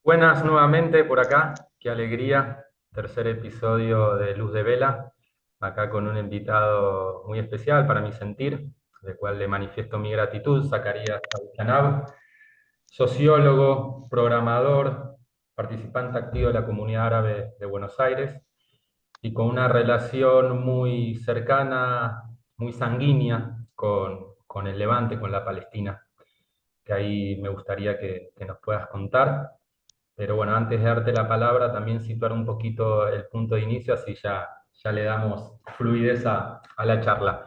Buenas nuevamente por acá, qué alegría. Tercer episodio de Luz de Vela, acá con un invitado muy especial para mi sentir, del cual le manifiesto mi gratitud, Zacarías Abushanab, sociólogo, programador, participante activo de la Comunidad Árabe de Buenos Aires y con una relación muy cercana, muy sanguínea con el Levante, con la Palestina, que ahí me gustaría que nos puedas contar. Pero bueno, antes de darte la palabra, también situar un poquito el punto de inicio, así ya le damos fluidez a la charla.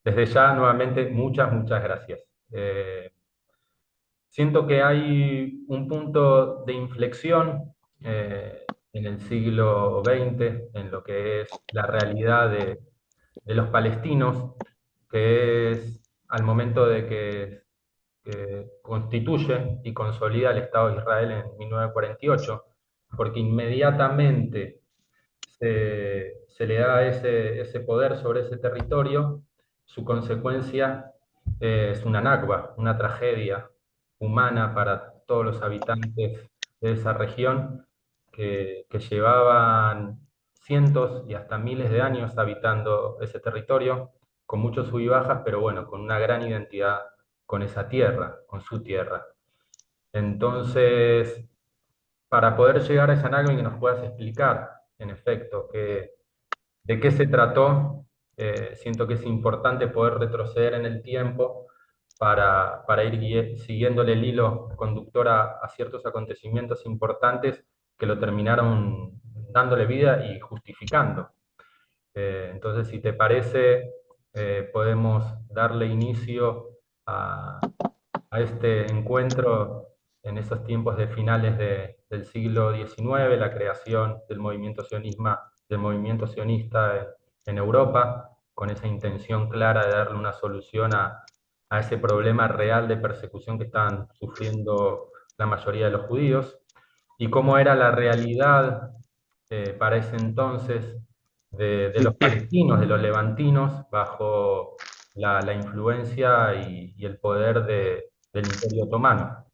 Desde ya, nuevamente, muchas gracias. Eh, Siento que hay un punto de inflexión en el siglo XX, en lo que es la realidad de los palestinos, que es al momento de que constituye y consolida el Estado de Israel en 1948, porque inmediatamente se le da ese poder sobre ese territorio. Su consecuencia es una Nakba, una tragedia humana para todos los habitantes de esa región que llevaban cientos y hasta miles de años habitando ese territorio, con muchos sub y bajas, pero bueno, con una gran identidad con esa tierra, con su tierra. Entonces, para poder llegar a esa Nakba y que nos puedas explicar, en efecto, de qué se trató, siento que es importante poder retroceder en el tiempo para ir siguiéndole el hilo conductor a ciertos acontecimientos importantes que lo terminaron dándole vida y justificando. Entonces, si te parece, podemos darle inicio a este encuentro en esos tiempos de finales del siglo XIX, la creación del movimiento sionista en Europa, con esa intención clara de darle una solución a ese problema real de persecución que estaban sufriendo la mayoría de los judíos, y cómo era la realidad para ese entonces de los palestinos, de los levantinos, bajo la influencia y el poder del Imperio Otomano.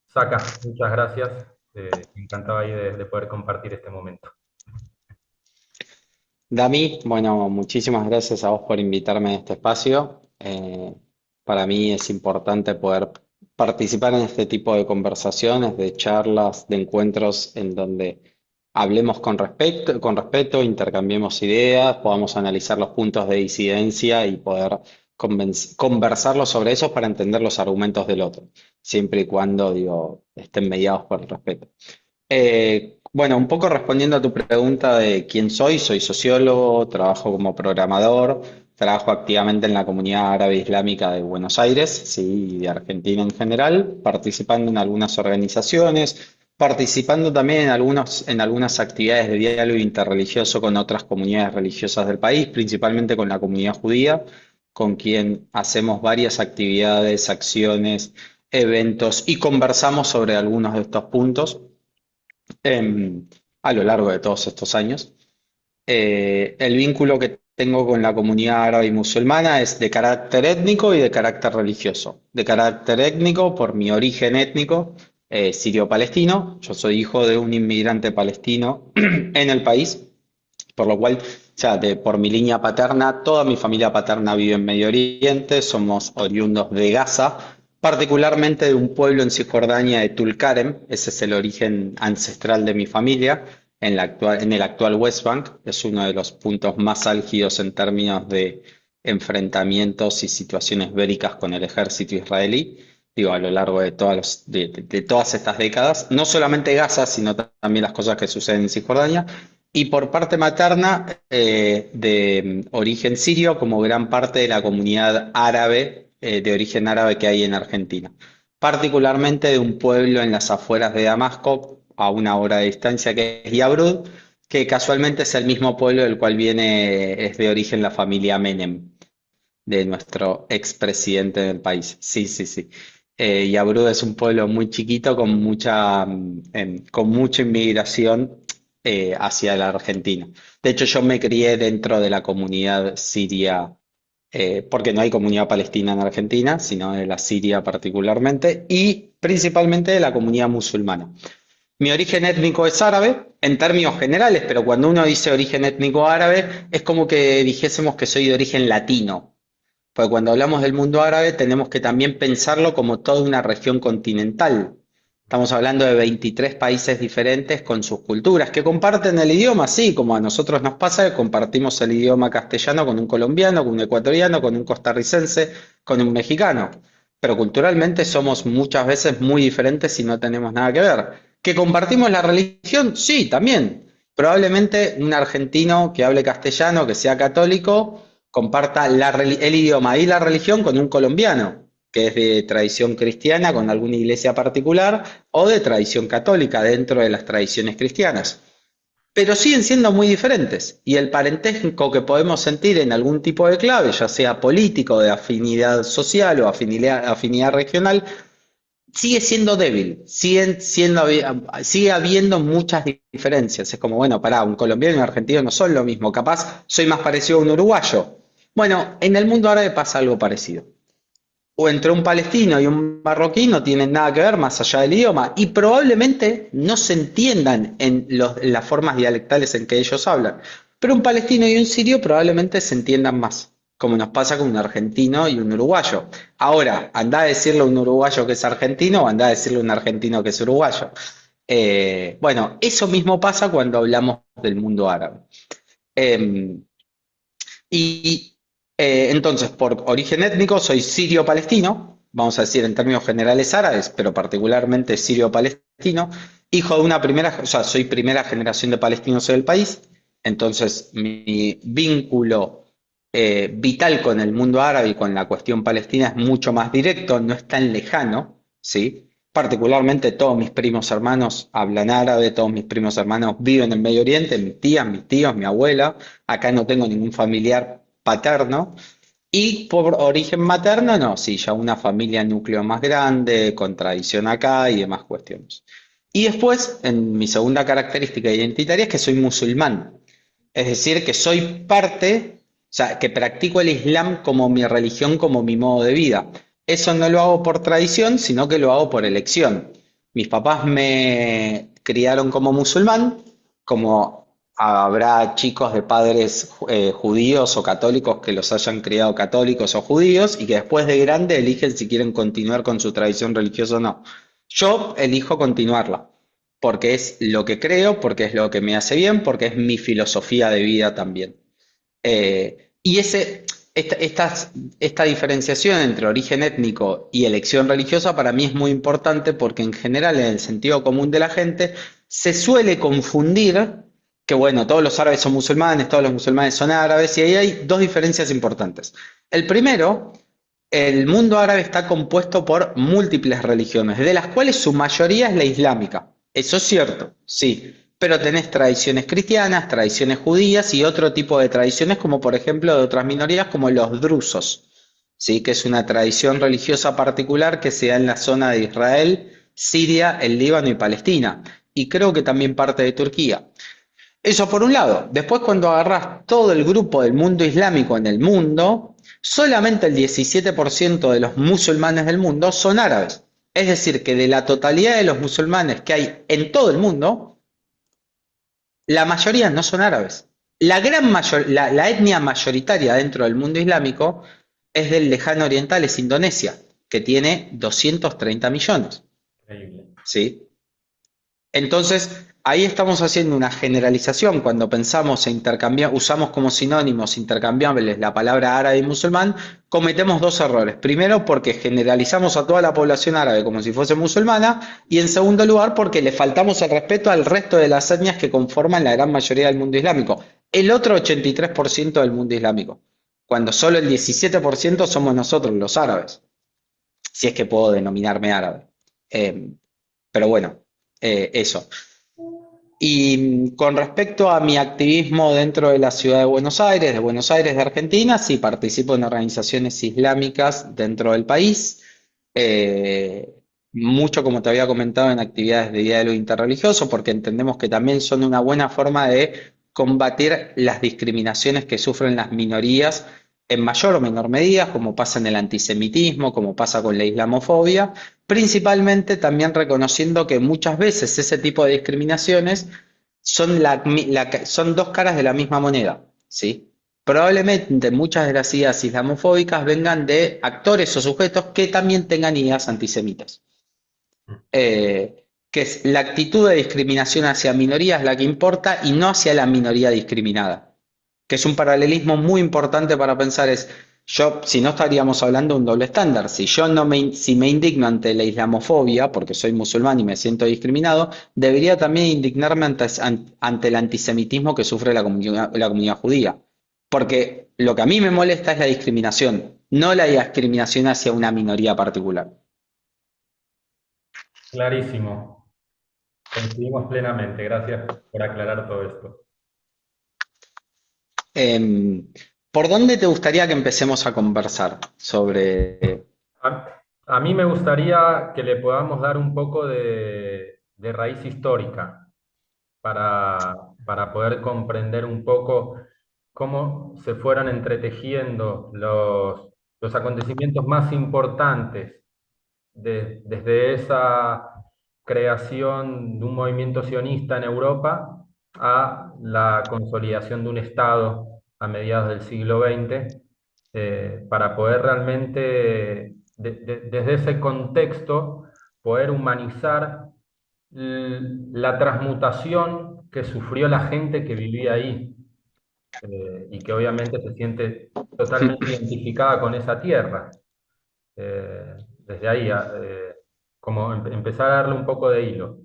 Saca, muchas gracias. Encantado ahí de poder compartir este momento. Dami, bueno, muchísimas gracias a vos por invitarme a este espacio. Para mí es importante poder participar en este tipo de conversaciones, de charlas, de encuentros en donde hablemos con respeto, intercambiemos ideas, podamos analizar los puntos de disidencia y poder conversarlo sobre eso para entender los argumentos del otro, siempre y cuando, digo, estén mediados por el respeto. Bueno, un poco respondiendo a tu pregunta de quién soy, soy sociólogo, trabajo como programador, trabajo activamente en la comunidad árabe islámica de Buenos Aires, sí, y de Argentina en general, participando en algunas organizaciones, participando también en algunas actividades de diálogo interreligioso con otras comunidades religiosas del país, principalmente con la comunidad judía, con quien hacemos varias actividades, acciones, eventos y conversamos sobre algunos de estos puntos em, a lo largo de todos estos años. El vínculo que tengo con la comunidad árabe y musulmana es de carácter étnico y de carácter religioso. De carácter étnico por mi origen étnico sirio-palestino. Yo soy hijo de un inmigrante palestino en el país, por lo cual, ya por mi línea paterna, toda mi familia paterna vive en Medio Oriente, somos oriundos de Gaza, particularmente de un pueblo en Cisjordania de Tulkarem, ese es el origen ancestral de mi familia, en el actual West Bank, es uno de los puntos más álgidos en términos de enfrentamientos y situaciones bélicas con el ejército israelí, digo, a lo largo de de todas estas décadas, no solamente Gaza, sino también las cosas que suceden en Cisjordania, y por parte materna, de origen sirio, como gran parte de la comunidad árabe, de origen árabe que hay en Argentina. Particularmente de un pueblo en las afueras de Damasco, a una hora de distancia, que es Yabrud, que casualmente es el mismo pueblo del cual es de origen la familia Menem, de nuestro expresidente del país. Sí, sí, sí. Yabrud es un pueblo muy chiquito con mucha inmigración hacia la Argentina. De hecho, yo me crié dentro de la comunidad siria porque no hay comunidad palestina en Argentina, sino de la siria particularmente, y principalmente de la comunidad musulmana. Mi origen étnico es árabe, en términos generales, pero cuando uno dice origen étnico árabe, es como que dijésemos que soy de origen latino. Porque cuando hablamos del mundo árabe tenemos que también pensarlo como toda una región continental. Estamos hablando de 23 países diferentes con sus culturas, que comparten el idioma, sí, como a nosotros nos pasa que compartimos el idioma castellano con un colombiano, con un ecuatoriano, con un costarricense, con un mexicano. Pero culturalmente somos muchas veces muy diferentes y no tenemos nada que ver. ¿Que compartimos la religión? Sí, también. Probablemente un argentino que hable castellano, que sea católico, comparta el idioma y la religión con un colombiano, que es de tradición cristiana con alguna iglesia particular o de tradición católica dentro de las tradiciones cristianas. Pero siguen siendo muy diferentes y el parentesco que podemos sentir en algún tipo de clave, ya sea político, de afinidad social o afinidad regional, sigue siendo débil, sigue habiendo muchas diferencias. Es como, bueno, pará, un colombiano y un argentino no son lo mismo, capaz soy más parecido a un uruguayo. Bueno, en el mundo árabe pasa algo parecido. O entre un palestino y un marroquí no tienen nada que ver más allá del idioma y probablemente no se entiendan en las formas dialectales en que ellos hablan. Pero un palestino y un sirio probablemente se entiendan más, como nos pasa con un argentino y un uruguayo. Ahora, anda a decirle a un uruguayo que es argentino o anda a decirle a un argentino que es uruguayo. Bueno, eso mismo pasa cuando hablamos del mundo árabe. Eh, y entonces, por origen étnico, soy sirio-palestino, vamos a decir en términos generales árabes, pero particularmente sirio-palestino, hijo de una primera, o sea, soy primera generación de palestinos en el país, entonces mi vínculo vital con el mundo árabe y con la cuestión palestina es mucho más directo, no es tan lejano, ¿sí? Particularmente todos mis primos hermanos hablan árabe, todos mis primos hermanos viven en Medio Oriente, mis tías, mis tíos, mi abuela. Acá no tengo ningún familiar paterno. Y por origen materno, no, sí, ya una familia núcleo más grande, con tradición acá y demás cuestiones. Y después, en mi segunda característica identitaria es que soy musulmán. Es decir, que soy parte, o sea, que practico el Islam como mi religión, como mi modo de vida. Eso no lo hago por tradición, sino que lo hago por elección. Mis papás me criaron como musulmán, como habrá chicos de padres judíos o católicos que los hayan criado católicos o judíos y que después de grande eligen si quieren continuar con su tradición religiosa o no. Yo elijo continuarla porque es lo que creo, porque es lo que me hace bien, porque es mi filosofía de vida también. Y esta diferenciación entre origen étnico y elección religiosa para mí es muy importante porque en general en el sentido común de la gente se suele confundir que bueno, todos los árabes son musulmanes, todos los musulmanes son árabes y ahí hay dos diferencias importantes. El primero, el mundo árabe está compuesto por múltiples religiones, de las cuales su mayoría es la islámica. Eso es cierto, sí, pero tenés tradiciones cristianas, tradiciones judías y otro tipo de tradiciones como por ejemplo de otras minorías como los drusos, sí, que es una tradición religiosa particular que se da en la zona de Israel, Siria, el Líbano y Palestina, y creo que también parte de Turquía. Eso por un lado. Después cuando agarrás todo el grupo del mundo islámico en el mundo, solamente el 17% de los musulmanes del mundo son árabes. Es decir, que de la totalidad de los musulmanes que hay en todo el mundo, la mayoría no son árabes. La etnia mayoritaria dentro del mundo islámico es del lejano oriental, es Indonesia, que tiene 230 millones. Increíble. ¿Sí? Entonces, ahí estamos haciendo una generalización cuando pensamos e intercambiamos, usamos como sinónimos intercambiables la palabra árabe y musulmán, cometemos dos errores. Primero, porque generalizamos a toda la población árabe como si fuese musulmana, y en segundo lugar, porque le faltamos el respeto al resto de las etnias que conforman la gran mayoría del mundo islámico, el otro 83% del mundo islámico, cuando solo el 17% somos nosotros, los árabes, si es que puedo denominarme árabe. Eh, pero bueno, eso. Y con respecto a mi activismo dentro de la ciudad de Buenos Aires, de Argentina, sí participo en organizaciones islámicas dentro del país, eh, mucho como te había comentado en actividades de diálogo interreligioso, porque entendemos que también son una buena forma de combatir las discriminaciones que sufren las minorías en mayor o menor medida, como pasa en el antisemitismo, como pasa con la islamofobia, principalmente también reconociendo que muchas veces ese tipo de discriminaciones son, son dos caras de la misma moneda, ¿sí? Probablemente muchas de las ideas islamofóbicas vengan de actores o sujetos que también tengan ideas antisemitas. Que es la actitud de discriminación hacia minorías la que importa y no hacia la minoría discriminada. Que es un paralelismo muy importante para pensar es, yo, si no estaríamos hablando de un doble estándar, si yo no me, si me indigno ante la islamofobia, porque soy musulmán y me siento discriminado, debería también indignarme ante el antisemitismo que sufre la comunidad judía. Porque lo que a mí me molesta es la discriminación, no la discriminación hacia una minoría particular. Clarísimo. Coincidimos plenamente. Gracias por aclarar todo esto. Em, ¿Por dónde te gustaría que empecemos a conversar sobre... A mí me gustaría que le podamos dar un poco de raíz histórica para poder comprender un poco cómo se fueron entretejiendo los acontecimientos más importantes desde esa creación de un movimiento sionista en Europa a la consolidación de un Estado a mediados del siglo XX, para poder realmente, desde ese contexto, poder humanizar la transmutación que sufrió la gente que vivía ahí, y que obviamente se siente totalmente identificada con esa tierra. Desde ahí, como empezar a darle un poco de hilo.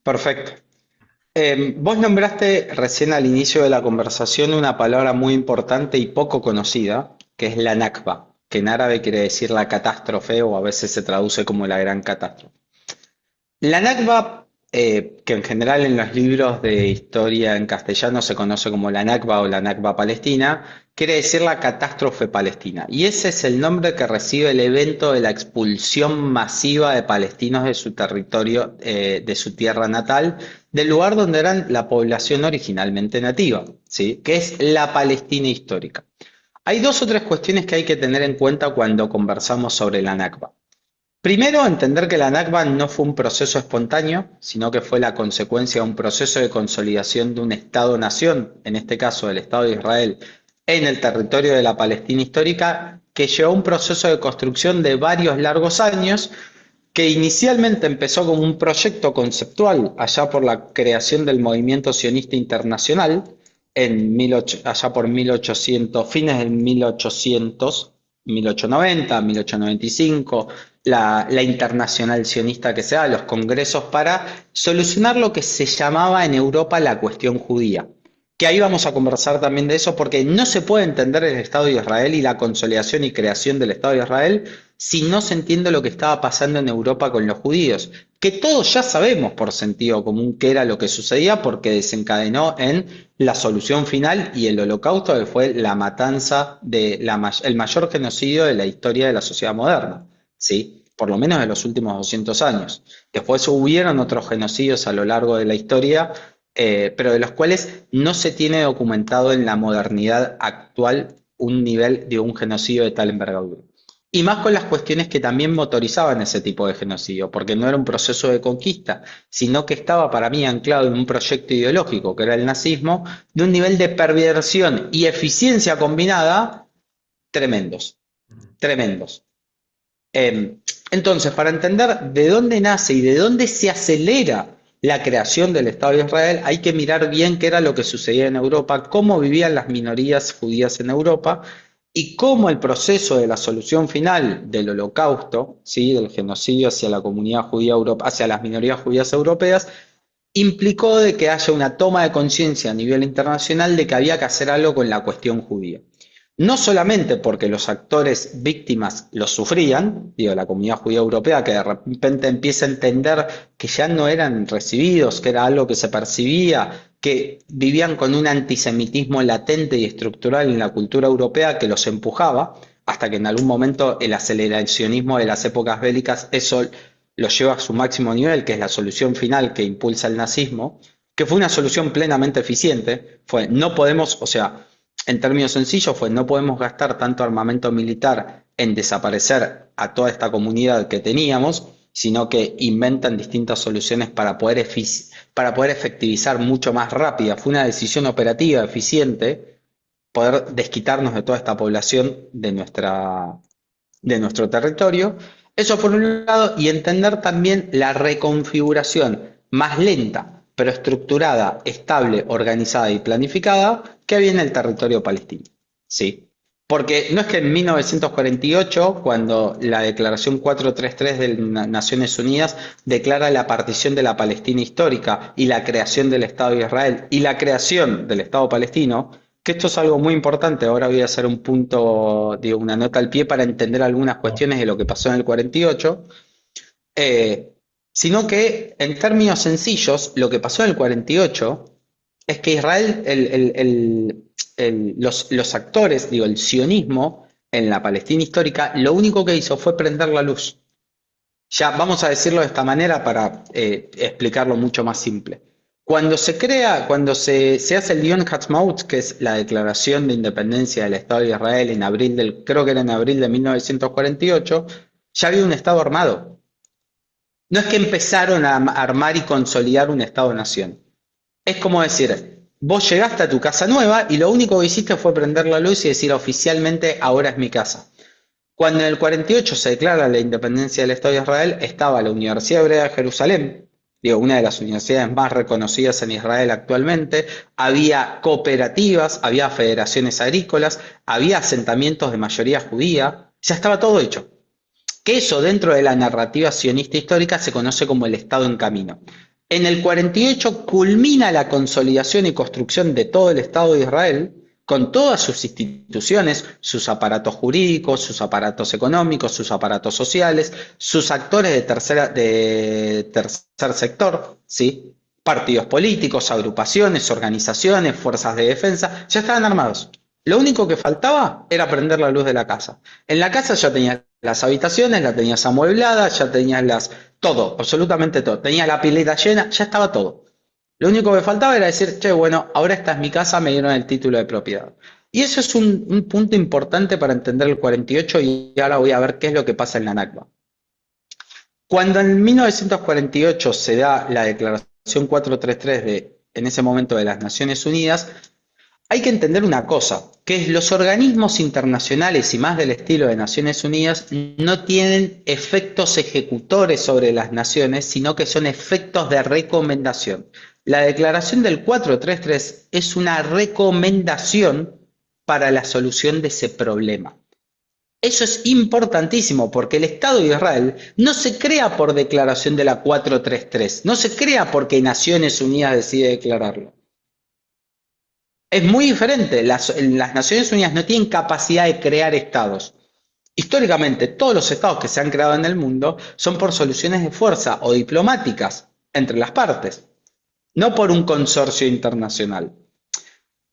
Perfecto. Vos nombraste recién al inicio de la conversación una palabra muy importante y poco conocida, que es la Nakba, que en árabe quiere decir la catástrofe o a veces se traduce como la gran catástrofe. La Nakba, que en general en los libros de historia en castellano se conoce como la Nakba o la Nakba palestina, quiere decir la catástrofe palestina. Y ese es el nombre que recibe el evento de la expulsión masiva de palestinos de su territorio, de su tierra natal, del lugar donde eran la población originalmente nativa, ¿sí? Que es la Palestina histórica. Hay dos o tres cuestiones que hay que tener en cuenta cuando conversamos sobre la Nakba. Primero, entender que la Nakba no fue un proceso espontáneo, sino que fue la consecuencia de un proceso de consolidación de un Estado-nación, en este caso el Estado de Israel, en el territorio de la Palestina histórica, que llevó a un proceso de construcción de varios largos años, que inicialmente empezó como un proyecto conceptual allá por la creación del movimiento sionista internacional, allá por 1800, fines del 1800, 1890, 1895, la internacional sionista que se da, los congresos para solucionar lo que se llamaba en Europa la cuestión judía. Que ahí vamos a conversar también de eso, porque no se puede entender el Estado de Israel y la consolidación y creación del Estado de Israel si no se entiende lo que estaba pasando en Europa con los judíos, que todos ya sabemos por sentido común qué era lo que sucedía porque desencadenó en la solución final y el holocausto, que fue la matanza el mayor genocidio de la historia de la sociedad moderna, ¿sí? Por lo menos de los últimos 200 años. Después hubieron otros genocidios a lo largo de la historia, pero de los cuales no se tiene documentado en la modernidad actual un nivel de un genocidio de tal envergadura. Y más con las cuestiones que también motorizaban ese tipo de genocidio, porque no era un proceso de conquista, sino que estaba para mí anclado en un proyecto ideológico, que era el nazismo, de un nivel de perversión y eficiencia combinada tremendos, tremendos. Entonces, para entender de dónde nace y de dónde se acelera la creación del Estado de Israel, hay que mirar bien qué era lo que sucedía en Europa, cómo vivían las minorías judías en Europa y cómo el proceso de la solución final del holocausto, ¿sí? Del genocidio hacia la comunidad judía hacia las minorías judías europeas, implicó de que haya una toma de conciencia a nivel internacional de que había que hacer algo con la cuestión judía. No solamente porque los actores víctimas lo sufrían, digo, la comunidad judía europea que de repente empieza a entender que ya no eran recibidos, que era algo que se percibía, que vivían con un antisemitismo latente y estructural en la cultura europea que los empujaba, hasta que en algún momento el aceleracionismo de las épocas bélicas eso lo lleva a su máximo nivel, que es la solución final que impulsa el nazismo, que fue una solución plenamente eficiente, fue no podemos, o sea, en términos sencillos, fue no podemos gastar tanto armamento militar en desaparecer a toda esta comunidad que teníamos, sino que inventan distintas soluciones para poder efectivizar mucho más rápida. Fue una decisión operativa, eficiente, poder desquitarnos de toda esta población de nuestro territorio. Eso por un lado, y entender también la reconfiguración más lenta, pero estructurada, estable, organizada y planificada que había en el territorio palestino. ¿Sí? Porque no es que en 1948, cuando la Declaración 433 de Naciones Unidas declara la partición de la Palestina histórica y la creación del Estado de Israel y la creación del Estado palestino, que esto es algo muy importante. Ahora voy a hacer un punto, digo, una nota al pie para entender algunas cuestiones de lo que pasó en el 48, eh, sino que en términos sencillos, lo que pasó en el 48 es que Israel, los actores, digo, el sionismo en la Palestina histórica, lo único que hizo fue prender la luz. Ya vamos a decirlo de esta manera para explicarlo mucho más simple. Se hace el Yom Ha'atzmaut, que es la declaración de independencia del Estado de Israel en creo que era en abril de 1948, ya había un Estado armado. No es que empezaron a armar y consolidar un Estado-nación. Es como decir, vos llegaste a tu casa nueva y lo único que hiciste fue prender la luz y decir oficialmente ahora es mi casa. Cuando en el 48 se declara la independencia del Estado de Israel, estaba la Universidad Hebrea de Jerusalén, digo, una de las universidades más reconocidas en Israel actualmente, había cooperativas, había federaciones agrícolas, había asentamientos de mayoría judía, ya estaba todo hecho. Que eso dentro de la narrativa sionista histórica se conoce como el Estado en camino. En el 48 culmina la consolidación y construcción de todo el Estado de Israel, con todas sus instituciones, sus aparatos jurídicos, sus aparatos económicos, sus aparatos sociales, sus actores de tercer sector, ¿sí? Partidos políticos, agrupaciones, organizaciones, fuerzas de defensa, ya estaban armados. Lo único que faltaba era prender la luz de la casa. En la casa ya tenías las habitaciones, la tenías amueblada, ya tenías todo, absolutamente todo. Tenías la pileta llena, ya estaba todo. Lo único que faltaba era decir, che, bueno, ahora esta es mi casa, me dieron el título de propiedad. Y eso es un punto importante para entender el 48 y ahora voy a ver qué es lo que pasa en la Nakba. Cuando en 1948 se da la declaración 433 en ese momento de las Naciones Unidas, hay que entender una cosa, que es los organismos internacionales y más del estilo de Naciones Unidas no tienen efectos ejecutores sobre las naciones, sino que son efectos de recomendación. La declaración del 433 es una recomendación para la solución de ese problema. Eso es importantísimo porque el Estado de Israel no se crea por declaración de la 433, no se crea porque Naciones Unidas decide declararlo. Es muy diferente. Las Naciones Unidas no tienen capacidad de crear estados. Históricamente, todos los estados que se han creado en el mundo son por soluciones de fuerza o diplomáticas entre las partes, no por un consorcio internacional.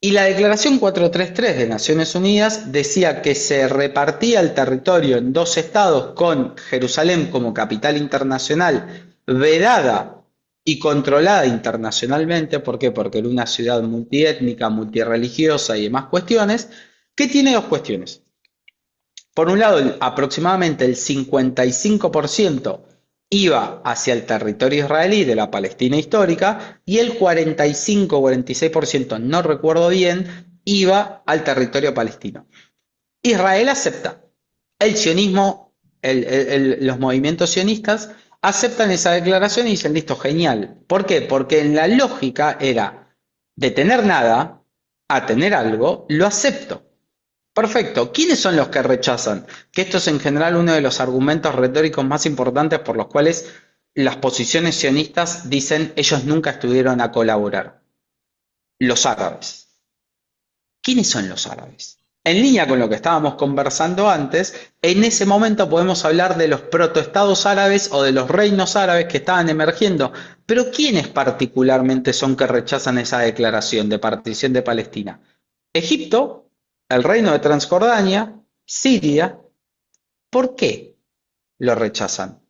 Y la Declaración 433 de Naciones Unidas decía que se repartía el territorio en dos estados con Jerusalén como capital internacional, vedada y controlada internacionalmente. ¿Por qué? Porque era una ciudad multiétnica, multirreligiosa y demás cuestiones, que tiene dos cuestiones. Por un lado, aproximadamente el 55% iba hacia el territorio israelí de la Palestina histórica y el 45-46%, no recuerdo bien, iba al territorio palestino. Israel acepta. El sionismo, los movimientos sionistas aceptan esa declaración y dicen, listo, genial. ¿Por qué? Porque en la lógica era de tener nada a tener algo, lo acepto. Perfecto. ¿Quiénes son los que rechazan? Que esto es en general uno de los argumentos retóricos más importantes por los cuales las posiciones sionistas dicen ellos nunca estuvieron a colaborar. Los árabes. ¿Quiénes son los árabes? En línea con lo que estábamos conversando antes, en ese momento podemos hablar de los protoestados árabes o de los reinos árabes que estaban emergiendo. Pero ¿quiénes particularmente son que rechazan esa declaración de partición de Palestina? Egipto, el reino de Transjordania, Siria. ¿Por qué lo rechazan?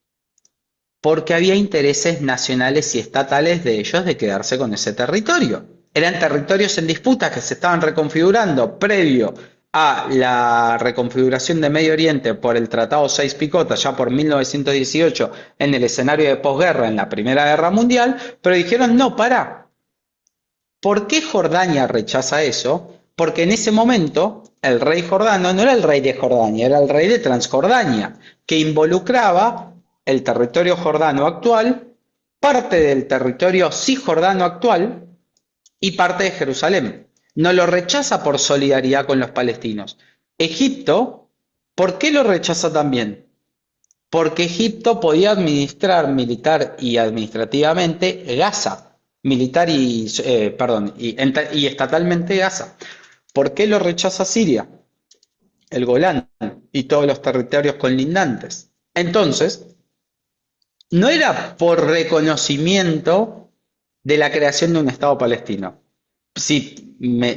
Porque había intereses nacionales y estatales de ellos de quedarse con ese territorio. eran territorios en disputa que se estaban reconfigurando previo a la reconfiguración de Medio Oriente por el Tratado Sykes-Picot ya por 1918 en el escenario de posguerra en la Primera Guerra Mundial, pero dijeron, no, pará, ¿por qué Jordania rechaza eso? Porque en ese momento el rey jordano no era el rey de Jordania, era el rey de Transjordania, que involucraba el territorio jordano actual, parte del territorio cisjordano actual y parte de Jerusalén. No lo rechaza por solidaridad con los palestinos. Egipto, ¿por qué lo rechaza también? Porque Egipto podía administrar militar y administrativamente Gaza, militar y estatalmente Gaza. ¿Por qué lo rechaza Siria, el Golán y todos los territorios colindantes? Entonces, no era por reconocimiento de la creación de un Estado palestino. Si me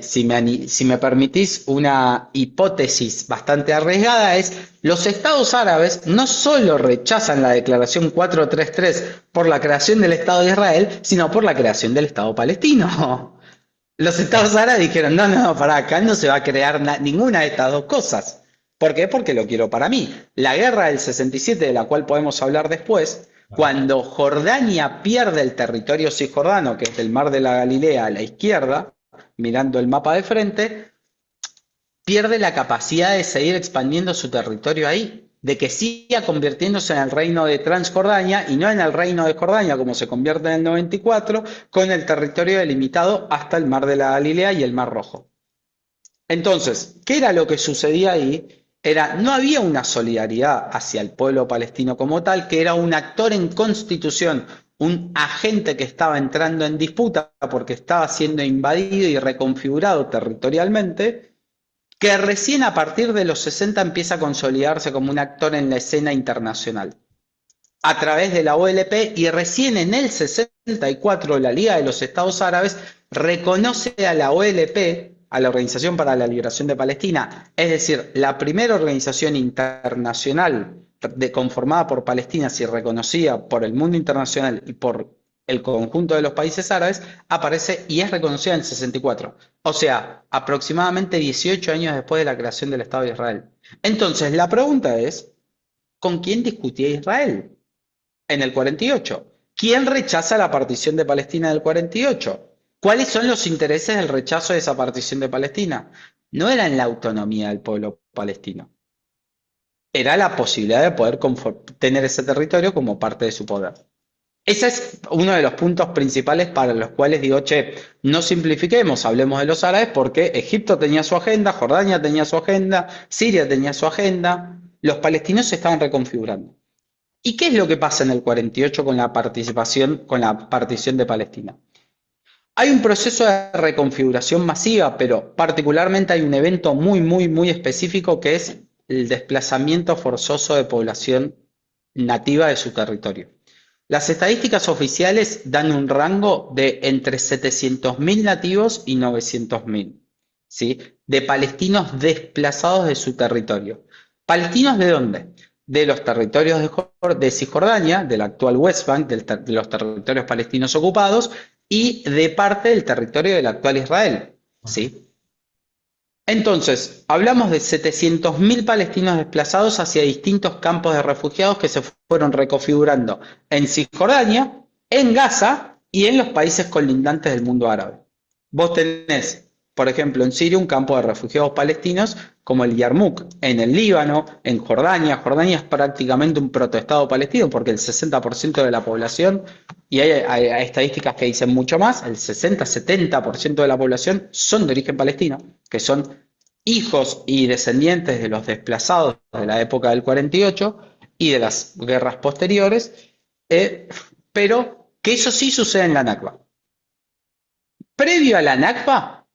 permitís una hipótesis bastante arriesgada es, los estados árabes no solo rechazan la declaración 433 por la creación del Estado de Israel, sino por la creación del Estado palestino. Los estados árabes dijeron, no, no, para acá no se va a crear ninguna de estas dos cosas. ¿Por qué? Porque lo quiero para mí. La guerra del 67, de la cual podemos hablar después, cuando Jordania pierde el territorio cisjordano, que es del mar de la Galilea a la izquierda, mirando el mapa de frente, pierde la capacidad de seguir expandiendo su territorio ahí, de que siga convirtiéndose en el reino de Transjordania y no en el reino de Jordania como se convierte en el 94, con el territorio delimitado hasta el mar de la Galilea y el mar Rojo. Entonces, ¿qué era lo que sucedía ahí? No había una solidaridad hacia el pueblo palestino como tal, que era un actor en constitución, un agente que estaba entrando en disputa porque estaba siendo invadido y reconfigurado territorialmente, que recién a partir de los 60 empieza a consolidarse como un actor en la escena internacional a través de la OLP, y recién en el 64 la Liga de los Estados Árabes reconoce a la OLP, a la Organización para la Liberación de Palestina, es decir, la primera organización internacional conformada por palestinas y reconocida por el mundo internacional y por el conjunto de los países árabes, aparece y es reconocida en el 64. O sea, aproximadamente 18 años después de la creación del Estado de Israel. Entonces, la pregunta es, ¿con quién discutía Israel en el 48? ¿Quién rechaza la partición de Palestina del 48? ¿Cuáles son los intereses del rechazo de esa partición de Palestina? No era en la autonomía del pueblo palestino. Era la posibilidad de poder tener ese territorio como parte de su poder. Ese es uno de los puntos principales para los cuales digo, che, no simplifiquemos, hablemos de los árabes, porque Egipto tenía su agenda, Jordania tenía su agenda, Siria tenía su agenda, los palestinos se estaban reconfigurando. ¿Y qué es lo que pasa en el 48 con la partición de Palestina? Hay un proceso de reconfiguración masiva, pero particularmente hay un evento muy, muy, muy específico que es el desplazamiento forzoso de población nativa de su territorio. Las estadísticas oficiales dan un rango de entre 700.000 nativos y 900.000, ¿sí? De palestinos desplazados de su territorio. ¿Palestinos de dónde? De los territorios de Cisjordania, del actual West Bank, de los territorios palestinos ocupados, y de parte del territorio del actual Israel, ¿sí? Entonces, hablamos de 700.000 palestinos desplazados hacia distintos campos de refugiados que se fueron reconfigurando en Cisjordania, en Gaza y en los países colindantes del mundo árabe. Vos tenés, por ejemplo, en Siria un campo de refugiados palestinos como el Yarmouk, en el Líbano, en Jordania. Jordania es prácticamente un protoestado palestino porque el 60% de la población, y hay estadísticas que dicen mucho más, el 60-70% de la población son de origen palestino, que son hijos y descendientes de los desplazados de la época del 48 y de las guerras posteriores, pero que eso sí sucede en la Nakba. Previo a la Nakba,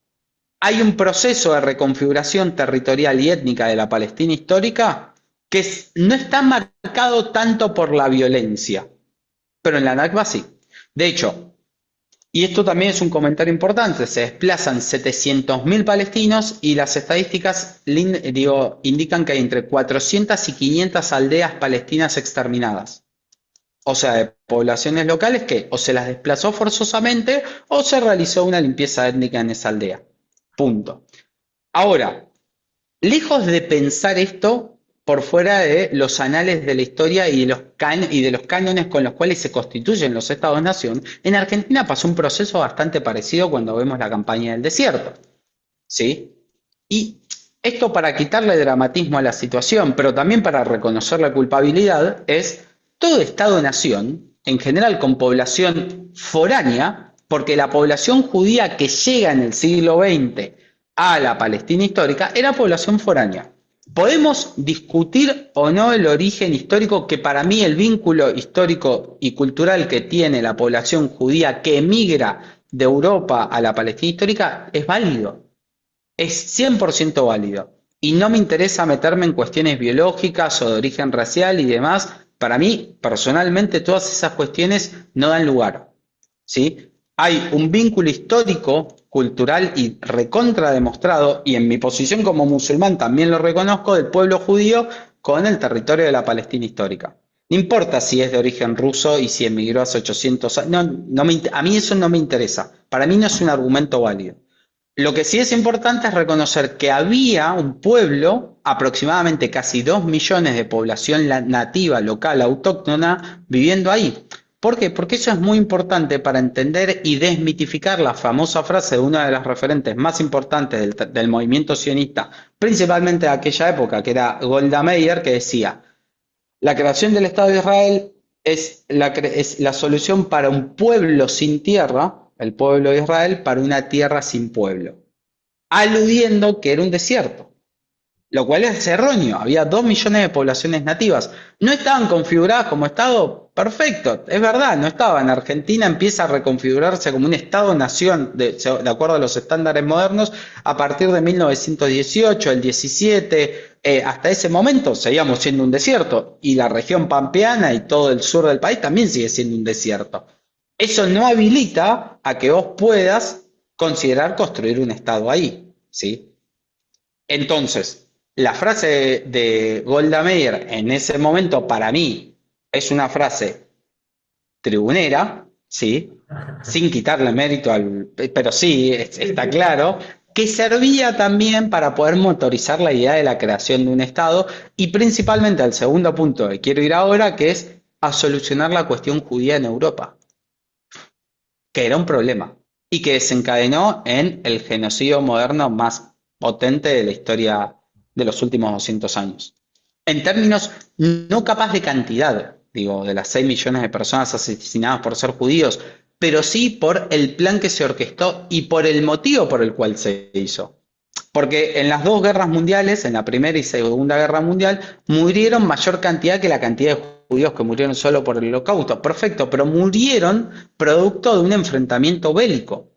hay un proceso de reconfiguración territorial y étnica de la Palestina histórica que no está marcado tanto por la violencia, pero en la Nakba sí. De hecho, y esto también es un comentario importante, se desplazan 700.000 palestinos y las estadísticas indican que hay entre 400 y 500 aldeas palestinas exterminadas. O sea, de poblaciones locales que o se las desplazó forzosamente o se realizó una limpieza étnica en esa aldea. Punto. Ahora, lejos de pensar esto por fuera de los anales de la historia y de los cánones con los cuales se constituyen los estados-nación, en Argentina pasó un proceso bastante parecido cuando vemos la campaña del desierto. ¿Sí? Y esto para quitarle dramatismo a la situación, pero también para reconocer la culpabilidad, es todo Estado-nación, en general con población foránea, porque la población judía que llega en el siglo XX a la Palestina histórica era población foránea. Podemos discutir o no el origen histórico, que para mí el vínculo histórico y cultural que tiene la población judía que emigra de Europa a la Palestina histórica es válido, es 100% válido. Y no me interesa meterme en cuestiones biológicas o de origen racial y demás. Para mí, personalmente, todas esas cuestiones no dan lugar. ¿Sí? Hay un vínculo histórico, cultural y recontra demostrado, y en mi posición como musulmán también lo reconozco, del pueblo judío con el territorio de la Palestina histórica. No importa si es de origen ruso y si emigró hace 800 años. No, a mí eso no me interesa. Para mí no es un argumento válido. Lo que sí es importante es reconocer que había un pueblo, aproximadamente casi 2 millones de población nativa, local, autóctona, viviendo ahí. ¿Por qué? Porque eso es muy importante para entender y desmitificar la famosa frase de una de las referentes más importantes del movimiento sionista, principalmente de aquella época, que era Golda Meir, que decía: la creación del Estado de Israel es la solución para un pueblo sin tierra, el pueblo de Israel, para una tierra sin pueblo, aludiendo que era un desierto, lo cual es erróneo. Había 2 millones de poblaciones nativas. ¿No estaban configuradas como Estado? Perfecto, es verdad, no estaban. Argentina empieza a reconfigurarse como un Estado-nación de acuerdo a los estándares modernos a partir de 1918, el 17. Hasta ese momento seguíamos siendo un desierto, y la región pampeana y todo el sur del país también sigue siendo un desierto. Eso no habilita a que vos puedas considerar construir un Estado ahí, ¿sí? Entonces, la frase de Golda Meir en ese momento para mí es una frase tribunera, ¿sí? Sin quitarle mérito pero sí, Sí, está sí, claro, que servía también para poder motorizar la idea de la creación de un Estado, y principalmente al segundo punto que quiero ir ahora, que es a solucionar la cuestión judía en Europa, que era un problema y que desencadenó en el genocidio moderno más potente de la historia de los últimos 200 años. En términos no capaz de cantidad, digo, de las 6 millones de personas asesinadas por ser judíos, pero sí por el plan que se orquestó y por el motivo por el cual se hizo. Porque en las dos guerras mundiales, en la Primera y Segunda Guerra Mundial, murieron mayor cantidad que la cantidad de judíos que murieron solo por el Holocausto. Perfecto, pero murieron producto de un enfrentamiento bélico.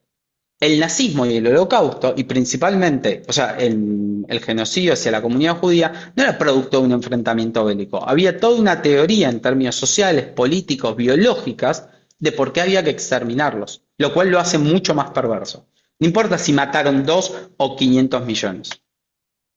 El nazismo y el Holocausto, y principalmente, o sea, el genocidio hacia la comunidad judía, no era producto de un enfrentamiento bélico. Había toda una teoría en términos sociales, políticos, biológicas, de por qué había que exterminarlos, lo cual lo hace mucho más perverso. No importa si mataron 2 o 500 millones.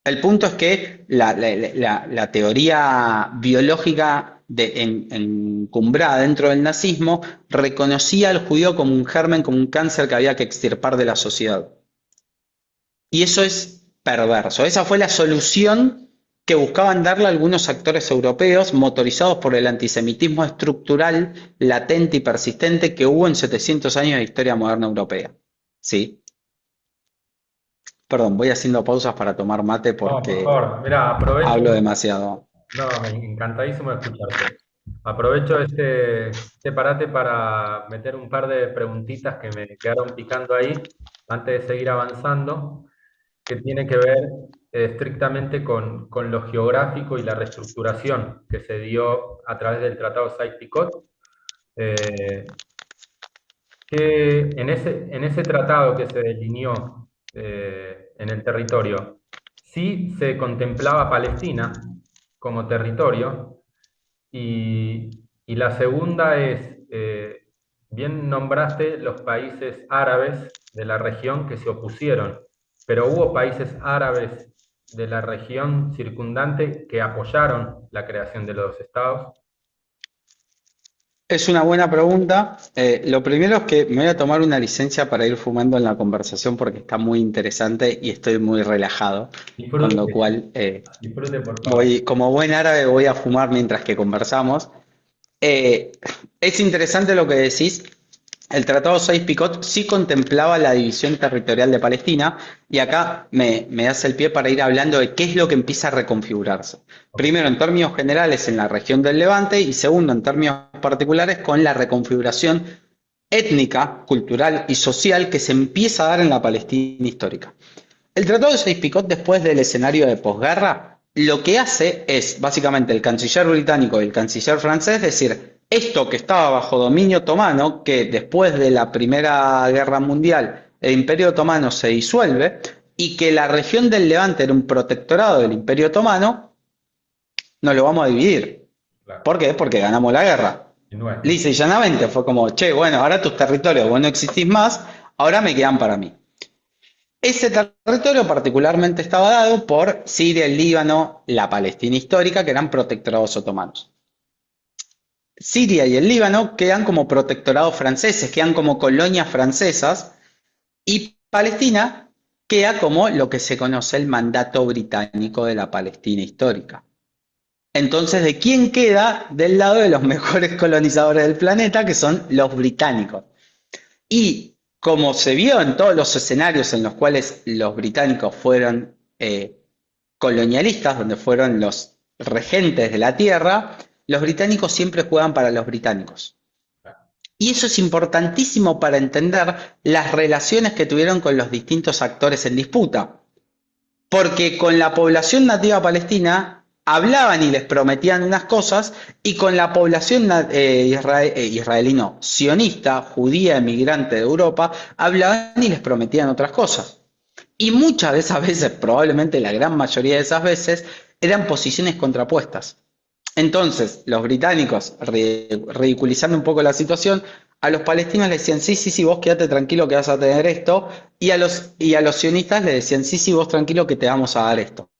El punto es que la teoría biológica encumbrada dentro del nazismo reconocía al judío como un germen, como un cáncer que había que extirpar de la sociedad. Y eso es perverso. Esa fue la solución que buscaban darle algunos actores europeos motorizados por el antisemitismo estructural, latente y persistente que hubo en 700 años de historia moderna europea. ¿Sí? Perdón, voy haciendo pausas para tomar mate no, por porque favor, mira, aprovecho. hablo demasiado. No, me encantadísimo de escucharte. Aprovecho este parate para meter un par de preguntitas que me quedaron picando ahí antes de seguir avanzando, que tiene que ver estrictamente con lo geográfico y la reestructuración que se dio a través del Tratado Sykes-Picot, eh, que en ese tratado que se delineó en el territorio, sí se contemplaba Palestina como territorio, y la segunda es, bien nombraste los países árabes de la región que se opusieron, pero hubo países árabes de la región circundante que apoyaron la creación de los estados. Es una buena pregunta. Lo primero es que me voy a tomar una licencia para ir fumando en la conversación porque está muy interesante y estoy muy relajado, con lo Disfrute, cual disfrute por favor. voy, como buen árabe, voy a fumar mientras que conversamos. Eh, es interesante lo que decís. El Tratado Sykes-Picot sí contemplaba la división territorial de Palestina y acá me das el pie para ir hablando de qué es lo que empieza a reconfigurarse. Ok, Primero, en términos generales, en la región del Levante y segundo, en términos particulares, con la reconfiguración étnica, cultural y social que se empieza a dar en la Palestina histórica. El Tratado de Sykes-Picot, después del escenario de posguerra, lo que hace es básicamente el canciller británico y el canciller francés decir, esto que estaba bajo dominio otomano, que después de la Primera Guerra Mundial el Imperio Otomano se disuelve y que la región del Levante era un protectorado del Imperio Otomano, no lo vamos a dividir. claro. ¿Por qué? Porque ganamos la guerra. Y nuestro. Lisa y llanamente fue como, che, bueno, ahora tus territorios, vos no existís más, ahora me quedan para mí. Ese territorio particularmente estaba dado por Siria, el Líbano, la Palestina histórica, que eran protectorados otomanos. Siria y el Líbano quedan como protectorados franceses, quedan como colonias francesas, y Palestina queda como lo que se conoce el mandato británico de la Palestina histórica. Entonces, ¿de quién queda? Del lado de los mejores colonizadores del planeta, que son los británicos. Y como se vio en todos los escenarios en los cuales los británicos fueron colonialistas, donde fueron los regentes de la tierra, los británicos siempre juegan para los británicos. Y eso es importantísimo para entender las relaciones que tuvieron con los distintos actores en disputa. Porque con la población nativa palestina hablaban y les prometían unas cosas, y con la población israelí, no, sionista, judía, emigrante de Europa, hablaban y les prometían otras cosas. Y muchas de esas veces, probablemente la gran mayoría de esas veces, eran posiciones contrapuestas. Entonces, los británicos, ridiculizando un poco la situación, a los palestinos les decían, sí, sí, sí, vos quédate tranquilo que vas a tener esto, y a los sionistas les decían, sí, sí, vos tranquilo que te vamos a dar esto.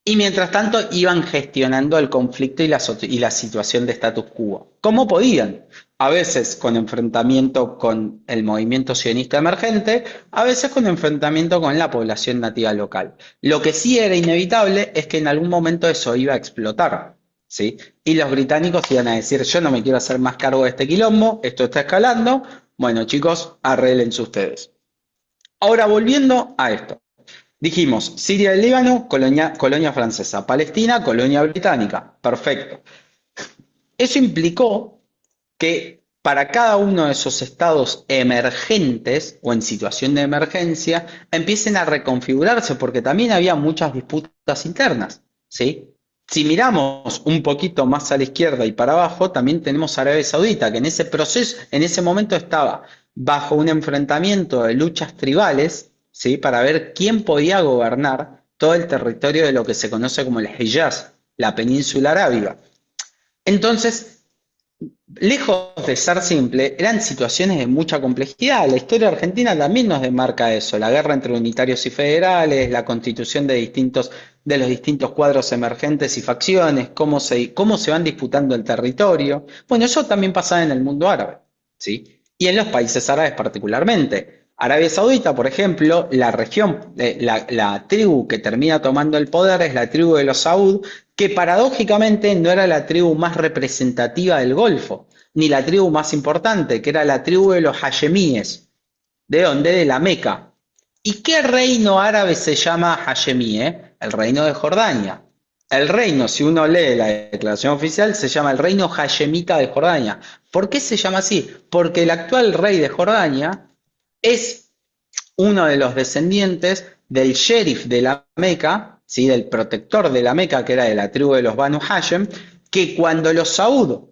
Y mientras tanto iban gestionando el conflicto y la situación de status quo. ¿Cómo podían? A veces con enfrentamiento con el movimiento sionista emergente, a veces con enfrentamiento con la población nativa local. Lo que sí era inevitable es que en algún momento eso iba a explotar, ¿sí? Y los británicos iban a decir, yo no me quiero hacer más cargo de este quilombo, esto está escalando, bueno chicos, arréglense ustedes. Ahora volviendo a esto. Dijimos, Siria y Líbano, colonia francesa. Palestina, colonia británica. Perfecto. Eso implicó que para cada uno de esos estados emergentes o en situación de emergencia empiecen a reconfigurarse, porque también había muchas disputas internas, ¿sí? Si miramos un poquito más a la izquierda y para abajo, también tenemos Arabia Saudita, que en ese proceso, en ese momento estaba bajo un enfrentamiento de luchas tribales, ¿sí? Para ver quién podía gobernar todo el territorio de lo que se conoce como el Hijaz, la península arábiga. Entonces, lejos de ser simple, eran situaciones de mucha complejidad. La historia argentina también nos demarca eso, la guerra entre unitarios y federales, la constitución de los distintos cuadros emergentes y facciones, cómo se van disputando el territorio. Bueno, eso también pasa en el mundo árabe, ¿sí? Y en los países árabes particularmente. Arabia Saudita, por ejemplo, la región, la tribu que termina tomando el poder es la tribu de los Saud, que paradójicamente no era la tribu más representativa del Golfo, ni la tribu más importante, que era la tribu de los Hashemíes. ¿De dónde? De la Meca. ¿Y qué reino árabe se llama Hashemí? El reino de Jordania. El reino, si uno lee la declaración oficial, se llama el reino Hashemita de Jordania. ¿Por qué se llama así? Porque el actual rey de Jordania es uno de los descendientes del sheriff de la Meca, ¿sí? Del protector de la Meca, que era de la tribu de los Banu Hashem, que cuando los Saud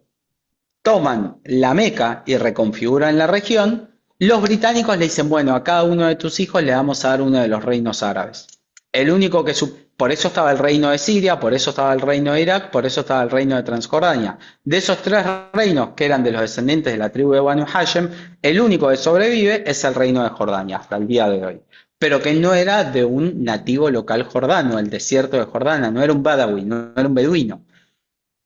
toman la Meca y reconfiguran la región, los británicos le dicen, bueno, a cada uno de tus hijos le vamos a dar uno de los reinos árabes. El único que por eso estaba el reino de Siria, por eso estaba el reino de Irak, por eso estaba el reino de Transjordania. De esos tres reinos que eran de los descendientes de la tribu de Banu Hashem, el único que sobrevive es el reino de Jordania hasta el día de hoy. Pero que no era de un nativo local jordano, el desierto de Jordania, no era un badawi, no era un beduino,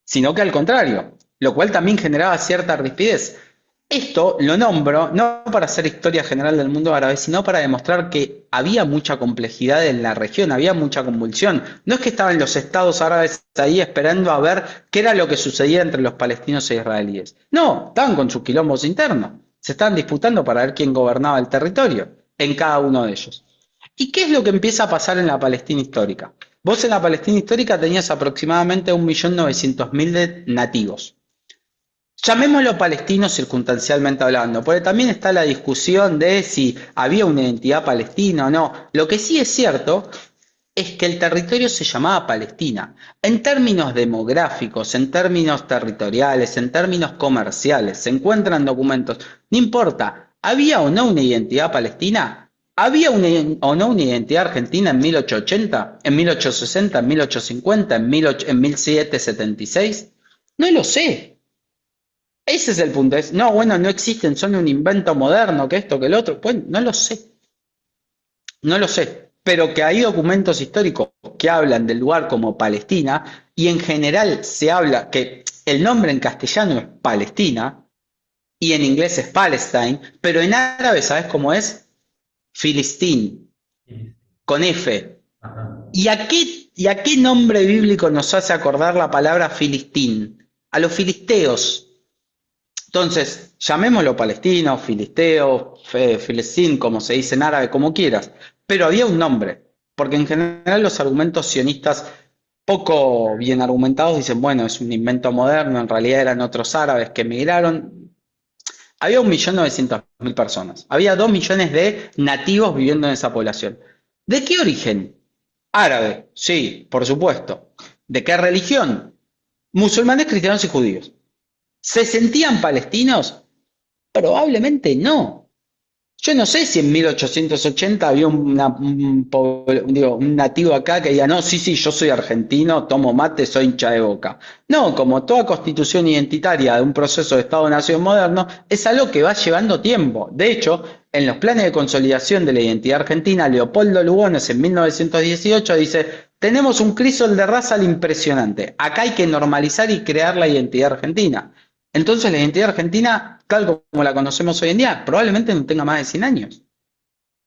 sino que al contrario, lo cual también generaba cierta rispidez. Esto lo nombro no para hacer historia general del mundo árabe, sino para demostrar que había mucha complejidad en la región, había mucha convulsión. No es que estaban los estados árabes ahí esperando a ver qué era lo que sucedía entre los palestinos e israelíes. No, estaban con sus quilombos internos. Se estaban disputando para ver quién gobernaba el territorio en cada uno de ellos. ¿Y qué es lo que empieza a pasar en la Palestina histórica? Vos en la Palestina histórica tenías aproximadamente 1.900.000 de nativos. Llamémoslo palestino circunstancialmente hablando, porque también está la discusión de si había una identidad palestina o no. Lo que sí es cierto es que el territorio se llamaba Palestina. En términos demográficos, en términos territoriales, en términos comerciales, se encuentran documentos. No importa, ¿había o no una identidad palestina? ¿Había o no una identidad argentina en 1880, en 1860, en 1850, en 1776? No lo sé. Ese es el punto. No, bueno, no existen, son un invento moderno, que esto, que el otro. Pues no lo sé. No lo sé. Pero que hay documentos históricos que hablan del lugar como Palestina y en general se habla que el nombre en castellano es Palestina y en inglés es Palestine, pero en árabe, ¿sabes cómo es? Filistín, Sí. con F. Ajá. ¿Y a qué nombre bíblico nos hace acordar la palabra Filistín? A los filisteos. Entonces, llamémoslo palestino, filisteo, filistín, como se dice en árabe, como quieras, pero había un nombre, porque en general los argumentos sionistas poco bien argumentados dicen, bueno, es un invento moderno, en realidad eran otros árabes que emigraron. Había 1.900.000 personas, había 2 millones de nativos viviendo en esa población. ¿De qué origen? Árabe, sí, por supuesto. ¿De qué religión? Musulmanes, cristianos y judíos. ¿Se sentían palestinos? Probablemente no. Yo no sé si en 1880 había un nativo acá que diga, no, sí, sí, yo soy argentino, tomo mate, soy hincha de Boca. No, como toda constitución identitaria de un proceso de Estado-Nación moderno, es algo que va llevando tiempo. De hecho, en los planes de consolidación de la identidad argentina, Leopoldo Lugones en 1918 dice, tenemos un crisol de raza al impresionante. Acá hay que normalizar y crear la identidad argentina. Entonces la identidad argentina, tal como la conocemos hoy en día, probablemente no tenga más de 100 años.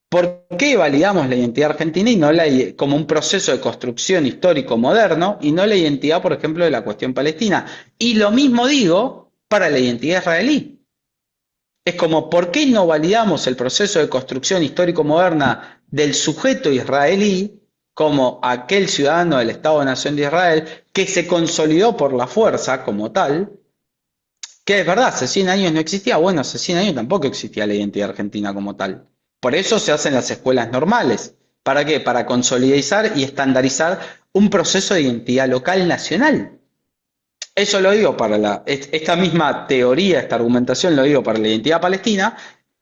¿Por qué validamos la identidad argentina y no como un proceso de construcción histórico moderno y no la identidad, por ejemplo, de la cuestión palestina? Y lo mismo digo para la identidad israelí. Es como, ¿por qué no validamos el proceso de construcción histórico moderna del sujeto israelí como aquel ciudadano del Estado-Nación de Israel que se consolidó por la fuerza como tal? Que es verdad, hace 100 años no existía. Bueno, hace 100 años tampoco existía la identidad argentina como tal. Por eso se hacen las escuelas normales. ¿Para qué? Para consolidar y estandarizar un proceso de identidad local nacional. Eso lo digo para esta misma teoría, esta argumentación lo digo para la identidad palestina,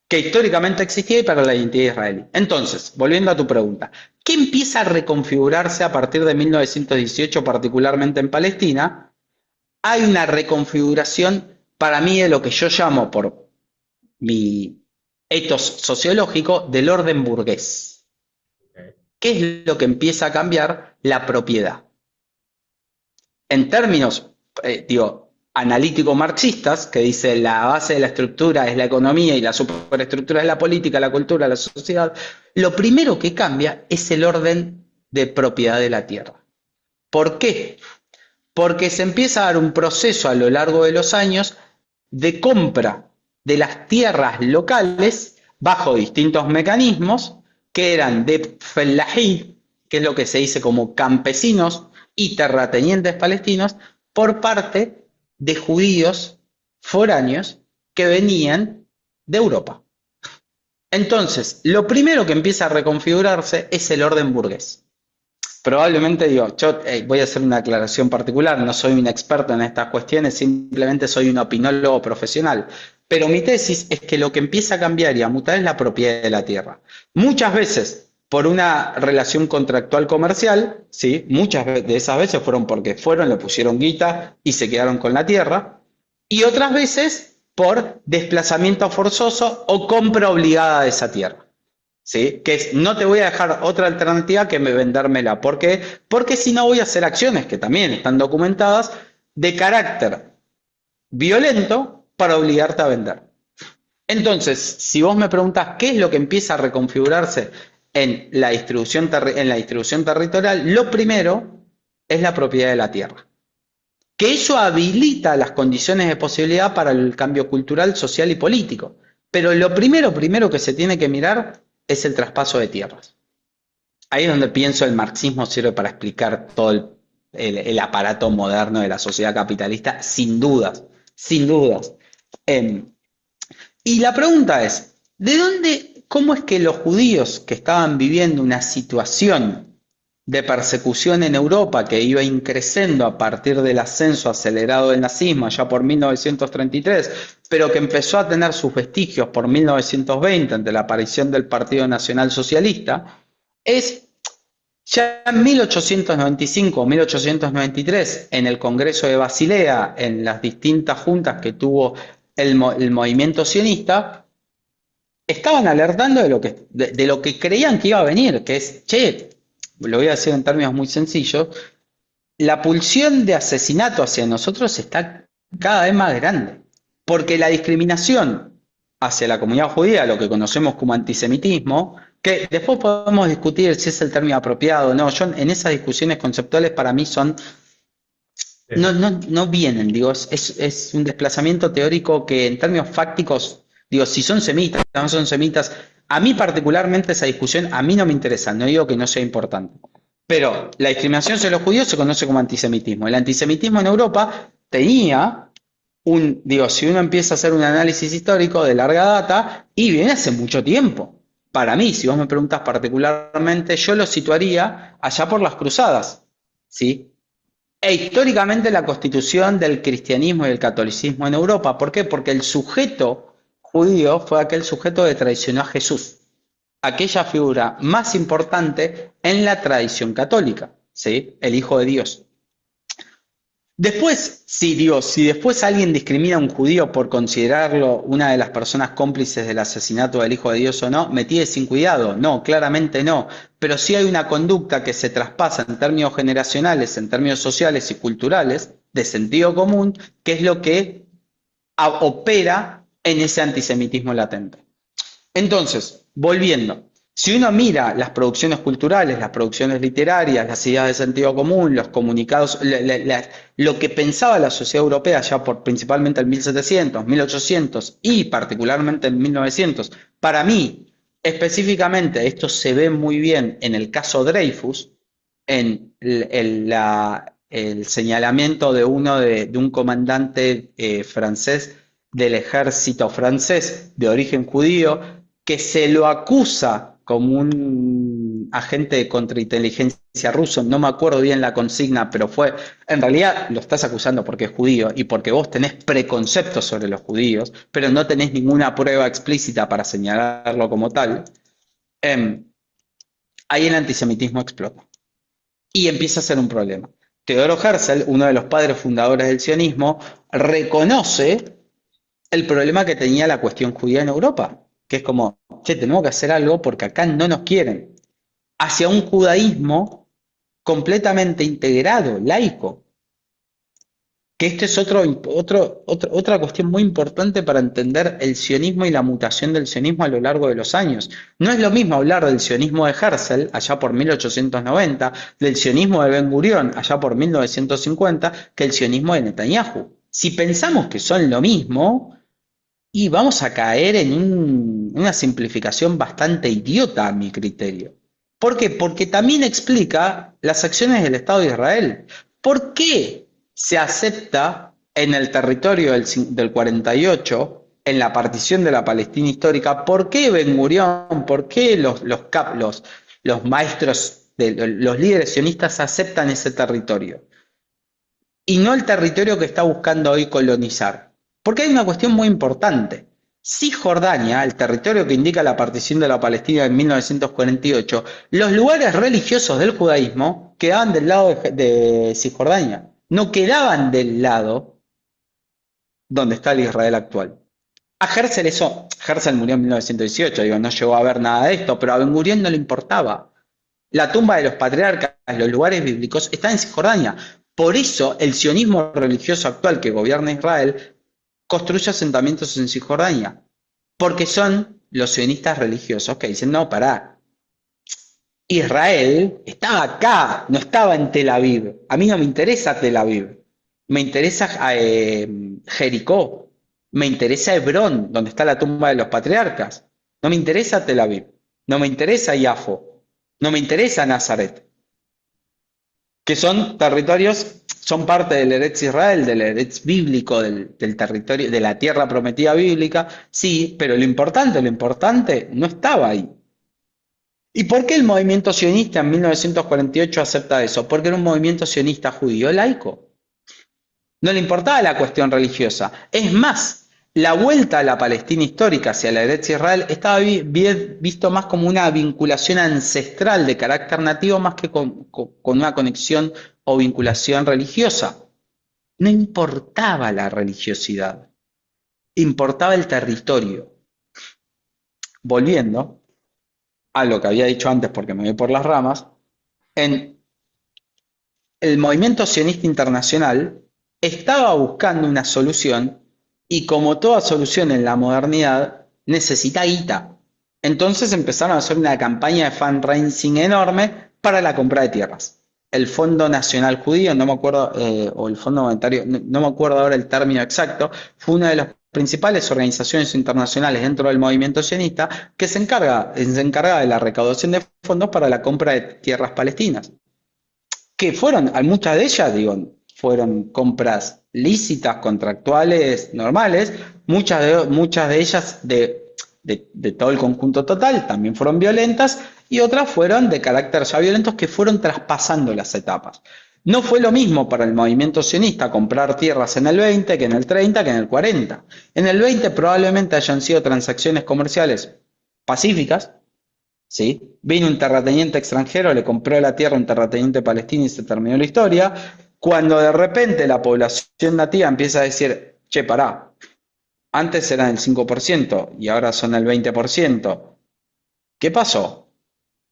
que históricamente existía y para la identidad israelí. Entonces, volviendo a tu pregunta, ¿qué empieza a reconfigurarse a partir de 1918, particularmente en Palestina? Hay una reconfiguración para mí de lo que yo llamo por mi etos sociológico del orden burgués. Ok. ¿Qué es lo que empieza a cambiar? La propiedad. En términos, analítico-marxistas, que dice la base de la estructura es la economía y la superestructura es la política, la cultura, la sociedad, lo primero que cambia es el orden de propiedad de la tierra. ¿Por qué? Porque se empieza a dar un proceso a lo largo de los años de compra de las tierras locales bajo distintos mecanismos que eran de fellají, que es lo que se dice como campesinos y terratenientes palestinos, por parte de judíos foráneos que venían de Europa. Entonces, lo primero que empieza a reconfigurarse es el orden burgués. Probablemente digo, yo voy a hacer una aclaración particular, no soy un experto en estas cuestiones, simplemente soy un opinólogo profesional. Pero mi tesis es que lo que empieza a cambiar y a mutar es la propiedad de la tierra. Muchas veces por una relación contractual comercial, ¿sí? Muchas de esas veces fueron porque fueron, le pusieron guita y se quedaron con la tierra. Y otras veces por desplazamiento forzoso o compra obligada de esa tierra. ¿Sí? Que es, no te voy a dejar otra alternativa que vendérmela. ¿Por qué? Porque si no voy a hacer acciones que también están documentadas de carácter violento para obligarte a vender. Entonces, si vos me preguntás qué es lo que empieza a reconfigurarse en la distribución territorial, lo primero es la propiedad de la tierra. Que eso habilita las condiciones de posibilidad para el cambio cultural, social y político. Pero lo primero que se tiene que mirar es el traspaso de tierras. Ahí es donde pienso el marxismo sirve para explicar todo el aparato moderno de la sociedad capitalista, sin dudas, sin dudas. Em, y la pregunta es, ¿de dónde, cómo es que los judíos que estaban viviendo una situación de persecución en Europa que iba increciendo a partir del ascenso acelerado del nazismo allá por 1933, pero que empezó a tener sus vestigios por 1920 ante la aparición del Partido Nacional Socialista, es ya en 1895 o 1893, en el Congreso de Basilea, en las distintas juntas que tuvo el movimiento sionista, estaban alertando de lo que creían que iba a venir, que es, che, lo voy a decir en términos muy sencillos, la pulsión de asesinato hacia nosotros está cada vez más grande, porque la discriminación hacia la comunidad judía, lo que conocemos como antisemitismo, que después podemos discutir si es el término apropiado o no, yo en esas discusiones conceptuales para mí son Sí. no vienen, digo, es un desplazamiento teórico que en términos fácticos, digo, si son semitas, no son semitas, a mí particularmente esa discusión, a mí no me interesa, no digo que no sea importante. Pero la discriminación hacia los judíos se conoce como antisemitismo. El antisemitismo en Europa tenía digo, si uno empieza a hacer un análisis histórico de larga data, y viene hace mucho tiempo. Para mí, si vos me preguntas particularmente, yo lo situaría allá por las cruzadas, ¿sí? E históricamente la constitución del cristianismo y el catolicismo en Europa. ¿Por qué? Porque el sujeto judío fue aquel sujeto que traicionó a Jesús, aquella figura más importante en la tradición católica, ¿sí? El Hijo de Dios. Después, si después alguien discrimina a un judío por considerarlo una de las personas cómplices del asesinato del Hijo de Dios o no, me tiene sin cuidado. No, claramente no. Pero sí hay una conducta que se traspasa en términos generacionales, en términos sociales y culturales, de sentido común, que es lo que opera en ese antisemitismo latente. Entonces, volviendo, si uno mira las producciones culturales, las producciones literarias, las ideas de sentido común, los comunicados, lo que pensaba la sociedad europea ya por principalmente en 1700, 1800 y particularmente en 1900, para mí, específicamente, esto se ve muy bien en el caso Dreyfus, en el señalamiento de de un comandante francés del ejército francés de origen judío, que se lo acusa como un agente de contrainteligencia ruso, no me acuerdo bien la consigna, pero en realidad lo estás acusando porque es judío y porque vos tenés preconceptos sobre los judíos, pero no tenés ninguna prueba explícita para señalarlo como tal, ahí el antisemitismo explota y empieza a ser un problema. Teodoro Herzl, uno de los padres fundadores del sionismo, reconoce el problema que tenía la cuestión judía en Europa, que es como, che, tenemos que hacer algo porque acá no nos quieren, hacia un judaísmo completamente integrado, laico, que esto es otra cuestión muy importante para entender el sionismo y la mutación del sionismo a lo largo de los años. No es lo mismo hablar del sionismo de Herzl, allá por 1890, del sionismo de Ben Gurión, allá por 1950, que el sionismo de Netanyahu. Si pensamos que son lo mismo, y vamos a caer en una simplificación bastante idiota a mi criterio. ¿Por qué? Porque también explica las acciones del Estado de Israel. ¿Por qué se acepta en el territorio del 48, en la partición de la Palestina histórica? ¿Por qué Ben Gurión? ¿Por qué los maestros, los líderes sionistas aceptan ese territorio? Y no el territorio que está buscando hoy colonizar. Porque hay una cuestión muy importante. Cisjordania, el territorio que indica la partición de la Palestina en 1948, los lugares religiosos del judaísmo quedaban del lado de Cisjordania, no quedaban del lado donde está el Israel actual. A Herzl Herzl murió en 1918, digo, no llegó a ver nada de esto, pero a Ben Gurión no le importaba. La tumba de los patriarcas, los lugares bíblicos, están en Cisjordania. Por eso el sionismo religioso actual que gobierna Israel construye asentamientos en Cisjordania, porque son los sionistas religiosos que dicen, no, pará, Israel estaba acá, no estaba en Tel Aviv. A mí no me interesa Tel Aviv, me interesa Jericó, me interesa Hebrón, donde está la tumba de los patriarcas. No me interesa Tel Aviv, no me interesa Yafo, no me interesa Nazaret, que son territorios, son parte del Eretz Israel, del Eretz bíblico, del territorio, de la tierra prometida bíblica, sí, pero lo importante no estaba ahí. ¿Y por qué el movimiento sionista en 1948 acepta eso? Porque era un movimiento sionista judío laico. No le importaba la cuestión religiosa. Es más, la vuelta a la Palestina histórica hacia la Eretz Israel estaba visto más como una vinculación ancestral de carácter nativo más que con una conexión o vinculación religiosa. No importaba la religiosidad, importaba el territorio. Volviendo a lo que había dicho antes, porque me voy por las ramas, en el movimiento sionista internacional estaba buscando una solución y como toda solución en la modernidad necesita guita. Entonces empezaron a hacer una campaña de fundraising enorme para la compra de tierras. El Fondo Nacional Judío, no me acuerdo, o el Fondo Monetario, no me acuerdo ahora el término exacto, fue una de las principales organizaciones internacionales dentro del movimiento sionista que se encarga de la recaudación de fondos para la compra de tierras palestinas que fueron, muchas de ellas, digo, fueron compras lícitas, contractuales, normales, muchas de ellas de todo el conjunto total también fueron violentas y otras fueron de carácter ya violentos que fueron traspasando las etapas. No fue lo mismo para el movimiento sionista comprar tierras en el 20 que en el 30 que en el 40. En el 20 probablemente hayan sido transacciones comerciales pacíficas, ¿sí? Vino un terrateniente extranjero, le compró la tierra a un terrateniente palestino y se terminó la historia. Cuando de repente la población nativa empieza a decir, che, pará, antes eran el 5% y ahora son el 20%. ¿Qué pasó?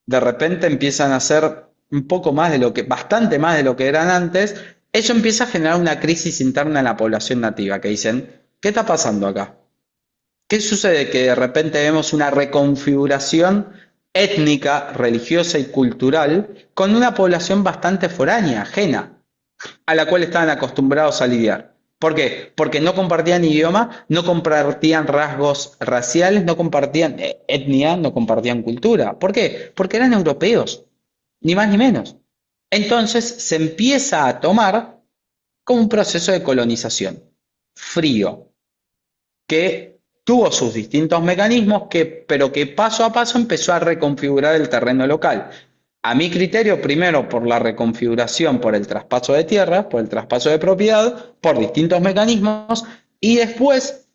De repente empiezan a ser un poco más de lo que, bastante más de lo que eran antes. Eso empieza a generar una crisis interna en la población nativa, que dicen, ¿qué está pasando acá? ¿Qué sucede? Que de repente vemos una reconfiguración étnica, religiosa y cultural con una población bastante foránea, ajena, a la cual estaban acostumbrados a lidiar. ¿Por qué? Porque no compartían idioma, no compartían rasgos raciales, no compartían etnia, no compartían cultura. ¿Por qué? Porque eran europeos, ni más ni menos. Entonces se empieza a tomar como un proceso de colonización frío, que tuvo sus distintos mecanismos, pero que paso a paso empezó a reconfigurar el terreno local. A mi criterio, primero por la reconfiguración, por el traspaso de tierras, por el traspaso de propiedad, por distintos mecanismos, y después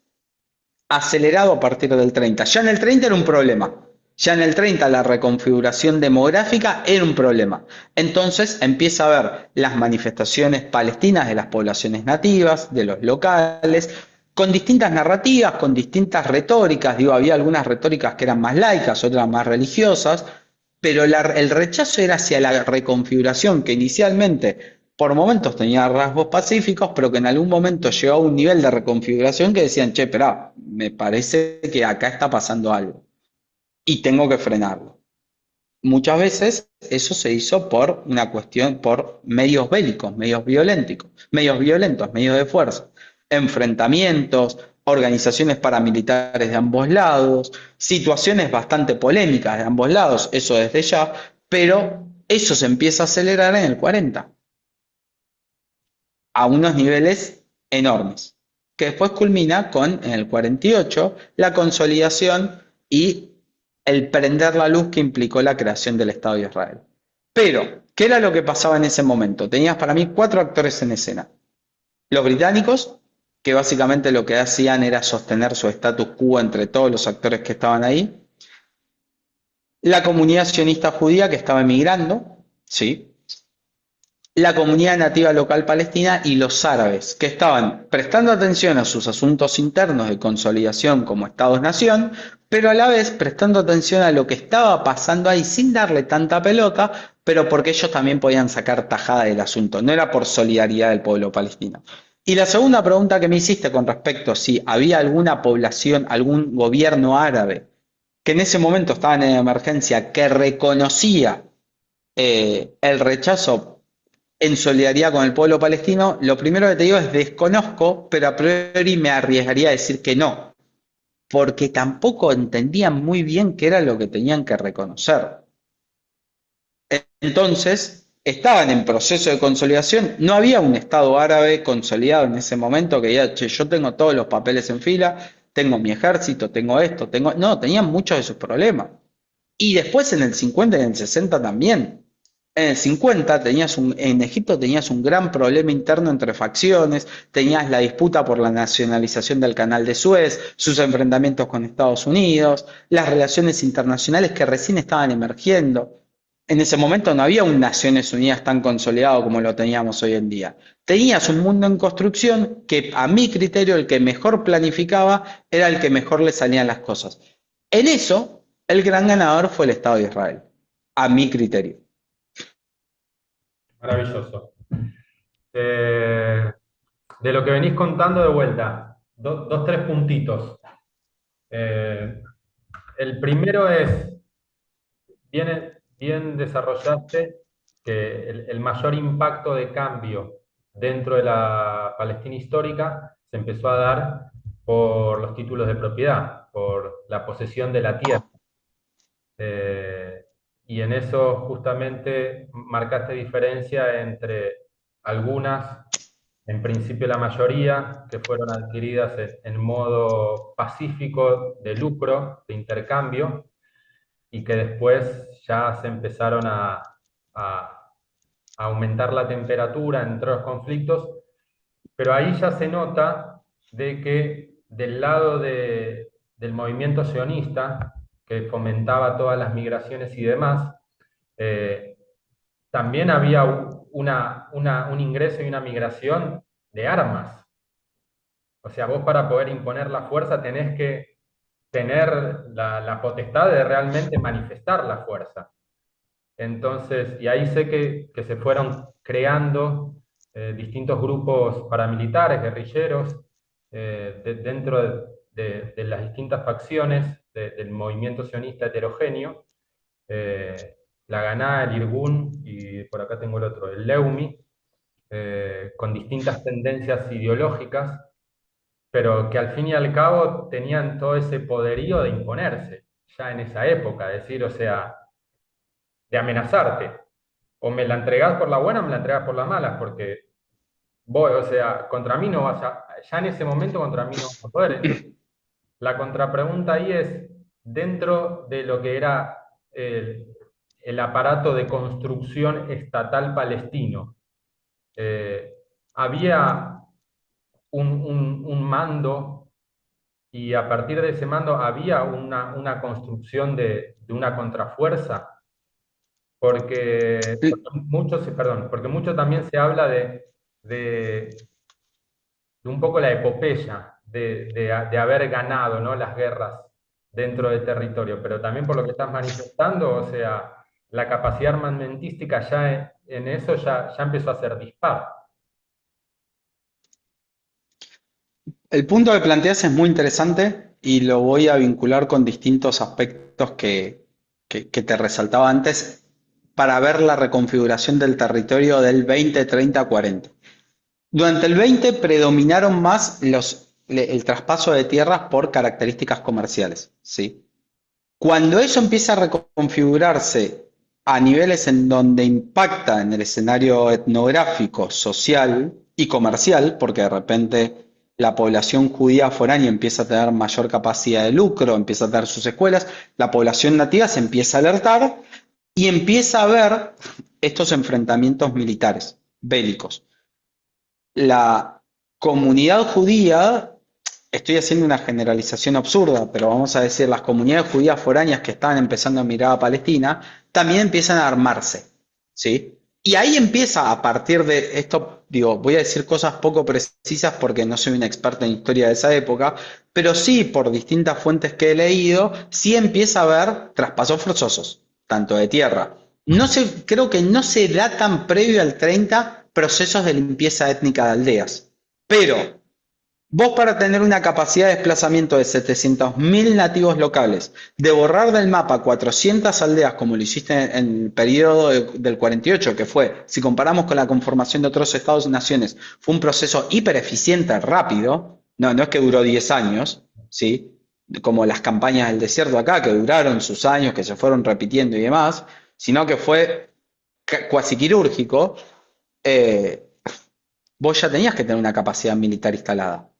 acelerado a partir del 30. Ya en el 30 era un problema. Ya en el 30 la reconfiguración demográfica era un problema. Entonces empieza a haber las manifestaciones palestinas de las poblaciones nativas, de los locales, con distintas narrativas, con distintas retóricas. Digo, había algunas retóricas que eran más laicas, otras más religiosas, pero el rechazo era hacia la reconfiguración que inicialmente por momentos tenía rasgos pacíficos, pero que en algún momento llegó a un nivel de reconfiguración que decían, che, espera, me parece que acá está pasando algo y tengo que frenarlo. Muchas veces eso se hizo por una cuestión, por medios bélicos, medios violentos, medios de fuerza, enfrentamientos, organizaciones paramilitares de ambos lados, situaciones bastante polémicas de ambos lados, eso desde ya, pero eso se empieza a acelerar en el 40, a unos niveles enormes, que después culmina con, en el 48, la consolidación y el prender la luz que implicó la creación del Estado de Israel. Pero, ¿qué era lo que pasaba en ese momento? Tenías para mí 4 actores en escena. Los británicos, que básicamente lo que hacían era sostener su status quo entre todos los actores que estaban ahí. La comunidad sionista judía que estaba emigrando, ¿sí? La comunidad nativa local palestina y los árabes, que estaban prestando atención a sus asuntos internos de consolidación como Estados-nación, pero a la vez prestando atención a lo que estaba pasando ahí sin darle tanta pelota, pero porque ellos también podían sacar tajada del asunto, no era por solidaridad del pueblo palestino. Y la segunda pregunta que me hiciste con respecto a si había alguna población, algún gobierno árabe que en ese momento estaba en emergencia, que reconocía el rechazo en solidaridad con el pueblo palestino, lo primero que te digo es desconozco, pero a priori me arriesgaría a decir que no, porque tampoco entendían muy bien qué era lo que tenían que reconocer. Entonces, estaban en proceso de consolidación, no había un Estado árabe consolidado en ese momento que diga, che, yo tengo todos los papeles en fila, tengo mi ejército, tengo esto, tengo... No, tenían muchos de sus problemas. Y después en el 50 y en el 60 también. En el 50 en Egipto tenías un gran problema interno entre facciones, tenías la disputa por la nacionalización del canal de Suez, sus enfrentamientos con Estados Unidos, las relaciones internacionales que recién estaban emergiendo. En ese momento no había un Naciones Unidas tan consolidado como lo teníamos hoy en día. Tenías un mundo en construcción que a mi criterio el que mejor planificaba era el que mejor le salían las cosas. En eso, el gran ganador fue el Estado de Israel, a mi criterio. Maravilloso. Eh, de lo que venís contando de vuelta, dos, tres puntitos. Eh, el primero es, bien desarrollaste que el mayor impacto de cambio dentro de la Palestina histórica se empezó a dar por los títulos de propiedad, por la posesión de la tierra. Eh, y en eso justamente marcaste diferencia entre algunas, en principio la mayoría, que fueron adquiridas en modo pacífico de lucro, de intercambio, y que después ya se empezaron a aumentar la temperatura entre los conflictos, pero ahí ya se nota de que del lado del movimiento sionista, que fomentaba todas las migraciones y demás, eh, también había un ingreso y una migración de armas. O sea, vos para poder imponer la fuerza tenés que tener la potestad de realmente manifestar la fuerza. Entonces, y ahí sé que se fueron creando distintos grupos paramilitares, guerrilleros, dentro de las distintas facciones del movimiento sionista heterogéneo, la Ganá, el Irgun y por acá tengo el otro, el Leumi, con distintas tendencias ideológicas, pero que al fin y al cabo tenían todo ese poderío de imponerse ya en esa época, es decir, o sea, de amenazarte. O me la entregás por la buena o me la entregás por la mala, porque vos, o sea, contra mí no vas a, ya en ese momento contra mí no vas a poder. Entonces, la contrapregunta ahí es, dentro de lo que era el aparato de construcción estatal palestino, eh, había un mando y a partir de ese mando había una construcción de una contrafuerza porque mucho también se habla de, de un poco la epopeya de haber ganado, ¿no?, las guerras dentro del territorio, pero también por lo que estás manifestando, o sea, la capacidad armamentística ya en eso ya empezó a ser dispar. El punto que planteas es muy interesante y lo voy a vincular con distintos aspectos que te resaltaba antes para ver la reconfiguración del territorio del 20, 30, 40. Durante el 20 predominaron más el traspaso de tierras por características comerciales, ¿sí? Cuando eso empieza a reconfigurarse a niveles en donde impacta en el escenario etnográfico, social y comercial, porque de repente la población judía foránea empieza a tener mayor capacidad de lucro, empieza a tener sus escuelas, la población nativa se empieza a alertar y empieza a ver estos enfrentamientos militares, bélicos. La comunidad judía, estoy haciendo una generalización absurda, pero vamos a decir, las comunidades judías foráneas que estaban empezando a mirar a Palestina, también empiezan a armarse, ¿sí? Y ahí empieza, a partir de esto, digo, voy a decir cosas poco precisas porque no soy un experto en historia de esa época, pero sí, por distintas fuentes que he leído, sí empieza a haber traspasos forzosos, tanto de tierra. No sé, creo que no se da tan previo al 30 procesos de limpieza étnica de aldeas. Pero vos para tener una capacidad de desplazamiento de 700.000 nativos locales, de borrar del mapa 400 aldeas como lo hiciste en el periodo del 48, que fue, si comparamos con la conformación de otros estados y naciones, fue un proceso hiper eficiente, rápido, no es que duró 10 años, ¿sí? Como las campañas del desierto acá, que duraron sus años, que se fueron repitiendo y demás, sino que fue cuasi quirúrgico. Vos ya tenías que tener una capacidad militar instalada.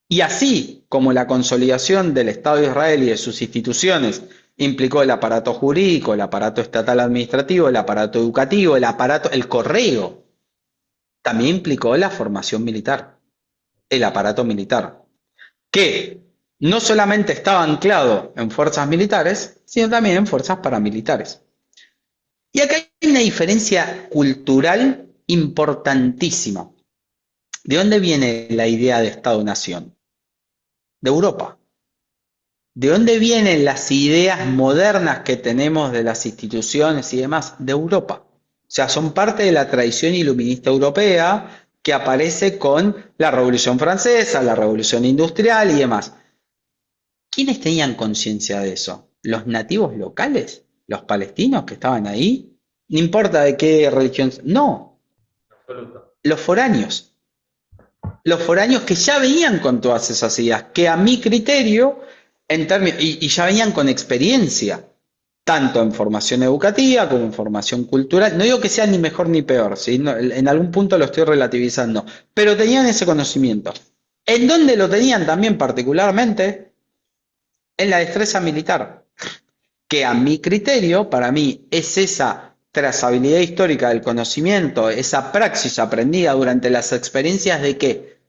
Y así como la consolidación del Estado de Israel y de sus instituciones implicó el aparato jurídico, el aparato estatal administrativo, el aparato educativo, el correo, también implicó la formación militar, el aparato militar, que no solamente estaba anclado en fuerzas militares, sino también en fuerzas paramilitares. Y acá hay una diferencia cultural importantísima. ¿De dónde viene la idea de Estado-Nación? De Europa. ¿De dónde vienen las ideas modernas que tenemos de las instituciones y demás? De Europa. O sea, son parte de la tradición iluminista europea que aparece con la Revolución Francesa, la Revolución Industrial y demás. ¿Quiénes tenían conciencia de eso? ¿Los nativos locales? ¿Los palestinos que estaban ahí? No importa de qué religión. No, Absoluto. los foráneos. Los foráneos que ya venían con todas esas ideas, que a mi criterio, y ya venían con experiencia, tanto en formación educativa como en formación cultural. No digo que sea ni mejor ni peor, ¿sí? No, en algún punto lo estoy relativizando, pero tenían ese conocimiento. ¿En dónde lo tenían también particularmente? En la destreza militar, que a mi criterio, para mí, es esa trazabilidad histórica del conocimiento, esa praxis aprendida durante las experiencias de qué,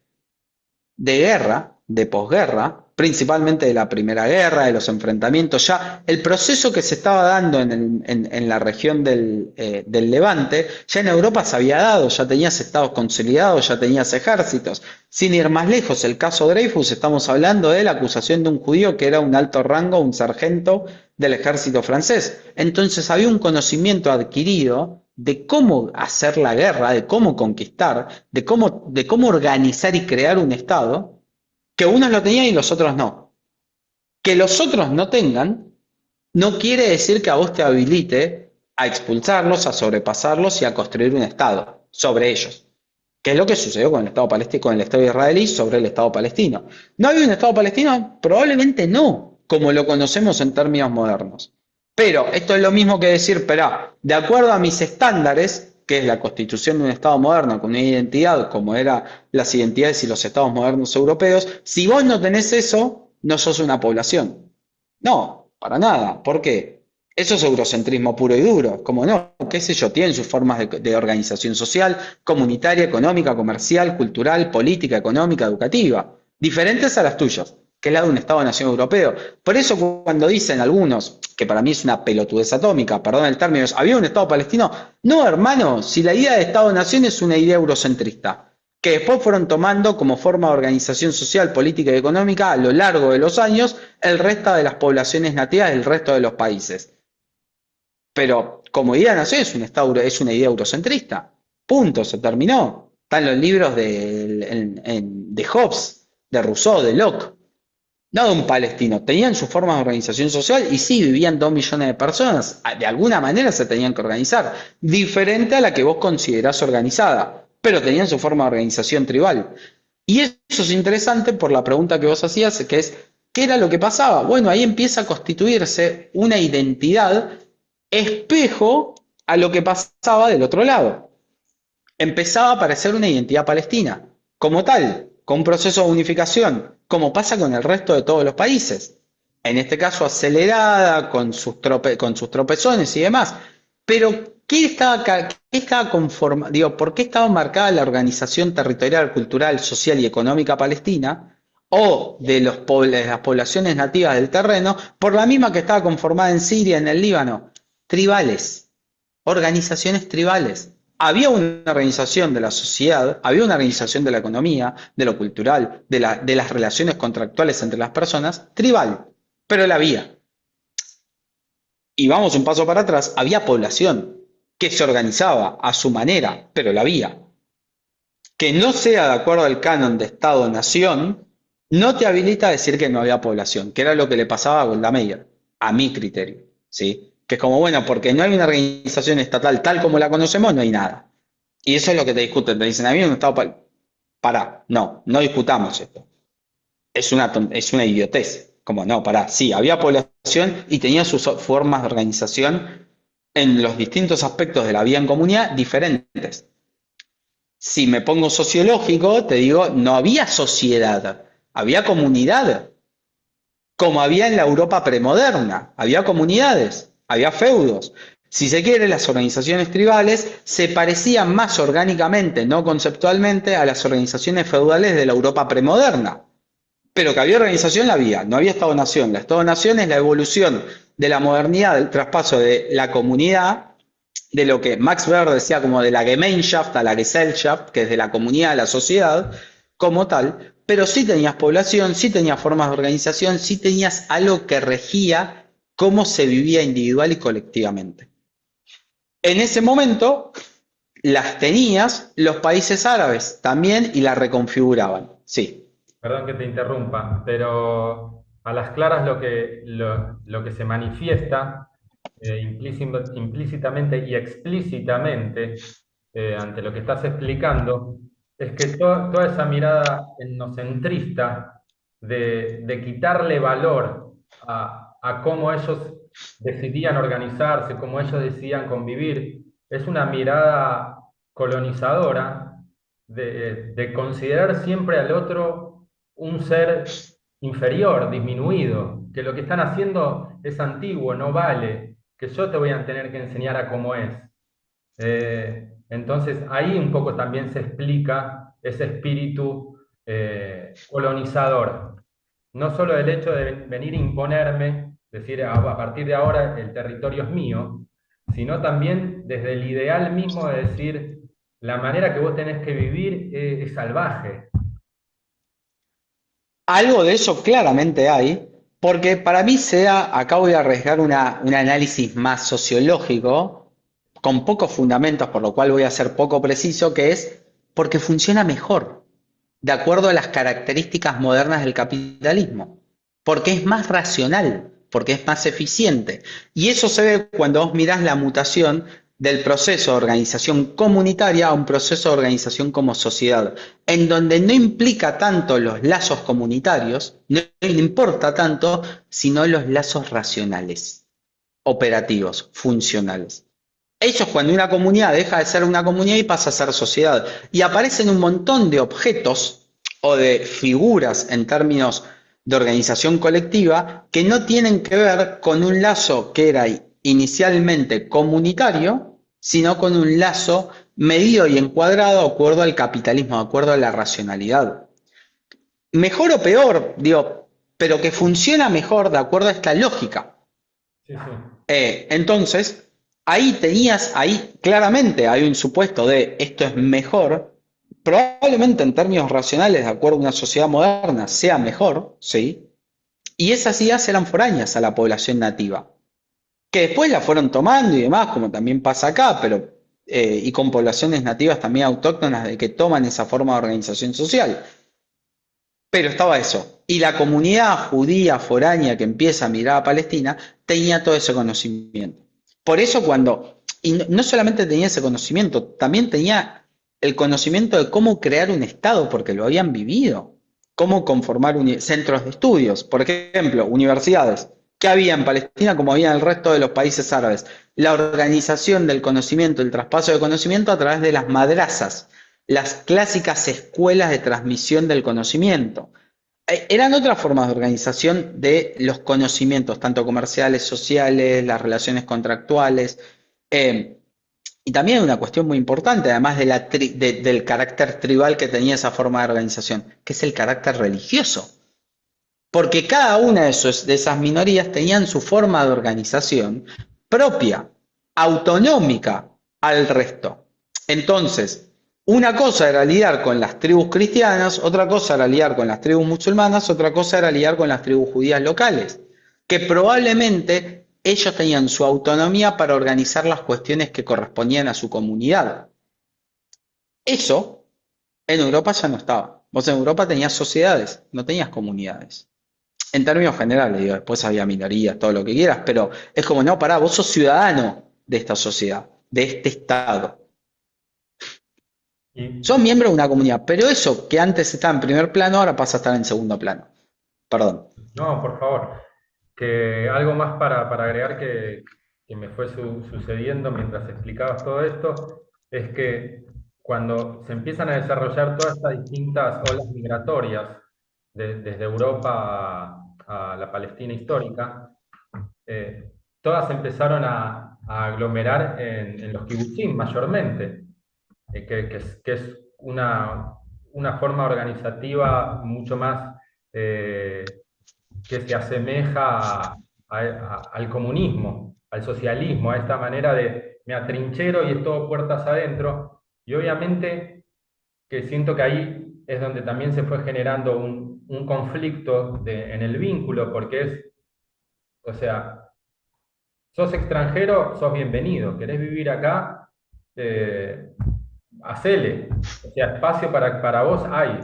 de guerra, de posguerra, principalmente de la Primera Guerra, de los enfrentamientos, ya el proceso que se estaba dando en la región del Levante, ya en Europa se había dado, ya tenías estados consolidados, ya tenías ejércitos. Sin ir más lejos, el caso Dreyfus, estamos hablando de la acusación de un judío que era un alto rango, un sargento del ejército francés. Entonces había un conocimiento adquirido de cómo hacer la guerra, de cómo conquistar, de cómo organizar y crear un Estado, que unos lo tenían y los otros no. Que los otros no tengan, no quiere decir que a vos te habilite a expulsarlos, a sobrepasarlos y a construir un Estado sobre ellos. Que es lo que sucedió con el Estado palestino, con el Estado israelí sobre el Estado palestino. ¿No había un Estado palestino? Probablemente no, como lo conocemos en términos modernos. Pero esto es lo mismo que decir, espera, de acuerdo a mis estándares, que es la constitución de un Estado moderno con una identidad como eran las identidades y los Estados modernos europeos, si vos no tenés eso, no sos una población. No, para nada. ¿Por qué? Eso es eurocentrismo puro y duro. Como no, qué sé yo, tienen sus formas de organización social, comunitaria, económica, comercial, cultural, política, económica, educativa, diferentes a las tuyas, que es la de un Estado-nación europeo. Por eso cuando dicen algunos, que para mí es una pelotudez atómica, perdón el término, ¿había un Estado palestino? No, hermano, si la idea de Estado-nación es una idea eurocentrista, que después fueron tomando como forma de organización social, política y económica a lo largo de los años el resto de las poblaciones nativas del resto de los países. Pero como idea de nación es una idea eurocentrista. Punto, se terminó. Están los libros de Hobbes, de Rousseau, de Locke. No de un palestino. Tenían sus formas de organización social y sí, vivían 2 millones de personas. De alguna manera se tenían que organizar. Diferente a la que vos considerás organizada. Pero tenían su forma de organización tribal. Y eso es interesante por la pregunta que vos hacías, que es, ¿qué era lo que pasaba? Bueno, ahí empieza a constituirse una identidad espejo a lo que pasaba del otro lado. Empezaba a aparecer una identidad palestina, como tal, con un proceso de unificación, como pasa con el resto de todos los países. En este caso acelerada, con sus tropezones y demás. Pero, ¿por qué estaba marcada la organización territorial, cultural, social y económica palestina? O de las poblaciones nativas del terreno, por la misma que estaba conformada en Siria, en el Líbano. Tribales, organizaciones tribales. Había una organización de la sociedad, había una organización de la economía, de lo cultural, de las relaciones contractuales entre las personas, tribal, pero la había. Y vamos un paso para atrás, había población que se organizaba a su manera, pero la había. que no sea de acuerdo al canon de Estado-Nación, no te habilita a decir que no había población, que era lo que le pasaba a Golda Meir, a mi criterio, ¿sí? Que es como, bueno, porque no hay una organización estatal tal como la conocemos, no hay nada. Y eso es lo que te discuten, te dicen, a mí un Estado... Pará, no discutamos esto. Es una idiotez. Como, no, pará, sí, había población y tenía sus formas de organización en los distintos aspectos de la vida en comunidad diferentes. Si me pongo sociológico, te digo, no había sociedad, había comunidad, como había en la Europa premoderna, había comunidades, había feudos. Si se quiere, las organizaciones tribales se parecían más orgánicamente, no conceptualmente, a las organizaciones feudales de la Europa premoderna. Pero que había organización, la había, no había Estado-Nación. La Estado-Nación es la evolución de la modernidad, del traspaso de la comunidad, de lo que Max Weber decía como de la Gemeinschaft a la Gesellschaft, que es de la comunidad a la sociedad, como tal, pero sí tenías población, sí tenías formas de organización, sí tenías algo que regía cómo se vivía individual y colectivamente. En ese momento las tenías los países árabes también y las reconfiguraban, sí. Perdón que te interrumpa, pero a las claras lo que se manifiesta implícitamente y explícitamente ante lo que estás explicando es que toda esa mirada etnocentrista de quitarle valor a cómo ellos decidían organizarse, cómo ellos decidían convivir, es una mirada colonizadora de considerar siempre al otro un ser inferior, disminuido, que lo que están haciendo es antiguo, no vale, que yo te voy a tener que enseñar a cómo es. Entonces ahí un poco también se explica ese espíritu colonizador. No solo el hecho de venir a imponerme, decir a partir de ahora el territorio es mío, sino también desde el ideal mismo de decir la manera que vos tenés que vivir es salvaje. Algo de eso claramente hay, porque para mí acá voy a arriesgar un análisis más sociológico, con pocos fundamentos, por lo cual voy a ser poco preciso, que es porque funciona mejor, de acuerdo a las características modernas del capitalismo, porque es más racional, porque es más eficiente. Y eso se ve cuando vos mirás la mutación del proceso de organización comunitaria a un proceso de organización como sociedad, en donde no implica tanto los lazos comunitarios, no le importa tanto, sino los lazos racionales, operativos, funcionales. Eso es cuando una comunidad deja de ser una comunidad y pasa a ser sociedad. Y aparecen un montón de objetos o de figuras en términos de organización colectiva que no tienen que ver con un lazo que era inicialmente comunitario, sino con un lazo medido y encuadrado de acuerdo al capitalismo, de acuerdo a la racionalidad. Mejor o peor, digo, pero que funciona mejor de acuerdo a esta lógica. Sí, sí. Entonces, ahí claramente hay un supuesto de esto es mejor, probablemente en términos racionales, de acuerdo a una sociedad moderna, sea mejor, ¿sí? Y esas ideas eran foráneas a la población nativa, que después la fueron tomando y demás, como también pasa acá, pero y con poblaciones nativas también autóctonas de que toman esa forma de organización social. Pero estaba eso. Y la comunidad judía foránea que empieza a mirar a Palestina tenía todo ese conocimiento. Por eso y no solamente tenía ese conocimiento, también tenía el conocimiento de cómo crear un Estado, porque lo habían vivido. Cómo conformar centros de estudios, por ejemplo, universidades. ¿Qué había en Palestina como había en el resto de los países árabes? La organización del conocimiento, el traspaso de conocimiento a través de las madrasas, las clásicas escuelas de transmisión del conocimiento. Eran otras formas de organización de los conocimientos, tanto comerciales, sociales, las relaciones contractuales. Y también una cuestión muy importante, además del carácter tribal que tenía esa forma de organización, que es el carácter religioso. Porque cada una de esas minorías tenían su forma de organización propia, autonómica al resto. Entonces, una cosa era lidiar con las tribus cristianas, otra cosa era lidiar con las tribus musulmanas, otra cosa era lidiar con las tribus judías locales, que probablemente ellos tenían su autonomía para organizar las cuestiones que correspondían a su comunidad. Eso En Europa ya no estaba. Vos en Europa tenías sociedades, no tenías comunidades. En términos generales, digo, después había minorías, todo lo que quieras, pero es como, no, pará, vos sos ciudadano de esta sociedad, de este Estado. Y Sos miembro de una comunidad, pero eso que antes estaba en primer plano, ahora pasa a estar en segundo plano. Perdón. no, por favor, que algo más para agregar que me fue sucediendo mientras explicabas todo esto, es que cuando se empiezan a desarrollar todas estas distintas olas migratorias, desde Europa a la Palestina histórica, eh, todas empezaron a aglomerar en los kibutzim mayormente, que es una forma organizativa mucho más que se asemeja al comunismo, al socialismo, a esta manera de me atrinchero y es todo puertas adentro. Y obviamente que siento que ahí es donde también se fue generando un conflicto en el vínculo, porque es, o sea, sos extranjero, sos bienvenido, querés vivir acá, eh, hacele. O sea, espacio para vos hay.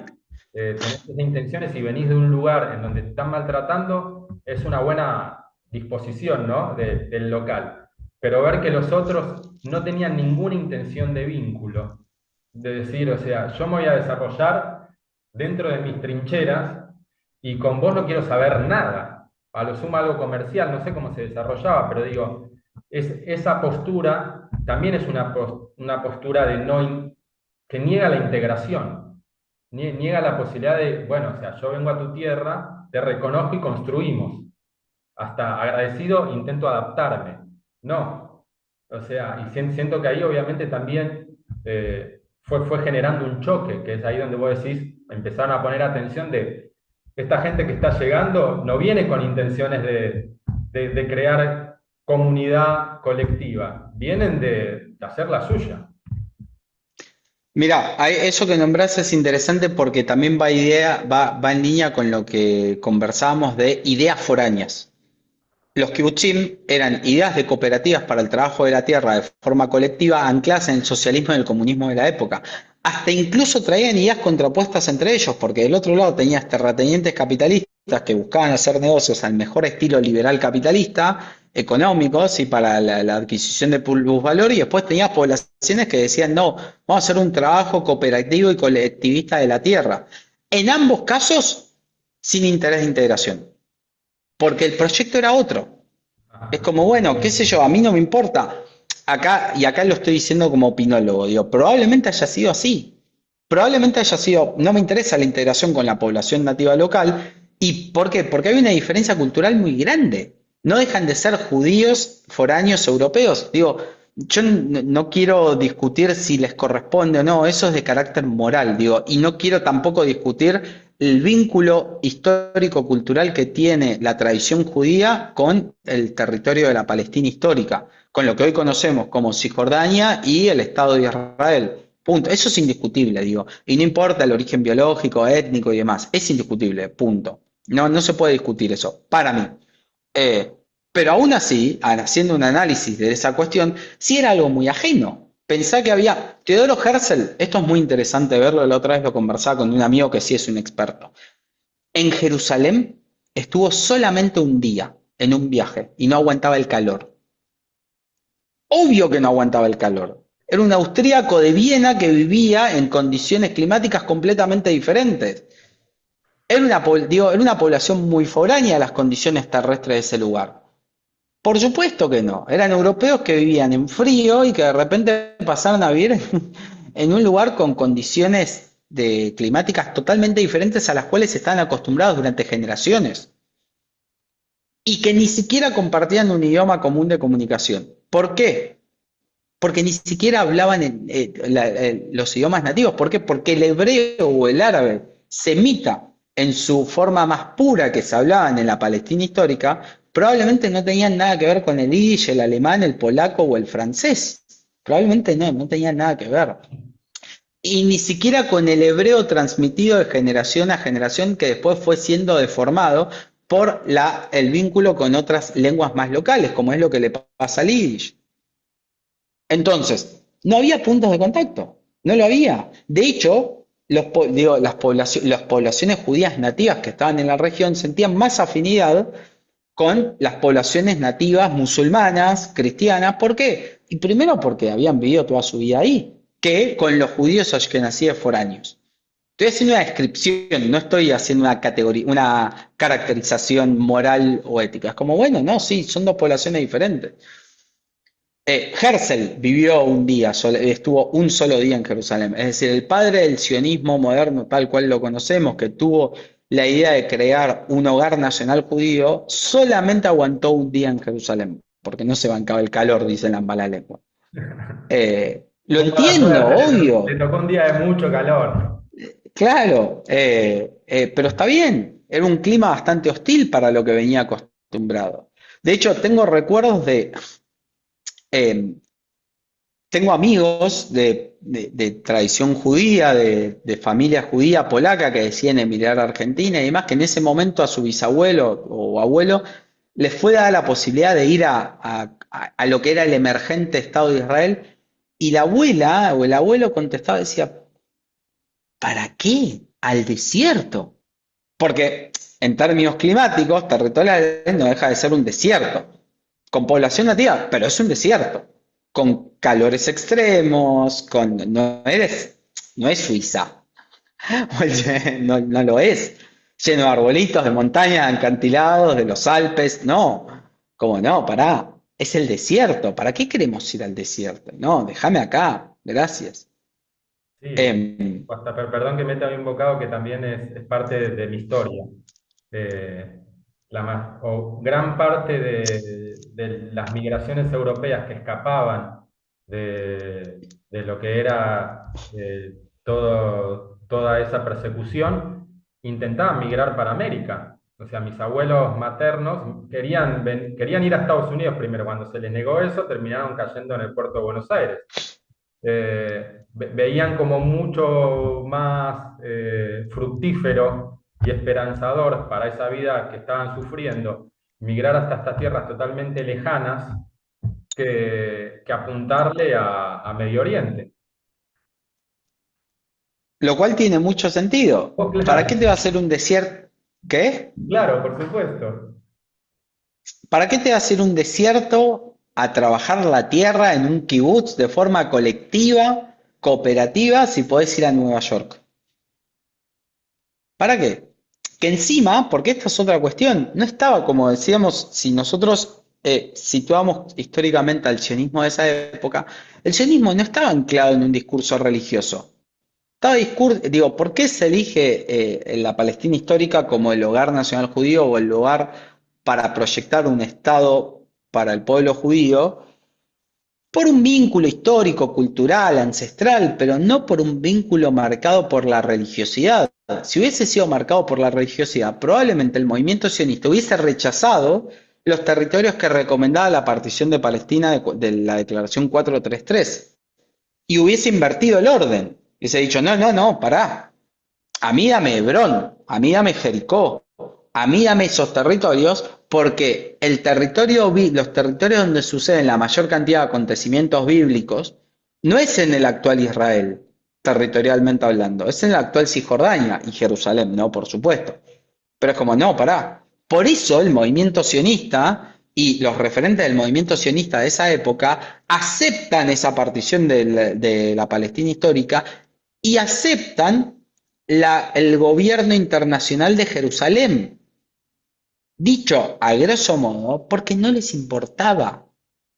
Tenés esas intenciones y venís de un lugar en donde te están maltratando, es una buena disposición, ¿no? Del local. Pero ver que los otros no tenían ninguna intención de vínculo, de decir, o sea, yo me voy a desarrollar dentro de mis trincheras y con vos no quiero saber nada. A lo sumo algo comercial, no sé cómo se desarrollaba, pero digo, esa postura también es una postura de no, que niega la integración, niega la posibilidad de, bueno, o sea, yo vengo a tu tierra, te reconozco y construimos. Hasta agradecido intento adaptarme. No, o sea, y siento que ahí obviamente también fue generando un choque, que es ahí donde vos decís, empezaron a poner atención de esta gente que está llegando, no viene con intenciones de crear comunidad colectiva, vienen de hacer la suya. Mira, eso que nombrás es interesante porque también va en línea con lo que conversábamos de ideas foráneas. Los kibutzim eran ideas de cooperativas para el trabajo de la tierra de forma colectiva ancladas en el socialismo y el comunismo de la época. Hasta incluso traían ideas contrapuestas entre ellos, porque del otro lado tenías terratenientes capitalistas que buscaban hacer negocios al mejor estilo liberal capitalista, económicos y para la adquisición de plusvalor, y después tenías poblaciones que decían, no, vamos a hacer un trabajo cooperativo y colectivista de la tierra. En ambos casos, sin interés de integración, porque el proyecto era otro. Es Ajá. como, bueno, qué sé yo, a mí no me importa. Acá, y acá lo estoy diciendo como opinólogo, digo, probablemente haya sido así. Probablemente haya sido, no me interesa la integración con la población nativa local. ¿Y por qué? Porque hay una diferencia cultural muy grande. No dejan de ser judíos, foráneos, europeos. Digo, yo no quiero discutir si les corresponde o no, eso es de carácter moral, digo, y no quiero tampoco discutir el vínculo histórico-cultural que tiene la tradición judía con el territorio de la Palestina histórica, con lo que hoy conocemos como Cisjordania y el Estado de Israel. Punto. Eso es indiscutible, digo. Y no importa el origen biológico, étnico y demás. Es indiscutible. Punto. No, no se puede discutir eso, para mí. Eh, pero aún así, haciendo un análisis de esa cuestión, sí era algo muy ajeno. Pensá que había Teodoro Herzl, esto es muy interesante verlo, la otra vez lo conversaba con un amigo que sí es un experto. En Jerusalén estuvo solamente un día en un viaje y no aguantaba el calor. Obvio que no aguantaba el calor. Era un austríaco de Viena que vivía en condiciones climáticas completamente diferentes. Era una población muy foránea a las condiciones terrestres de ese lugar. Por supuesto que no. Eran europeos que vivían en frío y que de repente pasaron a vivir en un lugar con condiciones climáticas totalmente diferentes a las cuales estaban acostumbrados durante generaciones. Y que ni siquiera compartían un idioma común de comunicación. ¿Por qué? Porque ni siquiera hablaban los idiomas nativos. ¿Por qué? Porque el hebreo o el árabe semita en su forma más pura que se hablaban en la Palestina histórica, probablemente no tenían nada que ver con el yiddish, el alemán, el polaco o el francés. Probablemente no tenían nada que ver. Y ni siquiera con el hebreo transmitido de generación a generación que después fue siendo deformado por el vínculo con otras lenguas más locales, como es lo que le pasa al yiddish. Entonces, no había puntos de contacto, no lo había. De hecho, las poblaciones judías nativas que estaban en la región sentían más afinidad con las poblaciones nativas musulmanas, cristianas. ¿Por qué? Y primero porque habían vivido toda su vida ahí, que con los judíos ashkenazíes foráneos. Estoy haciendo una descripción, no estoy haciendo una categoría, una caracterización moral o ética. Es como, bueno, no, sí, son dos poblaciones diferentes. Herzl vivió un día, estuvo un solo día en Jerusalén. Es decir, el padre del sionismo moderno, tal cual lo conocemos, que tuvo la idea de crear un hogar nacional judío, solamente aguantó un día en Jerusalén, porque no se bancaba el calor, dicen las malas lenguas. Lo Con mala entiendo, suerte, le obvio, tocó un día de mucho calor. claro, pero está bien, era un clima bastante hostil para lo que venía acostumbrado. De hecho, tengo recuerdos eh, tengo amigos de tradición judía, de familia judía polaca que deciden emigrar a Argentina y demás, que en ese momento a su bisabuelo o abuelo les fue dada la posibilidad de ir a lo que era el emergente Estado de Israel, y la abuela o el abuelo contestaba, decía, ¿para qué? Al desierto. Porque en términos climáticos, territoriales, no deja de ser un desierto, con población nativa, pero es un desierto, con calores extremos, no es Suiza, no, no lo es, lleno de arbolitos, de montañas, de acantilados, de los Alpes, no, como no, pará, es el desierto, ¿para qué queremos ir al desierto? No, déjame acá, gracias. Sí, Em, hasta, perdón que meta un bocado que también es parte de mi historia. O gran parte de las migraciones europeas que escapaban de lo que era toda esa persecución, intentaban migrar para América. O sea, mis abuelos maternos querían ir a Estados Unidos primero. Cuando se les negó eso, terminaron cayendo en el puerto de Buenos Aires. Veían como mucho más fructífero y esperanzador para esa vida que estaban sufriendo, migrar hasta estas tierras totalmente lejanas, que apuntarle a Medio Oriente. lo cual tiene mucho sentido. Oh, ¿Para qué claro, te va a hacer un desierto? ¿Qué? claro, por supuesto. ¿Para qué te vas a ir a un desierto a trabajar la tierra en un kibutz de forma colectiva, cooperativa, si podés ir a Nueva York? ¿Para qué? Que encima, porque esta es otra cuestión, no estaba, como decíamos, si nosotros situamos históricamente al sionismo de esa época, el sionismo no estaba anclado en un discurso religioso. Digo, ¿por qué se elige la Palestina histórica como el hogar nacional judío o el lugar para proyectar un Estado para el pueblo judío? Por un vínculo histórico, cultural, ancestral, pero no por un vínculo marcado por la religiosidad. Si hubiese sido marcado por la religiosidad, probablemente el movimiento sionista hubiese rechazado los territorios que recomendaba la partición de Palestina de la Declaración 433 y hubiese invertido el orden. Hubiese dicho, no, no, no, pará. A mí dame Hebrón, a mí dame Jericó, a mí dame esos territorios, porque los territorios donde suceden la mayor cantidad de acontecimientos bíblicos no es en el actual Israel, territorialmente hablando, es en la actual Cisjordania y Jerusalén, ¿no? Por supuesto. Pero es como, no, pará. Por eso el movimiento sionista y los referentes del movimiento sionista de esa época aceptan esa partición de la Palestina histórica y aceptan el gobierno internacional de Jerusalén. Dicho a grosso modo, porque no les importaba.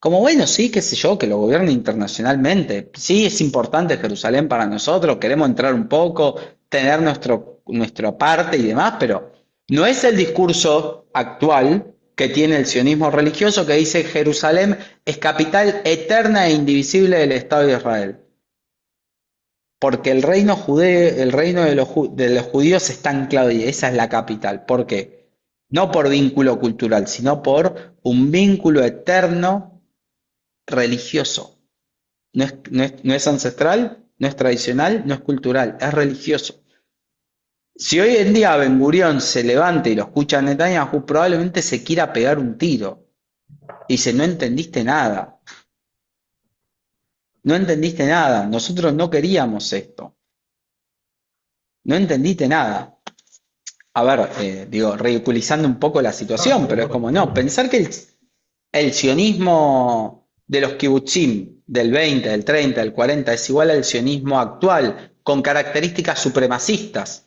Como bueno, sí, qué sé yo, que lo gobierne internacionalmente. Sí, es importante Jerusalén para nosotros, queremos entrar un poco, tener nuestra parte y demás, pero no es el discurso actual que tiene el sionismo religioso que dice Jerusalén es capital eterna e indivisible del Estado de Israel. Porque el reino de los judíos está anclado y esa es la capital. ¿Por qué? No por vínculo cultural, sino por un vínculo eterno religioso. No es ancestral, no es tradicional, no es cultural, es religioso. Si hoy en día Ben Gurión se levanta y lo escucha Netanyahu, probablemente se quiera pegar un tiro. Y dice, no entendiste nada, no entendiste nada, nosotros no queríamos esto. no entendiste nada. A ver, digo, ridiculizando un poco la No, situación, pero es seguro, como, no, seguro. pensar que el sionismo de los kibutzim del 20, del 30, del 40 es igual al sionismo actual, con características supremacistas,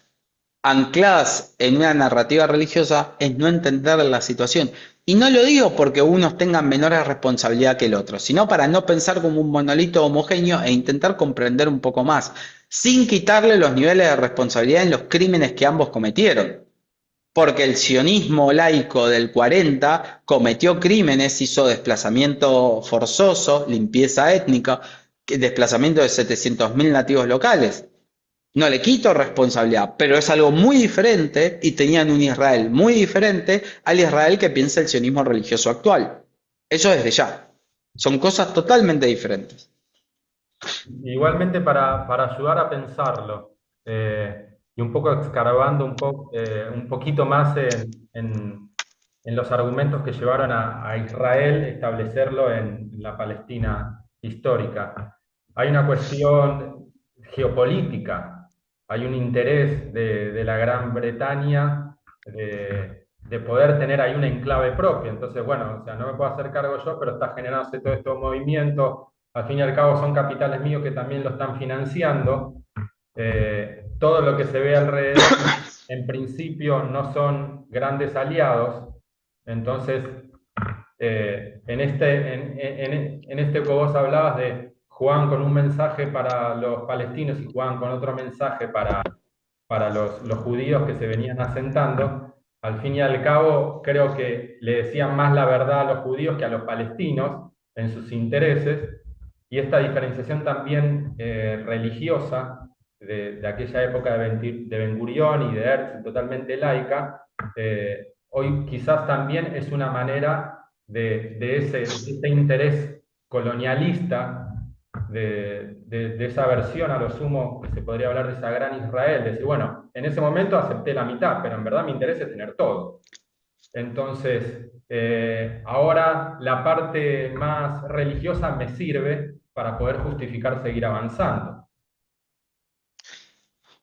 ancladas en una narrativa religiosa, es no entender la situación. Y no lo digo porque unos tengan menores responsabilidad que el otro, sino para no pensar como un monolito homogéneo e intentar comprender un poco más, sin quitarle los niveles de responsabilidad en los crímenes que ambos cometieron. Porque el sionismo laico del 40 cometió crímenes, hizo desplazamiento forzoso, limpieza étnica, desplazamiento de 700.000 nativos locales. No le quito responsabilidad, pero es algo muy diferente y tenían un Israel muy diferente al Israel que piensa el sionismo religioso actual. Eso desde ya. Son cosas totalmente diferentes. Igualmente para ayudar a pensarlo y un poco escarbando un poquito más en los argumentos que llevaron a Israel establecerlo en la Palestina histórica. Hay una cuestión geopolítica, hay un interés de la Gran Bretaña de poder tener ahí un enclave propio. Entonces, bueno, o sea, no me puedo hacer cargo yo, pero está generándose todo este movimiento. Al fin y al cabo son capitales míos que también lo están financiando. Todo lo que se ve alrededor, en principio, no son grandes aliados. Entonces, en este que vos hablabas de jugaban con un mensaje para los palestinos y jugaban con otro mensaje para los judíos que se venían asentando, al fin y al cabo creo que le decían más la verdad a los judíos que a los palestinos en sus intereses, y esta diferenciación también religiosa de aquella época de Ben Gurión y de Herzl, totalmente laica, hoy quizás también es una manera de ese interés colonialista de esa versión a lo sumo, que se podría hablar de esa gran Israel, decir, bueno, en ese momento acepté la mitad, pero en verdad mi interés es tener todo. Entonces, ahora la parte más religiosa me sirve para poder justificar seguir avanzando.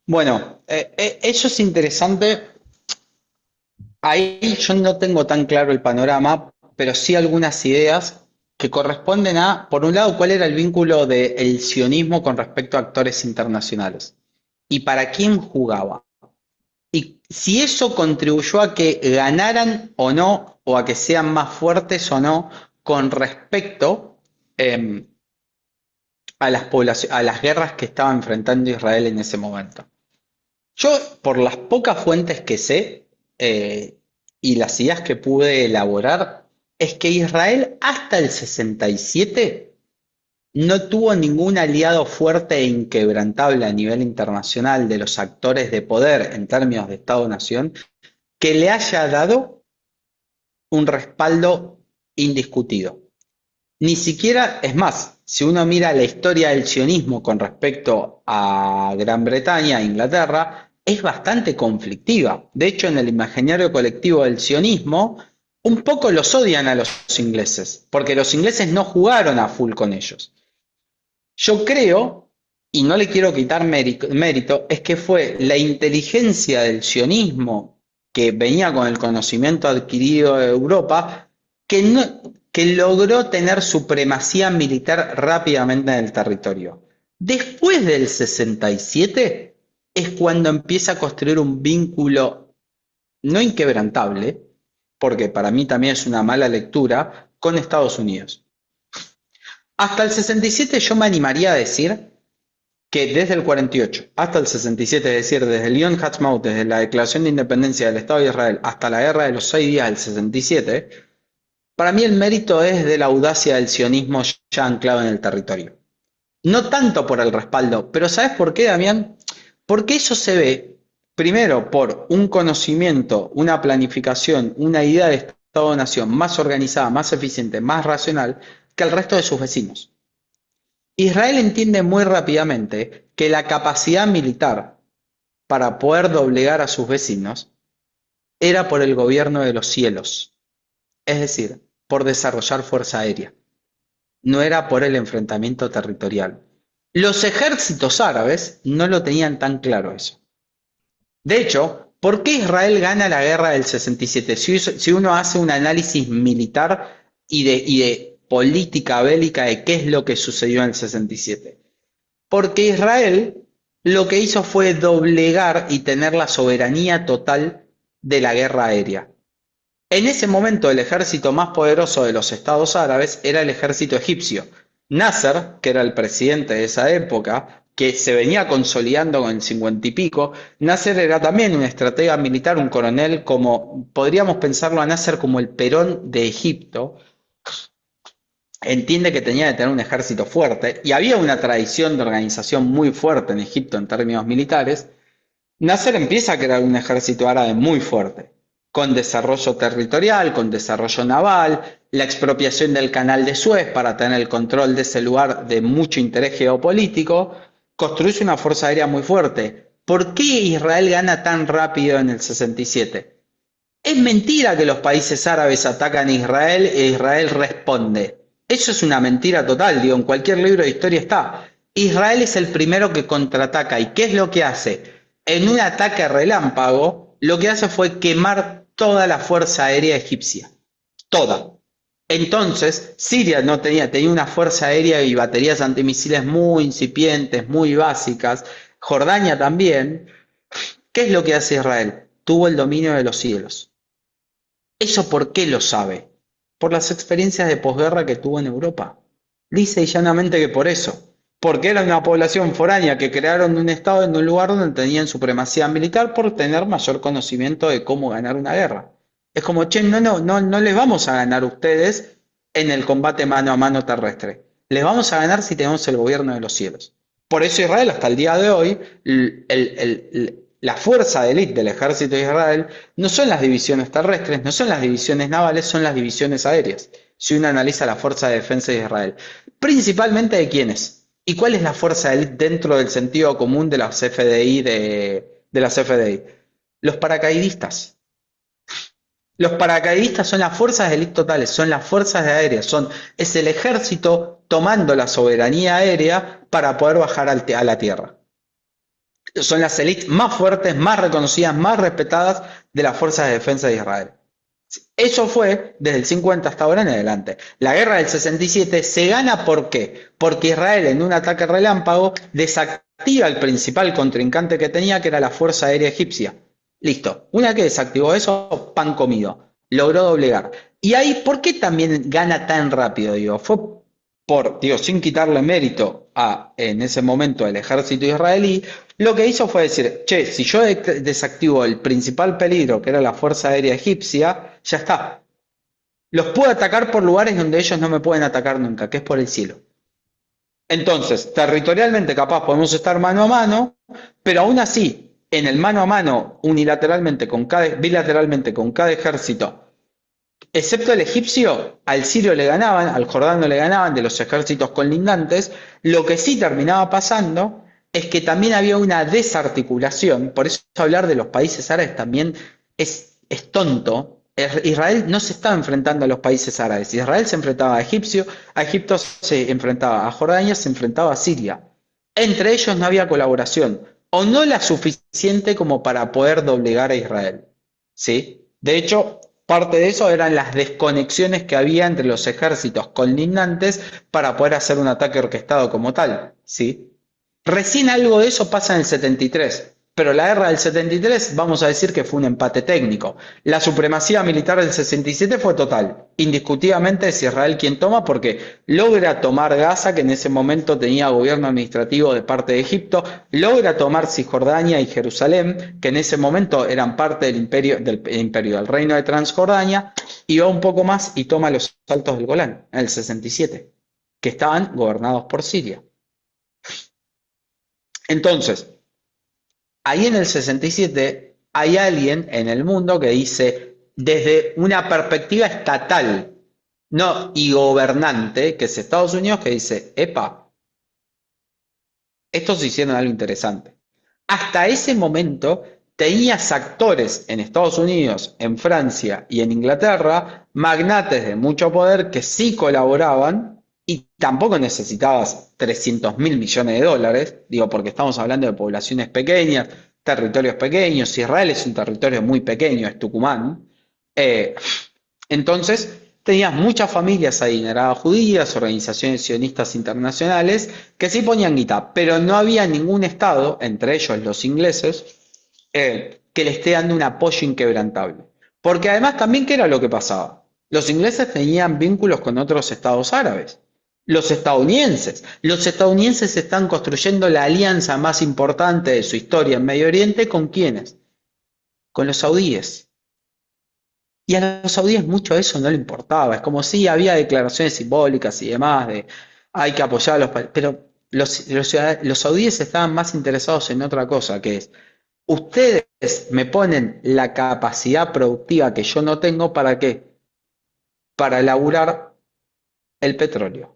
Bueno, eso es interesante. Ahí yo no tengo tan claro el panorama, pero sí algunas ideas que corresponden a, por un lado, cuál era el vínculo del sionismo con respecto a actores internacionales y para quién jugaba. Y si eso contribuyó a que ganaran o no, o a que sean más fuertes o no, con respecto eh, a a las guerras que estaba enfrentando Israel en ese momento. Yo, por las pocas fuentes que sé y las ideas que pude elaborar, es que Israel hasta el 67 no tuvo ningún aliado fuerte e inquebrantable a nivel internacional de los actores de poder en términos de Estado-Nación que le haya dado un respaldo indiscutido. Ni siquiera, es más, si uno mira la historia del sionismo con respecto a Gran Bretaña e Inglaterra, es bastante conflictiva. De hecho, en el imaginario colectivo del sionismo, un poco los odian a los ingleses, porque los ingleses no jugaron a full con ellos. Yo creo, y no le quiero quitar mérito, es que fue la inteligencia del sionismo que venía con el conocimiento adquirido de Europa que, no, que logró tener supremacía militar rápidamente en el territorio. Después del 67 es cuando empieza a construir un vínculo no inquebrantable, porque para mí también es una mala lectura, con Estados Unidos. Hasta el 67 yo me animaría a decir que desde el 48 hasta el 67, es decir, desde el Yom Ha'atzmaut, desde la declaración de independencia del Estado de Israel hasta la guerra de los 6 días del 67, para mí el mérito es de la audacia del sionismo ya anclado en el territorio. No tanto por el respaldo, pero ¿sabes por qué, Damián? Porque eso se ve, primero, por un conocimiento, una planificación, una idea de Estado-Nación más organizada, más eficiente, más racional que el resto de sus vecinos. Israel entiende muy rápidamente que la capacidad militar para poder doblegar a sus vecinos era por el gobierno de los cielos, es decir, por desarrollar fuerza aérea, no era por el enfrentamiento territorial. Los ejércitos árabes no lo tenían tan claro eso. De hecho, ¿por qué Israel gana la guerra del 67? Si uno hace un análisis militar y de política bélica de qué es lo que sucedió en el 67. Porque Israel lo que hizo fue doblegar y tener la soberanía total de la guerra aérea. En ese momento el ejército más poderoso de los estados árabes era el ejército egipcio. Nasser, que era el presidente de esa época, que se venía consolidando con el 50 y pico, Nasser era también un estratega militar, un coronel, como podríamos pensarlo a Nasser como el Perón de Egipto. Entiende que tenía que tener un ejército fuerte y había una tradición de organización muy fuerte en Egipto en términos militares. Nasser empieza a crear un ejército árabe muy fuerte, con desarrollo territorial, con desarrollo naval, la expropiación del canal de Suez para tener el control de ese lugar de mucho interés geopolítico, construye una fuerza aérea muy fuerte. ¿Por qué Israel gana tan rápido en el 67? Es mentira que los países árabes atacan a Israel e Israel responde. Eso es una mentira total, digo, en cualquier libro de historia está. Israel es el primero que contraataca. ¿Y qué es lo que hace? En un ataque relámpago, lo que hace fue quemar toda la fuerza aérea egipcia. Toda. Entonces, Siria no tenía una fuerza aérea y baterías antimisiles muy incipientes, muy básicas. Jordania también. ¿Qué es lo que hace Israel? Tuvo el dominio de los cielos. ¿Eso por qué lo sabe? Por las experiencias de posguerra que tuvo en Europa. Lisa y llanamente que por eso. Porque era una población foránea que crearon un estado en un lugar donde tenían supremacía militar por tener mayor conocimiento de cómo ganar una guerra. Es como, che, no les vamos a ganar ustedes en el combate mano a mano terrestre. Les vamos a ganar si tenemos el gobierno de los cielos. Por eso Israel, hasta el día de hoy, la fuerza de élite del ejército de Israel no son las divisiones terrestres, no son las divisiones navales, son las divisiones aéreas. Si uno analiza la fuerza de defensa de Israel. Principalmente de quiénes. ¿Y cuál es la fuerza de élite dentro del sentido común de las FDI? De las FDI? Los paracaidistas. Los paracaidistas son las fuerzas de élite totales, son las fuerzas aéreas, es el ejército tomando la soberanía aérea para poder bajar a la tierra. Son las élites más fuertes, más reconocidas, más respetadas de las fuerzas de defensa de Israel. Eso fue desde el 50 hasta ahora en adelante. La guerra del 67 se gana ¿por qué? Porque Israel en un ataque relámpago desactiva el principal contrincante que tenía, que era la Fuerza Aérea Egipcia. Listo. Una que desactivó eso, pan comido. Logró doblegar. Y ahí, ¿por qué también gana tan rápido? Fue sin quitarle mérito en ese momento al ejército israelí, lo que hizo fue decir, che, si yo desactivo el principal peligro, que era la Fuerza Aérea Egipcia, ya está. Los puedo atacar por lugares donde ellos no me pueden atacar nunca, que es por el cielo. Entonces, territorialmente capaz podemos estar mano a mano, pero aún así, en el mano a mano, bilateralmente con cada ejército, excepto el egipcio, al sirio le ganaban, al jordano le ganaban, de los ejércitos colindantes. Lo que sí terminaba pasando es que también había una desarticulación. Por eso hablar de los países árabes también es tonto. Israel no se estaba enfrentando a los países árabes. Israel se enfrentaba a Egipto se enfrentaba a Jordania, se enfrentaba a Siria. Entre ellos no había colaboración, o no la suficiente como para poder doblegar a Israel. ¿Sí? De hecho, parte de eso eran las desconexiones que había entre los ejércitos colindantes para poder hacer un ataque orquestado como tal. ¿Sí? Recién algo de eso pasa en el 73, pero la guerra del 73 vamos a decir que fue un empate técnico. La supremacía militar del 67 fue total. Indiscutiblemente es Israel quien toma porque logra tomar Gaza, que en ese momento tenía gobierno administrativo de parte de Egipto, logra tomar Cisjordania y Jerusalén, que en ese momento eran parte del reino de Transjordania, y va un poco más y toma los Altos del Golán en el 67, que estaban gobernados por Siria. Entonces, ahí en el 67 hay alguien en el mundo que dice, desde una perspectiva estatal, no y gobernante, que es Estados Unidos, que dice, epa, estos hicieron algo interesante. Hasta ese momento tenías actores en Estados Unidos, en Francia y en Inglaterra, magnates de mucho poder que sí colaboraban. Y tampoco necesitabas 300.000 millones de dólares, porque estamos hablando de poblaciones pequeñas, territorios pequeños. Israel es un territorio muy pequeño, es Tucumán. Eh, entonces, tenías muchas familias adineradas judías, organizaciones sionistas internacionales, que sí ponían guita, pero no había ningún Estado, entre ellos los ingleses, que le esté dando un apoyo inquebrantable. Porque además también, ¿qué era lo que pasaba? Los ingleses tenían vínculos con otros estados árabes. Los estadounidenses están construyendo la alianza más importante de su historia en Medio Oriente. ¿Con quiénes? Con los saudíes. Y a los saudíes mucho de eso no le importaba. Es como si había declaraciones simbólicas y demás de hay que apoyar a pero los saudíes estaban más interesados en otra cosa, que es ustedes me ponen la capacidad productiva que yo no tengo. ¿Para qué? Para elaborar el petróleo.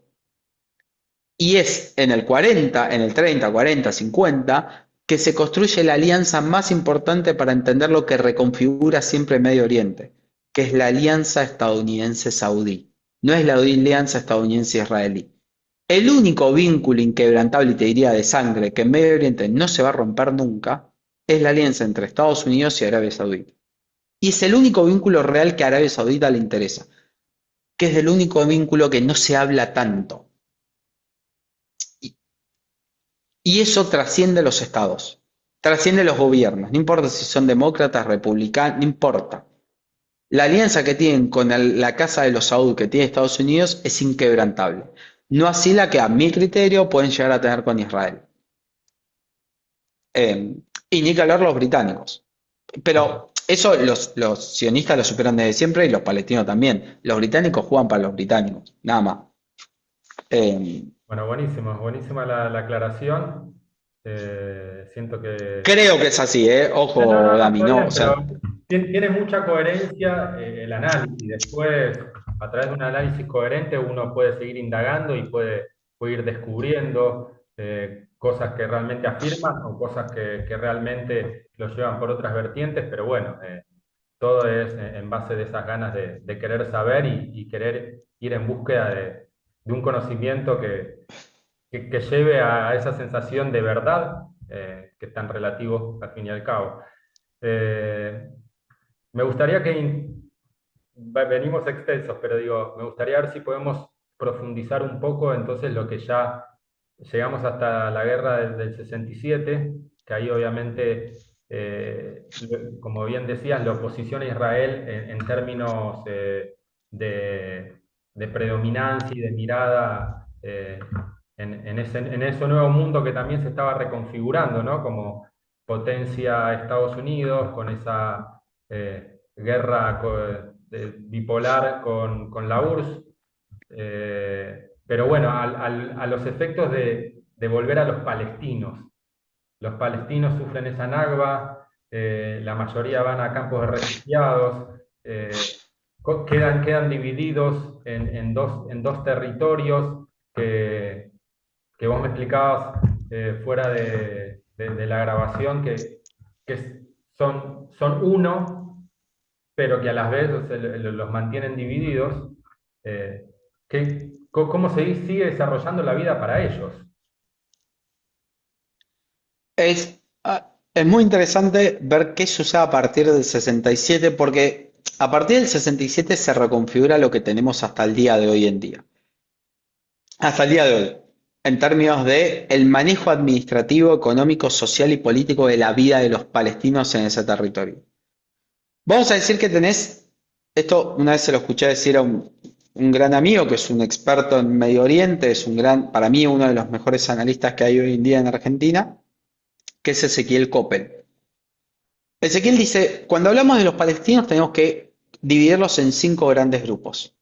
Y es en el 40, en el 30, 40, 50, que se construye la alianza más importante para entender lo que reconfigura siempre Medio Oriente, que es la alianza estadounidense-saudí. No es la alianza estadounidense-israelí. El único vínculo inquebrantable, y te diría de sangre, que en Medio Oriente no se va a romper nunca, es la alianza entre Estados Unidos y Arabia Saudita. Y es el único vínculo real que a Arabia Saudita le interesa, que es el único vínculo que no se habla tanto. Y eso trasciende los estados, trasciende los gobiernos, no importa si son demócratas, republicanos, no importa. La alianza que tienen con la Casa de los Saud que tiene Estados Unidos es inquebrantable. No así la que a mi criterio pueden llegar a tener con Israel. Y ni que hablar los británicos. Pero eso los sionistas lo superan desde siempre y los palestinos también. Los británicos juegan para los británicos, nada más. Bueno, buenísima la aclaración. Siento que... Creo que es así, No, no, ojo, no, Dami, está ¿no? bien, O pero sea, tiene mucha coherencia el análisis. Después, a través de un análisis coherente, uno puede seguir indagando y puede ir descubriendo cosas que realmente afirman o cosas que realmente lo llevan por otras vertientes, pero bueno, todo es en base de esas ganas de querer saber y querer ir en búsqueda de un conocimiento que lleve a esa sensación de verdad, que es tan relativo al fin y al cabo. Eh, Me gustaría venimos extensos, pero digo, me gustaría ver si podemos profundizar un poco entonces lo que ya llegamos hasta la guerra del 67, que ahí obviamente, como bien decías, la oposición a Israel en términos de, de predominancia y de mirada en ese nuevo mundo que también se estaba reconfigurando, ¿no? Como potencia Estados Unidos, con esa guerra bipolar con la URSS. Pero bueno, a los efectos de volver a los palestinos. Los palestinos sufren esa Nakba, la mayoría van a campos de refugiados, quedan divididos en dos territorios que vos me explicabas fuera de la grabación, que son uno, pero que a la vez los mantienen divididos. eh, ¿Cómo sigue desarrollando la vida para ellos? es muy interesante ver qué sucede a partir del 67, porque a partir del 67 se reconfigura lo que tenemos hasta el día de hoy en día. Hasta el día de hoy, en términos de el manejo administrativo, económico, social y político de la vida de los palestinos en ese territorio. Vamos a decir que tenés, esto una vez se lo escuché decir a un gran amigo que es un experto en Medio Oriente, es para mí uno de los mejores analistas que hay hoy en día en Argentina, que es Ezequiel Coppel. Ezequiel dice, cuando hablamos de los palestinos tenemos que dividirlos en 5 grandes grupos.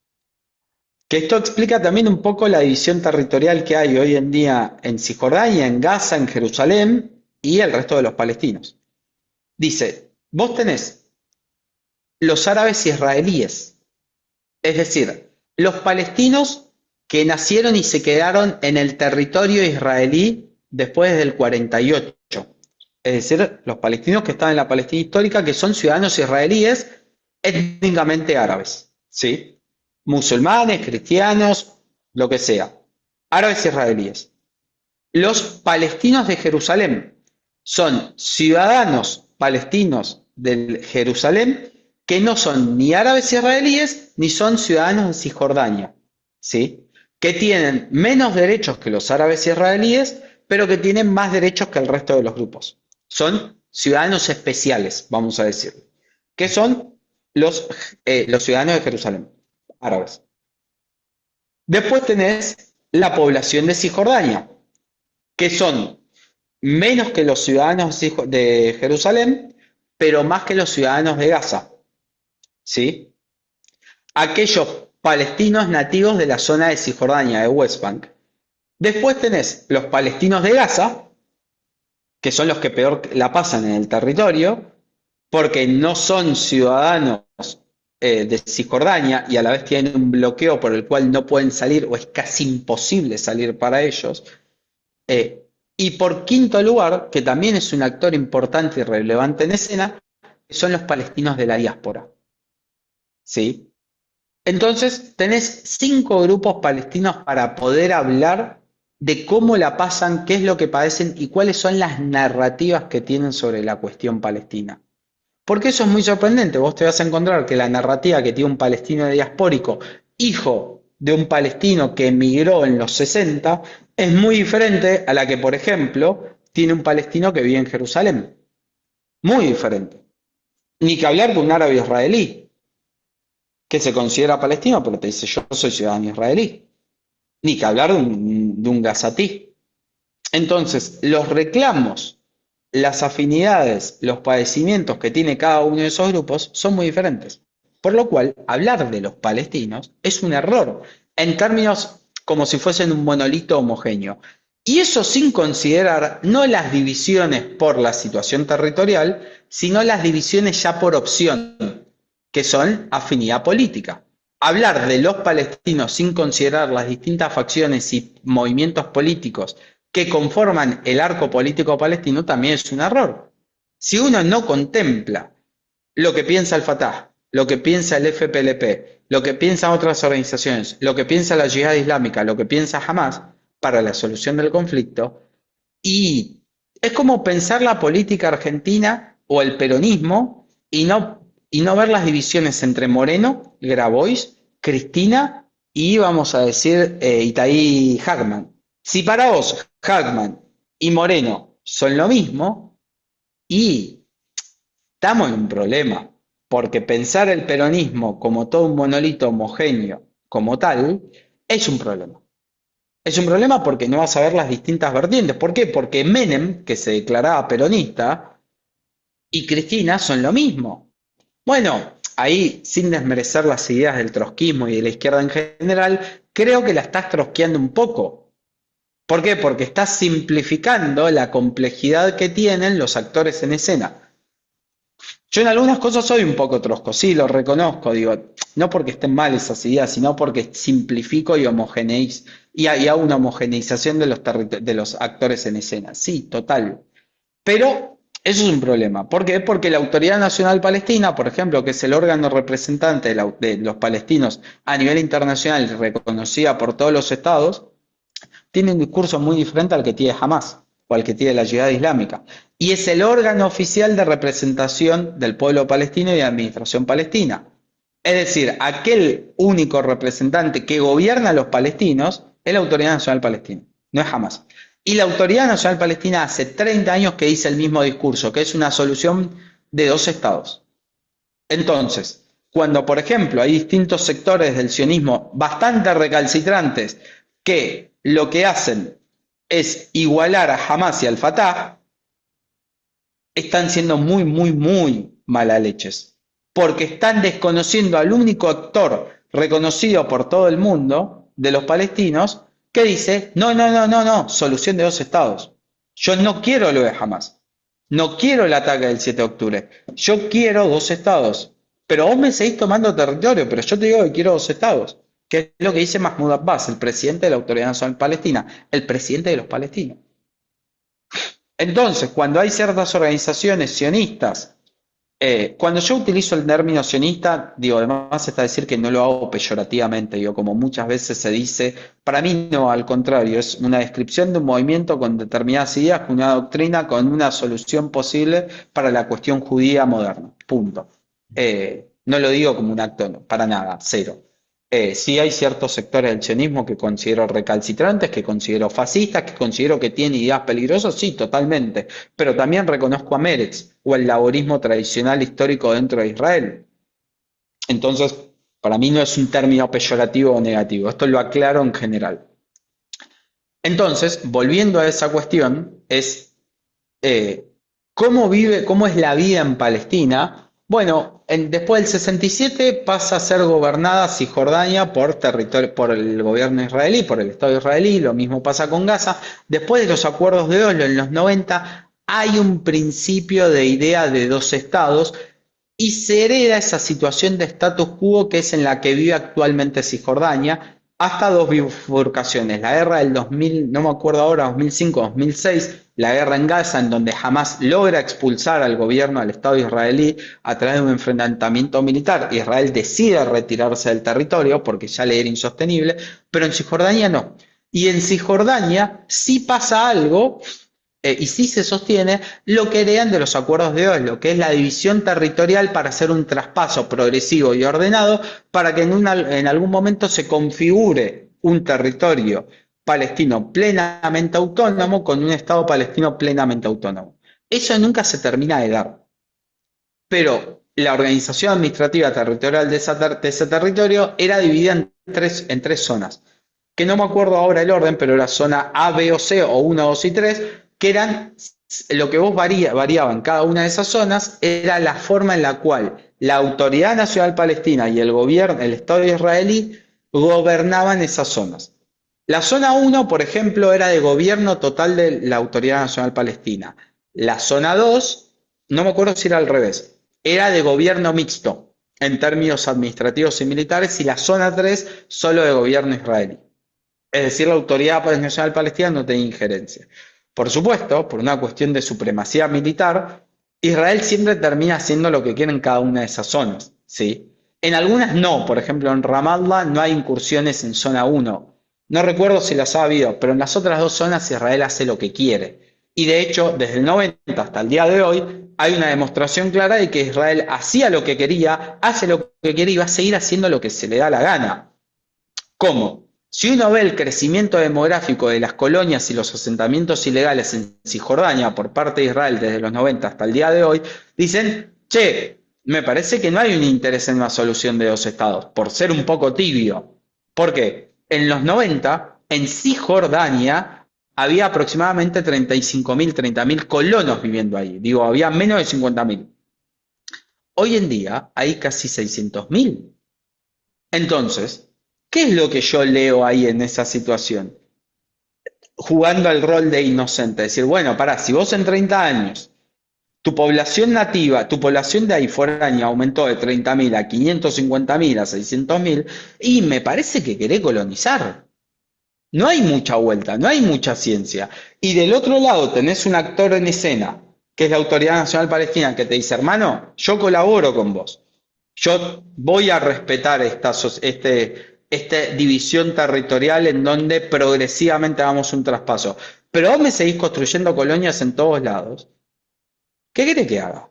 Que esto explica también un poco la división territorial que hay hoy en día en Cisjordania, en Gaza, en Jerusalén y el resto de los palestinos. Dice, vos tenés los árabes israelíes, es decir, los palestinos que nacieron y se quedaron en el territorio israelí después del 48. Es decir, los palestinos que están en la Palestina histórica, que son ciudadanos israelíes étnicamente árabes, ¿sí? Musulmanes, cristianos, lo que sea. Árabes israelíes. Los palestinos de Jerusalén son ciudadanos palestinos de Jerusalén que no son ni árabes israelíes ni son ciudadanos de Cisjordania, ¿sí? Que tienen menos derechos que los árabes israelíes, pero que tienen más derechos que el resto de los grupos. Son ciudadanos especiales, vamos a decir, que son los ciudadanos de Jerusalén, árabes. Después tenés la población de Cisjordania, que son menos que los ciudadanos de Jerusalén, pero más que los ciudadanos de Gaza, ¿sí? Aquellos palestinos nativos de la zona de Cisjordania, de West Bank. Después tenés los palestinos de Gaza, que son los que peor la pasan en el territorio, porque no son ciudadanos de Cisjordania y a la vez tienen un bloqueo por el cual no pueden salir o es casi imposible salir para ellos. Y por quinto lugar, que también es un actor importante y relevante en escena, son los palestinos de la diáspora. ¿Sí? Entonces, tenés 5 grupos palestinos para poder hablar de cómo la pasan, qué es lo que padecen y cuáles son las narrativas que tienen sobre la cuestión palestina. Porque eso es muy sorprendente. Vos te vas a encontrar que la narrativa que tiene un palestino diaspórico, hijo de un palestino que emigró en los 60, es muy diferente a la que, por ejemplo, tiene un palestino que vive en Jerusalén. Muy diferente. Ni que hablar de un árabe israelí, que se considera palestino, pero te dice yo soy ciudadano israelí. Ni que hablar de un gazatí. Entonces, los reclamos, las afinidades, los padecimientos que tiene cada uno de esos grupos son muy diferentes. Por lo cual, hablar de los palestinos es un error, en términos como si fuesen un monolito homogéneo. Y eso sin considerar no las divisiones por la situación territorial, sino las divisiones ya por opción, que son afinidad política. Hablar de los palestinos sin considerar las distintas facciones y movimientos políticos que conforman el arco político palestino también es un error. Si uno no contempla lo que piensa el Fatah, lo que piensa el FPLP, lo que piensan otras organizaciones, lo que piensa la Yihad Islámica, lo que piensa Hamas para la solución del conflicto, y es como pensar la política argentina o el peronismo y no ver las divisiones entre Moreno, Grabois, Cristina y vamos a decir Itaí Hackman. Si para vos Hackman y Moreno son lo mismo, y estamos en un problema, porque pensar el peronismo como todo un monolito homogéneo como tal es un problema. Es un problema porque no vas a ver las distintas vertientes. ¿Por qué? Porque Menem, que se declaraba peronista, y Cristina son lo mismo. Bueno, ahí, sin desmerecer las ideas del trotskismo y de la izquierda en general, creo que la estás trotskiando un poco. ¿Por qué? Porque estás simplificando la complejidad que tienen los actores en escena. Yo en algunas cosas soy un poco trosco, sí, lo reconozco, digo, no porque estén mal esas ideas, sino porque simplifico y homogeneizo, y hago una homogeneización de los actores en escena. Sí, total. Pero eso es un problema. ¿Por qué? Porque la Autoridad Nacional Palestina, por ejemplo, que es el órgano representante de los palestinos a nivel internacional, reconocida por todos los estados, tiene un discurso muy diferente al que tiene Hamas o al que tiene la Yihad Islámica. Y es el órgano oficial de representación del pueblo palestino y de administración palestina. Es decir, aquel único representante que gobierna a los palestinos es la Autoridad Nacional Palestina, no es Hamas. Y la Autoridad Nacional Palestina hace 30 años que dice el mismo discurso, que es una solución de 2 estados. Entonces, cuando, por ejemplo, hay distintos sectores del sionismo bastante recalcitrantes que lo que hacen es igualar a Hamas y al Fatah, están siendo muy, muy, muy malaleches, porque están desconociendo al único actor reconocido por todo el mundo de los palestinos que dice, no, no, no, no, no, solución de 2 estados. Yo no quiero lo de Hamas, no quiero el ataque del 7 de octubre, yo quiero 2 estados, pero vos me seguís tomando territorio, pero yo te digo que quiero 2 estados, que es lo que dice Mahmoud Abbas, el presidente de la Autoridad Nacional Palestina, el presidente de los palestinos. Entonces, cuando hay ciertas organizaciones sionistas Cuando yo utilizo el término sionista, digo, además está decir que no lo hago peyorativamente, digo, como muchas veces se dice, para mí no, al contrario, es una descripción de un movimiento con determinadas ideas, con una doctrina, con una solución posible para la cuestión judía moderna. Punto. No lo digo como un acto, no, para nada, cero. Sí hay ciertos sectores del sionismo que considero recalcitrantes, que considero fascistas, que considero que tienen ideas peligrosas, sí, totalmente. Pero también reconozco a Meretz o el laborismo tradicional histórico dentro de Israel. Entonces, para mí no es un término peyorativo o negativo, esto lo aclaro en general. Entonces, volviendo a esa cuestión, es eh, cómo es la vida en Palestina. Bueno, después del 67 pasa a ser gobernada Cisjordania por territorio, por el gobierno israelí, por el Estado israelí, lo mismo pasa con Gaza. Después de los acuerdos de Oslo en los 90 hay un principio de idea de dos estados y se hereda esa situación de status quo que es en la que vive actualmente Cisjordania, hasta dos bifurcaciones. La guerra del 2000, no me acuerdo ahora, 2005-2006, la guerra en Gaza, en donde Hamas logra expulsar al gobierno, al Estado israelí, a través de un enfrentamiento militar. Israel decide retirarse del territorio porque ya le era insostenible, pero en Cisjordania no. Y en Cisjordania sí pasa algo y sí se sostiene lo que heredan de los acuerdos de Oslo, que es la división territorial para hacer un traspaso progresivo y ordenado para que en algún momento se configure un territorio palestino plenamente autónomo con un Estado palestino plenamente autónomo. Eso nunca se termina de dar, pero la organización administrativa territorial de ese territorio era dividida en tres zonas, que no me acuerdo ahora el orden, pero la zona A, B o C, o 1, 2 y 3, que eran lo que vos variaba en cada una de esas zonas, era la forma en la cual la Autoridad Nacional Palestina y el gobierno, el Estado israelí, gobernaban esas zonas. La zona 1, por ejemplo, era de gobierno total de la Autoridad Nacional Palestina. La zona 2, no me acuerdo si era al revés, era de gobierno mixto en términos administrativos y militares, y la zona 3 solo de gobierno israelí. Es decir, la Autoridad Nacional Palestina no tenía injerencia. Por supuesto, por una cuestión de supremacía militar, Israel siempre termina haciendo lo que quiere en cada una de esas zonas, ¿sí? En algunas no, por ejemplo en Ramallah no hay incursiones en zona 1. No recuerdo si las ha habido, pero en las otras dos zonas Israel hace lo que quiere. Y de hecho, desde el 90 hasta el día de hoy, hay una demostración clara de que Israel hacía lo que quería, hace lo que quiere y va a seguir haciendo lo que se le da la gana. ¿Cómo? Si uno ve el crecimiento demográfico de las colonias y los asentamientos ilegales en Cisjordania por parte de Israel desde los 90 hasta el día de hoy, dicen, che, me parece que no hay un interés en una solución de dos estados, por ser un poco tibio. ¿Por qué? En los 90, en Cisjordania, había aproximadamente 35.000, 30.000 colonos viviendo ahí. Digo, había menos de 50.000. Hoy en día hay casi 600.000. Entonces, ¿qué es lo que yo leo ahí en esa situación? Jugando al rol de inocente, decir, bueno, pará, si vos en 30 años, tu población nativa, tu población de ahí foránea aumentó de 30.000 a 550.000 a 600.000, y me parece que querés colonizar. No hay mucha vuelta, no hay mucha ciencia. Y del otro lado tenés un actor en escena, que es la Autoridad Nacional Palestina, que te dice, hermano, yo colaboro con vos. Yo voy a respetar esta división territorial en donde progresivamente hagamos un traspaso. Pero vos me seguís construyendo colonias en todos lados. ¿Qué querés que haga?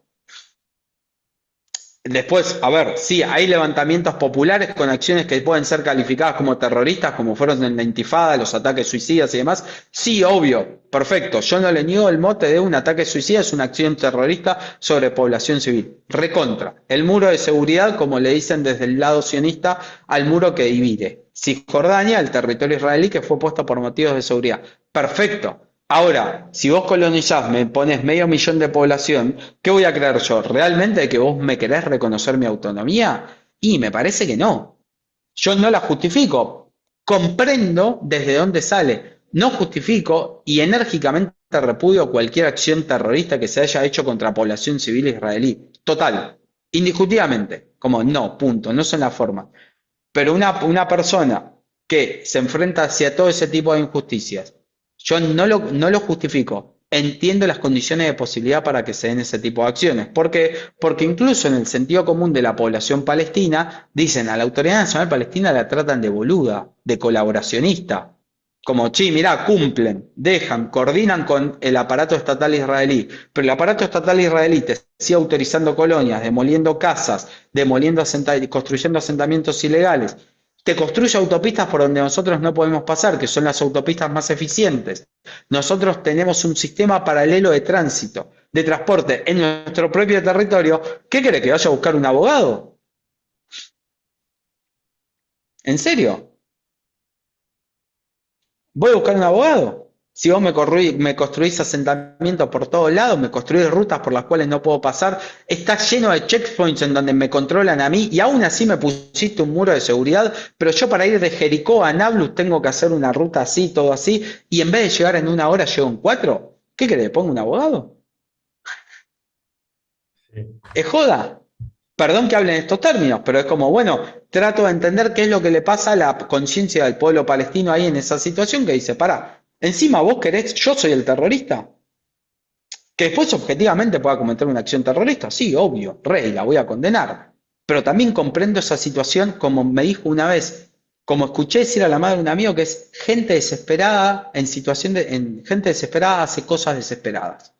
Después, a ver, sí, hay levantamientos populares con acciones que pueden ser calificadas como terroristas, como fueron en la Intifada, los ataques suicidas y demás. Sí, obvio, perfecto. Yo no le niego el mote de un ataque suicida, es una acción terrorista sobre población civil. Recontra. El muro de seguridad, como le dicen desde el lado sionista, al muro que divide Cisjordania, el territorio israelí que fue puesto por motivos de seguridad. Perfecto. Ahora, si vos colonizás, me pones 500.000 de población, ¿qué voy a creer yo? ¿Realmente que vos me querés reconocer mi autonomía? Y me parece que no. Yo no la justifico. Comprendo desde dónde sale. No justifico y enérgicamente repudio cualquier acción terrorista que se haya hecho contra población civil israelí. Total. Indiscutiblemente. Como no, punto. No son la forma. Pero una persona que se enfrenta hacia todo ese tipo de injusticias, yo no lo justifico, entiendo las condiciones de posibilidad para que se den ese tipo de acciones. ¿Por qué? Porque incluso en el sentido común de la población palestina, dicen a la Autoridad Nacional Palestina la tratan de boluda, de colaboracionista. Como, sí, mirá, cumplen, dejan, coordinan con el aparato estatal israelí, pero el aparato estatal israelí te sigue autorizando colonias, demoliendo casas, construyendo asentamientos ilegales, te construye autopistas por donde nosotros no podemos pasar, que son las autopistas más eficientes. Nosotros tenemos un sistema paralelo de tránsito, de transporte en nuestro propio territorio. ¿Qué quiere que vaya a buscar un abogado? ¿En serio? ¿Voy a buscar un abogado? Si vos me construís asentamientos por todos lados, me construís rutas por las cuales no puedo pasar, está lleno de checkpoints en donde me controlan a mí y aún así me pusiste un muro de seguridad, pero yo para ir de Jericó a Nablus tengo que hacer una ruta así, todo así, y en vez de llegar en 1 hora llego en 4. ¿Qué querés? ¿Pongo un abogado? Sí. ¿Es joda? Perdón que hable en estos términos, pero es como, bueno, trato de entender qué es lo que le pasa a la conciencia del pueblo palestino ahí en esa situación que dice, pará, encima vos querés, yo soy el terrorista, que después objetivamente pueda cometer una acción terrorista, sí, obvio, rey, la voy a condenar, pero también comprendo esa situación como me dijo una vez, como escuché decir a la madre de un amigo que es gente desesperada en gente desesperada hace cosas desesperadas.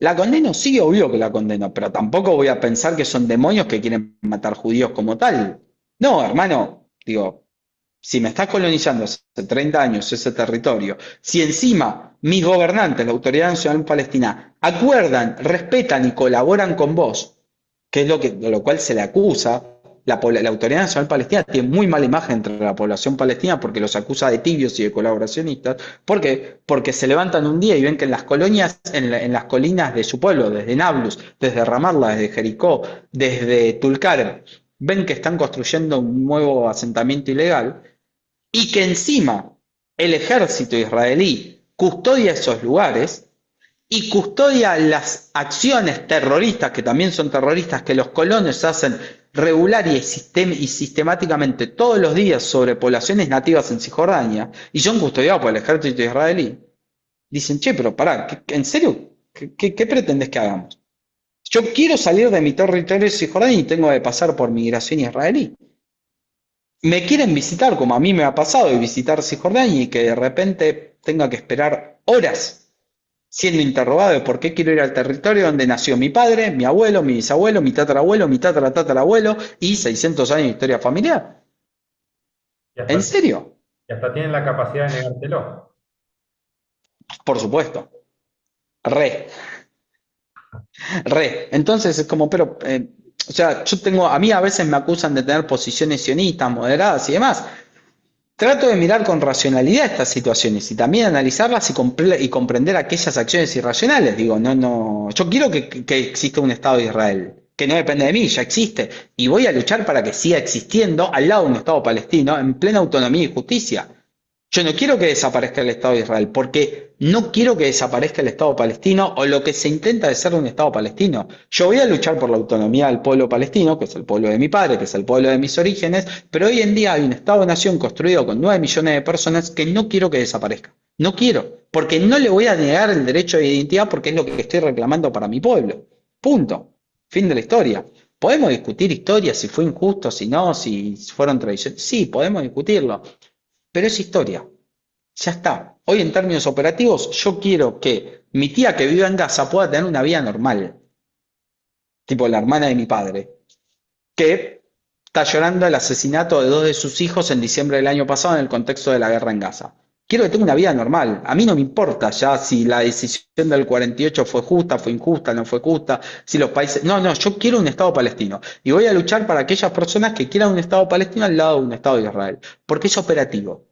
La condeno, sí, obvio que la condeno, pero tampoco voy a pensar que son demonios que quieren matar judíos como tal. No, hermano, digo, si me estás colonizando hace 30 años ese territorio, si encima mis gobernantes, la Autoridad Nacional Palestina, acuerdan, respetan y colaboran con vos, que es de lo cual se le acusa, la Autoridad Nacional Palestina tiene muy mala imagen entre la población palestina porque los acusa de tibios y de colaboracionistas. ¿Por qué? Porque se levantan un día y ven que en las colonias, en las colinas de su pueblo, desde Nablus, desde Ramallah, desde Jericó, desde Tulkarem, ven que están construyendo un nuevo asentamiento ilegal y que encima el ejército israelí custodia esos lugares y custodia las acciones terroristas, que también son terroristas, que los colonos hacen regular y sistemáticamente todos los días sobre poblaciones nativas en Cisjordania, y son custodiados por el ejército israelí, dicen, che, pero pará, ¿en serio? ¿Qué pretendes que hagamos? Yo quiero salir de mi territorio de Cisjordania y tengo que pasar por migración israelí. Me quieren visitar, como a mí me ha pasado, de visitar Cisjordania y que de repente tenga que esperar horas siendo interrogado de por qué quiero ir al territorio donde nació mi padre, mi abuelo, mi bisabuelo, mi tatarabuelo y 600 años de historia familiar. Y ¿En hasta, serio? y hasta tienen la capacidad de negártelo. Por supuesto. Re, re. Entonces es como, pero, o sea, a mí a veces me acusan de tener posiciones sionistas, moderadas y demás. Trato de mirar con racionalidad estas situaciones y también analizarlas y comprender aquellas acciones irracionales. Digo, no, yo quiero que exista un Estado de Israel, que no depende de mí, ya existe, y voy a luchar para que siga existiendo al lado de un Estado palestino en plena autonomía y justicia. Yo no quiero que desaparezca el Estado de Israel, porque no quiero que desaparezca el Estado palestino o lo que se intenta de ser un Estado palestino. Yo voy a luchar por la autonomía del pueblo palestino, que es el pueblo de mi padre, que es el pueblo de mis orígenes, pero hoy en día hay un Estado-nación construido con 9 millones de personas que no quiero que desaparezca. No quiero, porque no le voy a negar el derecho de identidad porque es lo que estoy reclamando para mi pueblo. Punto. Fin de la historia. Podemos discutir historia, si fue injusto, si no, si fueron tradiciones. Sí, podemos discutirlo. Pero es historia. Ya está. Hoy en términos operativos, yo quiero que mi tía que vive en Gaza pueda tener una vida normal. Tipo la hermana de mi padre, que está llorando el asesinato de 2 de sus hijos en diciembre del año pasado en el contexto de la guerra en Gaza. Quiero que tenga una vida normal. A mí no me importa ya si la decisión del 48 fue justa, fue injusta, no fue justa, si los países... No, yo quiero un Estado palestino. Y voy a luchar para aquellas personas que quieran un Estado palestino al lado de un Estado de Israel. Porque es operativo.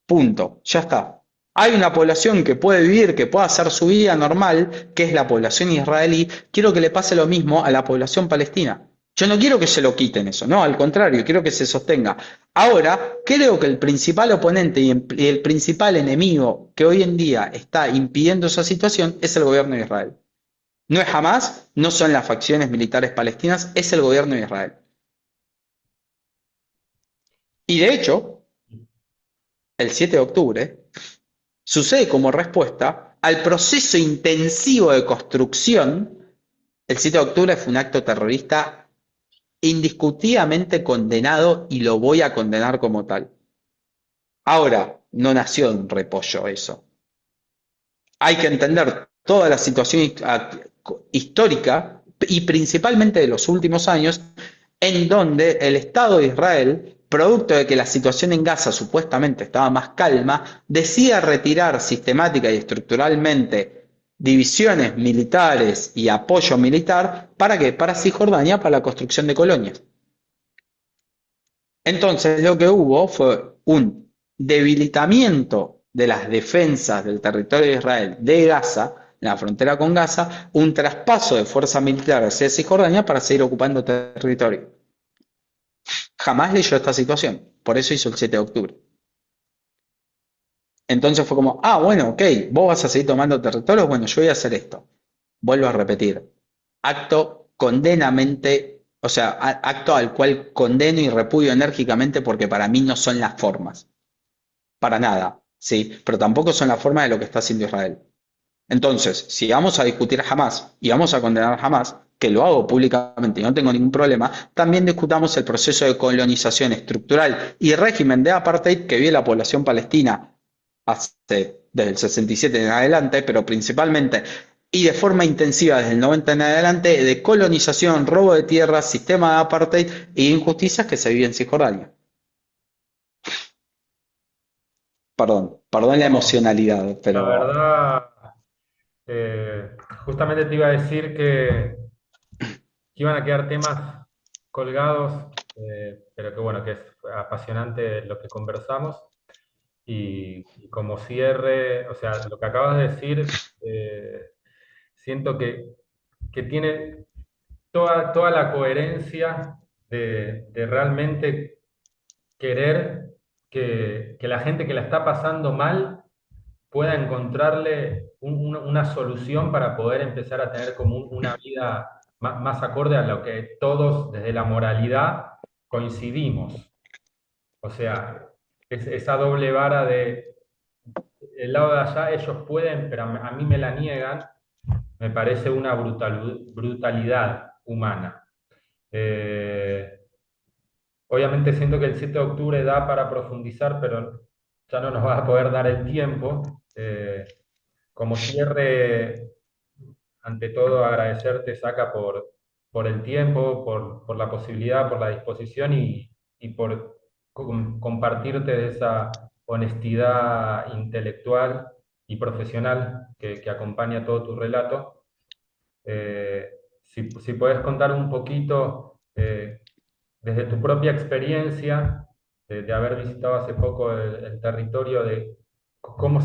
Punto, ya está. Hay una población que puede vivir, que pueda hacer su vida normal, que es la población israelí. Quiero que le pase lo mismo a la población palestina. Yo no quiero que se lo quiten eso, no, al contrario, quiero que se sostenga. Ahora, creo que el principal oponente y el principal enemigo que hoy en día está impidiendo esa situación es el gobierno de Israel. No es Hamas, no son las facciones militares palestinas, es el gobierno de Israel. Y de hecho, el 7 de octubre sucede como respuesta al proceso intensivo de construcción. El 7 de octubre fue un acto terrorista indiscutidamente condenado y lo voy a condenar como tal. Ahora, no nació de un repollo eso. Hay que entender toda la situación histórica y principalmente de los últimos años, en donde el Estado de Israel, producto de que la situación en Gaza supuestamente estaba más calma, decide retirar sistemática y estructuralmente divisiones militares y apoyo militar. ¿Para qué? Para Cisjordania, para la construcción de colonias. Entonces lo que hubo fue un debilitamiento de las defensas del territorio de Israel de Gaza, en la frontera con Gaza, un traspaso de fuerza militar hacia Cisjordania para seguir ocupando territorio. Jamás leyó esta situación, por eso hizo el 7 de octubre. Entonces fue como, bueno, ok, vos vas a seguir tomando territorios, bueno, yo voy a hacer esto. Vuelvo a repetir, acto condenamente, o sea, acto al cual condeno y repudio enérgicamente porque para mí no son las formas. Para nada, ¿sí? Pero tampoco son la forma de lo que está haciendo Israel. Entonces, si vamos a discutir Hamás y vamos a condenar Hamás, que lo hago públicamente y no tengo ningún problema, también discutamos el proceso de colonización estructural y régimen de apartheid que vive la población palestina desde el 67 en adelante, pero principalmente y de forma intensiva desde el 90 en adelante, de colonización, robo de tierras, sistema de apartheid e injusticias que se viven en Cisjordania. Perdón la No, emocionalidad, la pero verdad, justamente te iba a decir que iban a quedar temas colgados, pero que bueno, que es apasionante lo que conversamos. Y como cierre, o sea, lo que acabas de decir, siento que tiene toda la coherencia de realmente querer que la gente que la está pasando mal pueda encontrarle una solución para poder empezar a tener como una vida más acorde a lo que todos desde la moralidad coincidimos. O sea, esa doble vara de el lado de allá ellos pueden, pero a mí me la niegan, me parece una brutalidad humana. Eh, Obviamente siento que el 7 de octubre da para profundizar, pero ya no nos va a poder dar el tiempo. Como cierre, ante todo agradecerte, Saca, por el tiempo, por la posibilidad, por la disposición y por compartirte de esa honestidad intelectual y profesional que acompaña todo tu relato. Si puedes contar un poquito desde tu propia experiencia de haber visitado hace poco el territorio, de cómo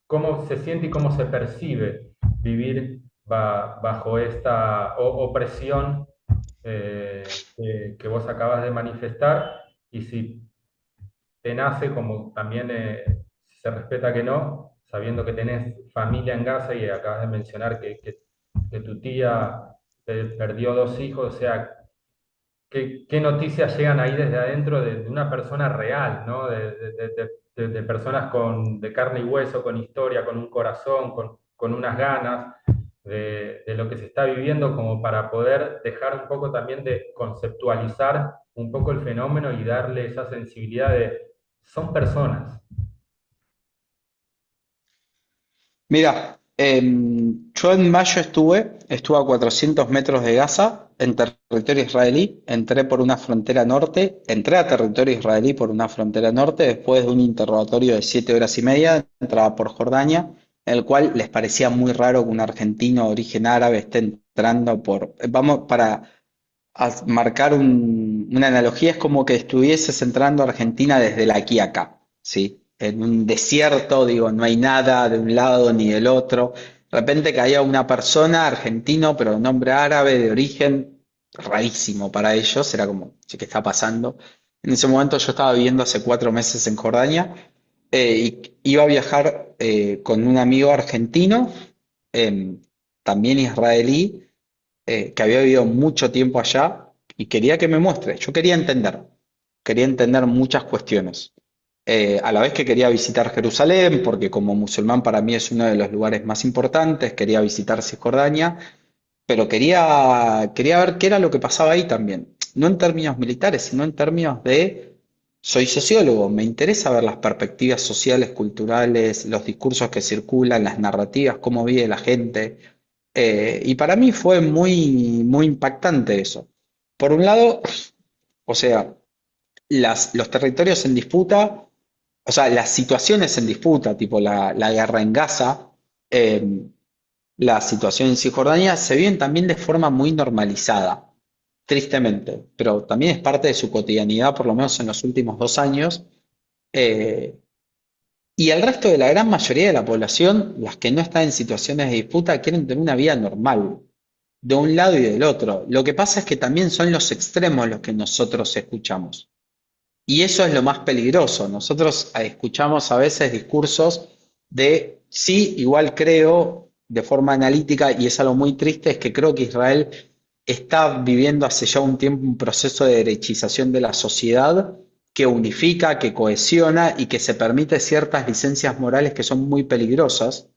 cómo se siente y cómo se percibe vivir bajo esta opresión que vos acabas de manifestar, y si te nace, como también se respeta que no, sabiendo que tenés familia en Gaza y acabas de mencionar que tu tía perdió dos hijos. O sea, qué noticias llegan ahí desde adentro de una persona real, ¿no? De personas de carne y hueso, con historia, con un corazón, con unas ganas de lo que se está viviendo, como para poder dejar un poco también de conceptualizar un poco el fenómeno y darle esa sensibilidad de son personas. mira, yo en mayo estuve a 400 metros de Gaza, en territorio israelí, entré por una frontera norte, entré a territorio israelí por una frontera norte, después de un interrogatorio de 7 horas y media, entraba por Jordania, en el cual les parecía muy raro que un argentino de origen árabe esté entrando vamos, para marcar una analogía, es como que estuvieses entrando a Argentina desde la Quiaca, ¿sí? En un desierto, digo, no hay nada de un lado ni del otro. De repente caía una persona, argentino, pero de nombre árabe, de origen rarísimo para ellos, era como, ¿qué está pasando? En ese momento yo estaba viviendo hace 4 meses en Jordania, y iba a viajar con un amigo argentino, eh, también israelí, que había vivido mucho tiempo allá y quería que me muestre. Yo quería entender muchas cuestiones. a la vez que quería visitar Jerusalén, porque como musulmán para mí es uno de los lugares más importantes, quería visitar Cisjordania, pero quería ver qué era lo que pasaba ahí también. No en términos militares, sino en términos de, soy sociólogo, me interesa ver las perspectivas sociales, culturales, los discursos que circulan, las narrativas, cómo vive la gente. Y para mí fue muy impactante eso. Por un lado, o sea, los territorios en disputa, o sea, las situaciones en disputa, tipo la guerra en Gaza, eh, la situación en Cisjordania, se viven también de forma muy normalizada, tristemente, pero también es parte de su cotidianidad, por lo menos en los últimos 2 años. eh, y el resto de la gran mayoría de la población, las que no están en situaciones de disputa, quieren tener una vida normal, de un lado y del otro. Lo que pasa es que también son los extremos los que nosotros escuchamos. Y eso es lo más peligroso. Nosotros escuchamos a veces discursos de, sí, igual creo, de forma analítica, y es algo muy triste, es que creo que Israel está viviendo hace ya un tiempo un proceso de derechización de la sociedad que unifica, que cohesiona y que se permite ciertas licencias morales que son muy peligrosas,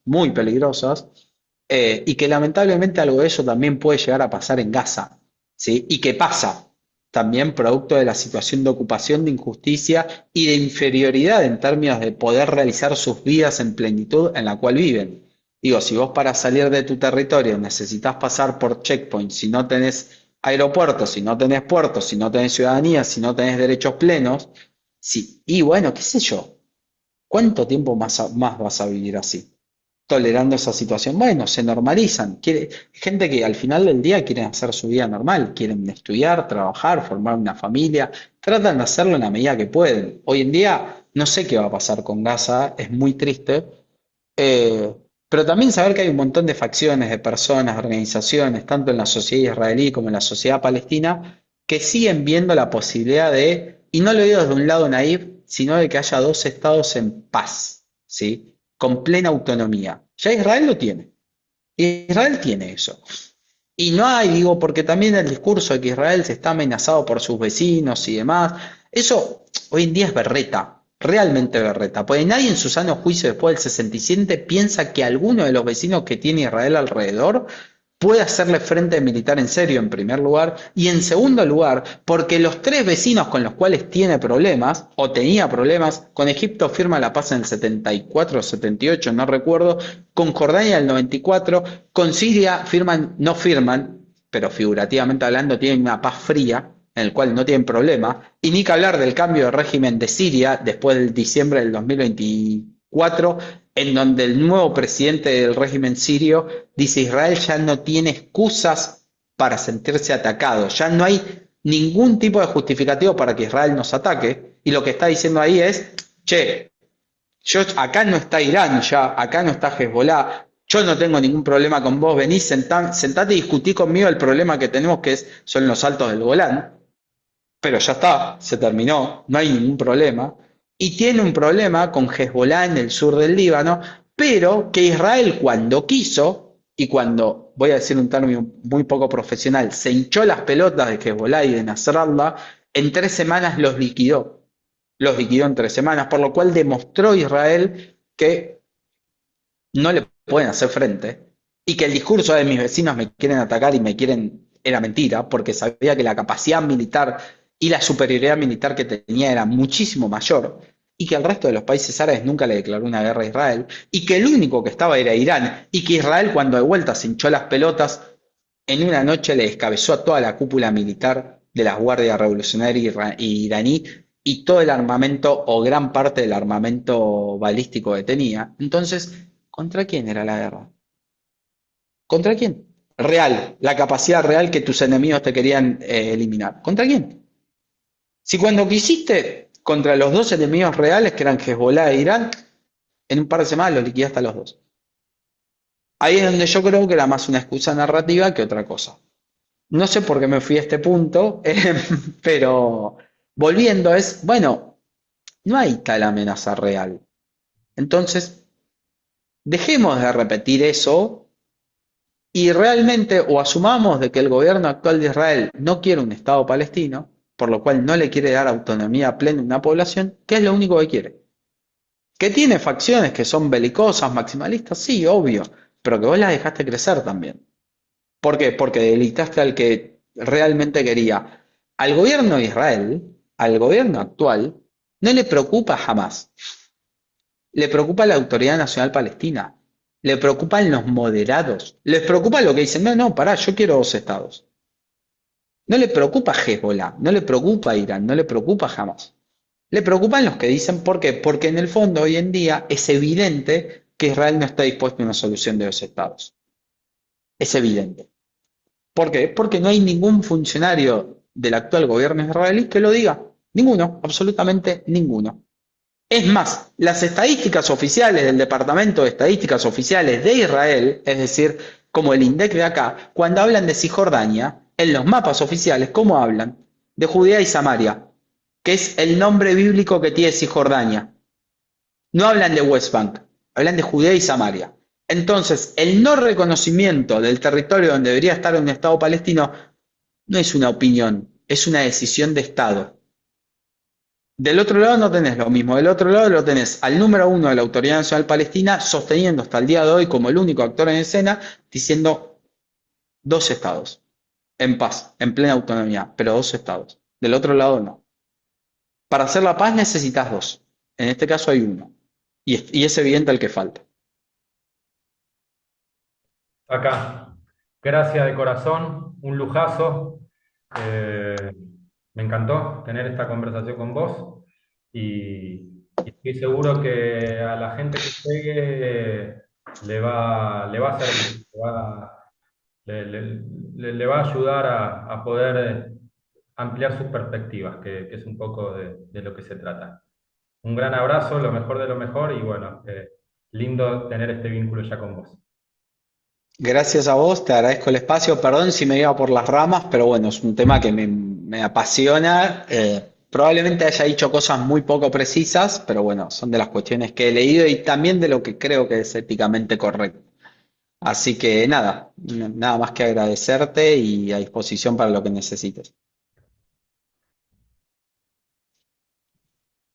y que lamentablemente algo de eso también puede llegar a pasar en Gaza, ¿sí? Y que pasa también producto de la situación de ocupación, de injusticia y de inferioridad en términos de poder realizar sus vidas en plenitud en la cual viven. Digo, si vos para salir de tu territorio necesitas pasar por checkpoints, si no tenés aeropuertos, si no tenés puertos, si no tenés ciudadanía, si no tenés derechos plenos, sí, y bueno, qué sé yo, ¿cuánto tiempo más vas a vivir así? Tolerando esa situación. Bueno, se normalizan. Gente que al final del día quieren hacer su vida normal, quieren estudiar, trabajar, formar una familia, tratan de hacerlo en la medida que pueden. Hoy en día no sé qué va a pasar con Gaza, es muy triste, eh, pero también saber que hay un montón de facciones, de personas, organizaciones, tanto en la sociedad israelí como en la sociedad palestina, que siguen viendo la posibilidad de, y no lo digo desde un lado naif, sino de que haya dos estados en paz, ¿sí? Con plena autonomía. Ya Israel lo tiene. Israel tiene eso. Y no hay, digo, porque también el discurso de que Israel se está amenazado por sus vecinos y demás, eso hoy en día es berreta, realmente berreta, porque nadie en su sano juicio después del 67 piensa que alguno de los vecinos que tiene Israel alrededor puede hacerle frente militar en serio, en primer lugar, y en segundo lugar, porque los tres vecinos con los cuales tiene problemas, o tenía problemas, con Egipto firma la paz en el 74 o 78, no recuerdo, con Jordania en el 94, con Siria no firman, pero figurativamente hablando tienen una paz fría, en el cual no tienen problema, y ni que hablar del cambio de régimen de Siria después del diciembre del 2024, en donde el nuevo presidente del régimen sirio dice Israel ya no tiene excusas para sentirse atacado, ya no hay ningún tipo de justificativo para que Israel nos ataque, y lo que está diciendo ahí es, che, acá no está Irán ya, acá no está Hezbollah, yo no tengo ningún problema con vos, venís, sentate y discutí conmigo el problema que tenemos son los altos del Golán, pero ya está, se terminó, no hay ningún problema. Y tiene un problema con Hezbollah en el sur del Líbano, pero que Israel cuando quiso, y cuando, voy a decir un término muy poco profesional, se hinchó las pelotas de Hezbollah y de Nasrallah, en 3 semanas los liquidó en 3 semanas, por lo cual demostró Israel que no le pueden hacer frente y que el discurso de mis vecinos me quieren atacar y me quieren era mentira, porque sabía que la capacidad militar y la superioridad militar que tenía era muchísimo mayor y que el resto de los países árabes nunca le declaró una guerra a Israel y que el único que estaba era Irán y que Israel cuando de vuelta se hinchó las pelotas en una noche le descabezó a toda la cúpula militar de las guardias revolucionarias iraní y todo el armamento o gran parte del armamento balístico que tenía. Entonces, ¿contra quién era la guerra? ¿Contra quién? Real, la capacidad real que tus enemigos te querían eliminar. ¿Contra quién? Si cuando quisiste contra los dos enemigos reales, que eran Hezbollah e Irán, en un par de semanas los liquidaste a los dos. Ahí es donde yo creo que era más una excusa narrativa que otra cosa. No sé por qué me fui a este punto, pero volviendo bueno, no hay tal amenaza real. Entonces, dejemos de repetir eso y realmente o asumamos de que el gobierno actual de Israel no quiere un Estado palestino, por lo cual no le quiere dar autonomía plena a una población, que es lo único que quiere. Que tiene facciones que son belicosas, maximalistas, sí, obvio, pero que vos las dejaste crecer también. ¿Por qué? Porque debilitaste al que realmente quería. Al gobierno de Israel, al gobierno actual, no le preocupa jamás. Le preocupa la Autoridad Nacional Palestina. Le preocupan los moderados. Les preocupa lo que dicen, no, no, pará, yo quiero dos estados. No le preocupa Hezbollah, no le preocupa Irán, no le preocupa jamás. Le preocupan los que dicen por qué, porque en el fondo hoy en día es evidente que Israel no está dispuesto a una solución de dos estados. Es evidente. ¿Por qué? Porque no hay ningún funcionario del actual gobierno israelí que lo diga. Ninguno, absolutamente ninguno. Es más, las estadísticas oficiales del Departamento de Estadísticas Oficiales de Israel, es decir, como el INDEC de acá, cuando hablan de Cisjordania, en los mapas oficiales, ¿cómo hablan? De Judea y Samaria, que es el nombre bíblico que tiene Cisjordania. No hablan de West Bank, hablan de Judea y Samaria. Entonces, el no reconocimiento del territorio donde debería estar un Estado palestino no es una opinión, es una decisión de Estado. Del otro lado no tenés lo mismo, del otro lado lo tenés al número uno de la Autoridad Nacional Palestina sosteniendo hasta el día de hoy como el único actor en escena, diciendo dos estados, en paz, en plena autonomía, pero dos estados. Del otro lado no. Para hacer la paz necesitas dos, en este caso hay uno, y es evidente el que falta. Acá, gracias de corazón, un lujazo. Eh, Me encantó tener esta conversación con vos y estoy seguro que a la gente que llegue le va a servir, le va a ayudar a poder ampliar sus perspectivas, que es un poco de lo que se trata. Un gran abrazo, lo mejor de lo mejor y bueno, lindo tener este vínculo ya con vos. Gracias a vos, te agradezco el espacio. Perdón si me iba por las ramas, pero bueno, es un tema que me apasiona. Probablemente haya dicho cosas muy poco precisas, pero bueno, son de las cuestiones que he leído y también de lo que creo que es éticamente correcto. Así que nada, nada más que agradecerte y a disposición para lo que necesites.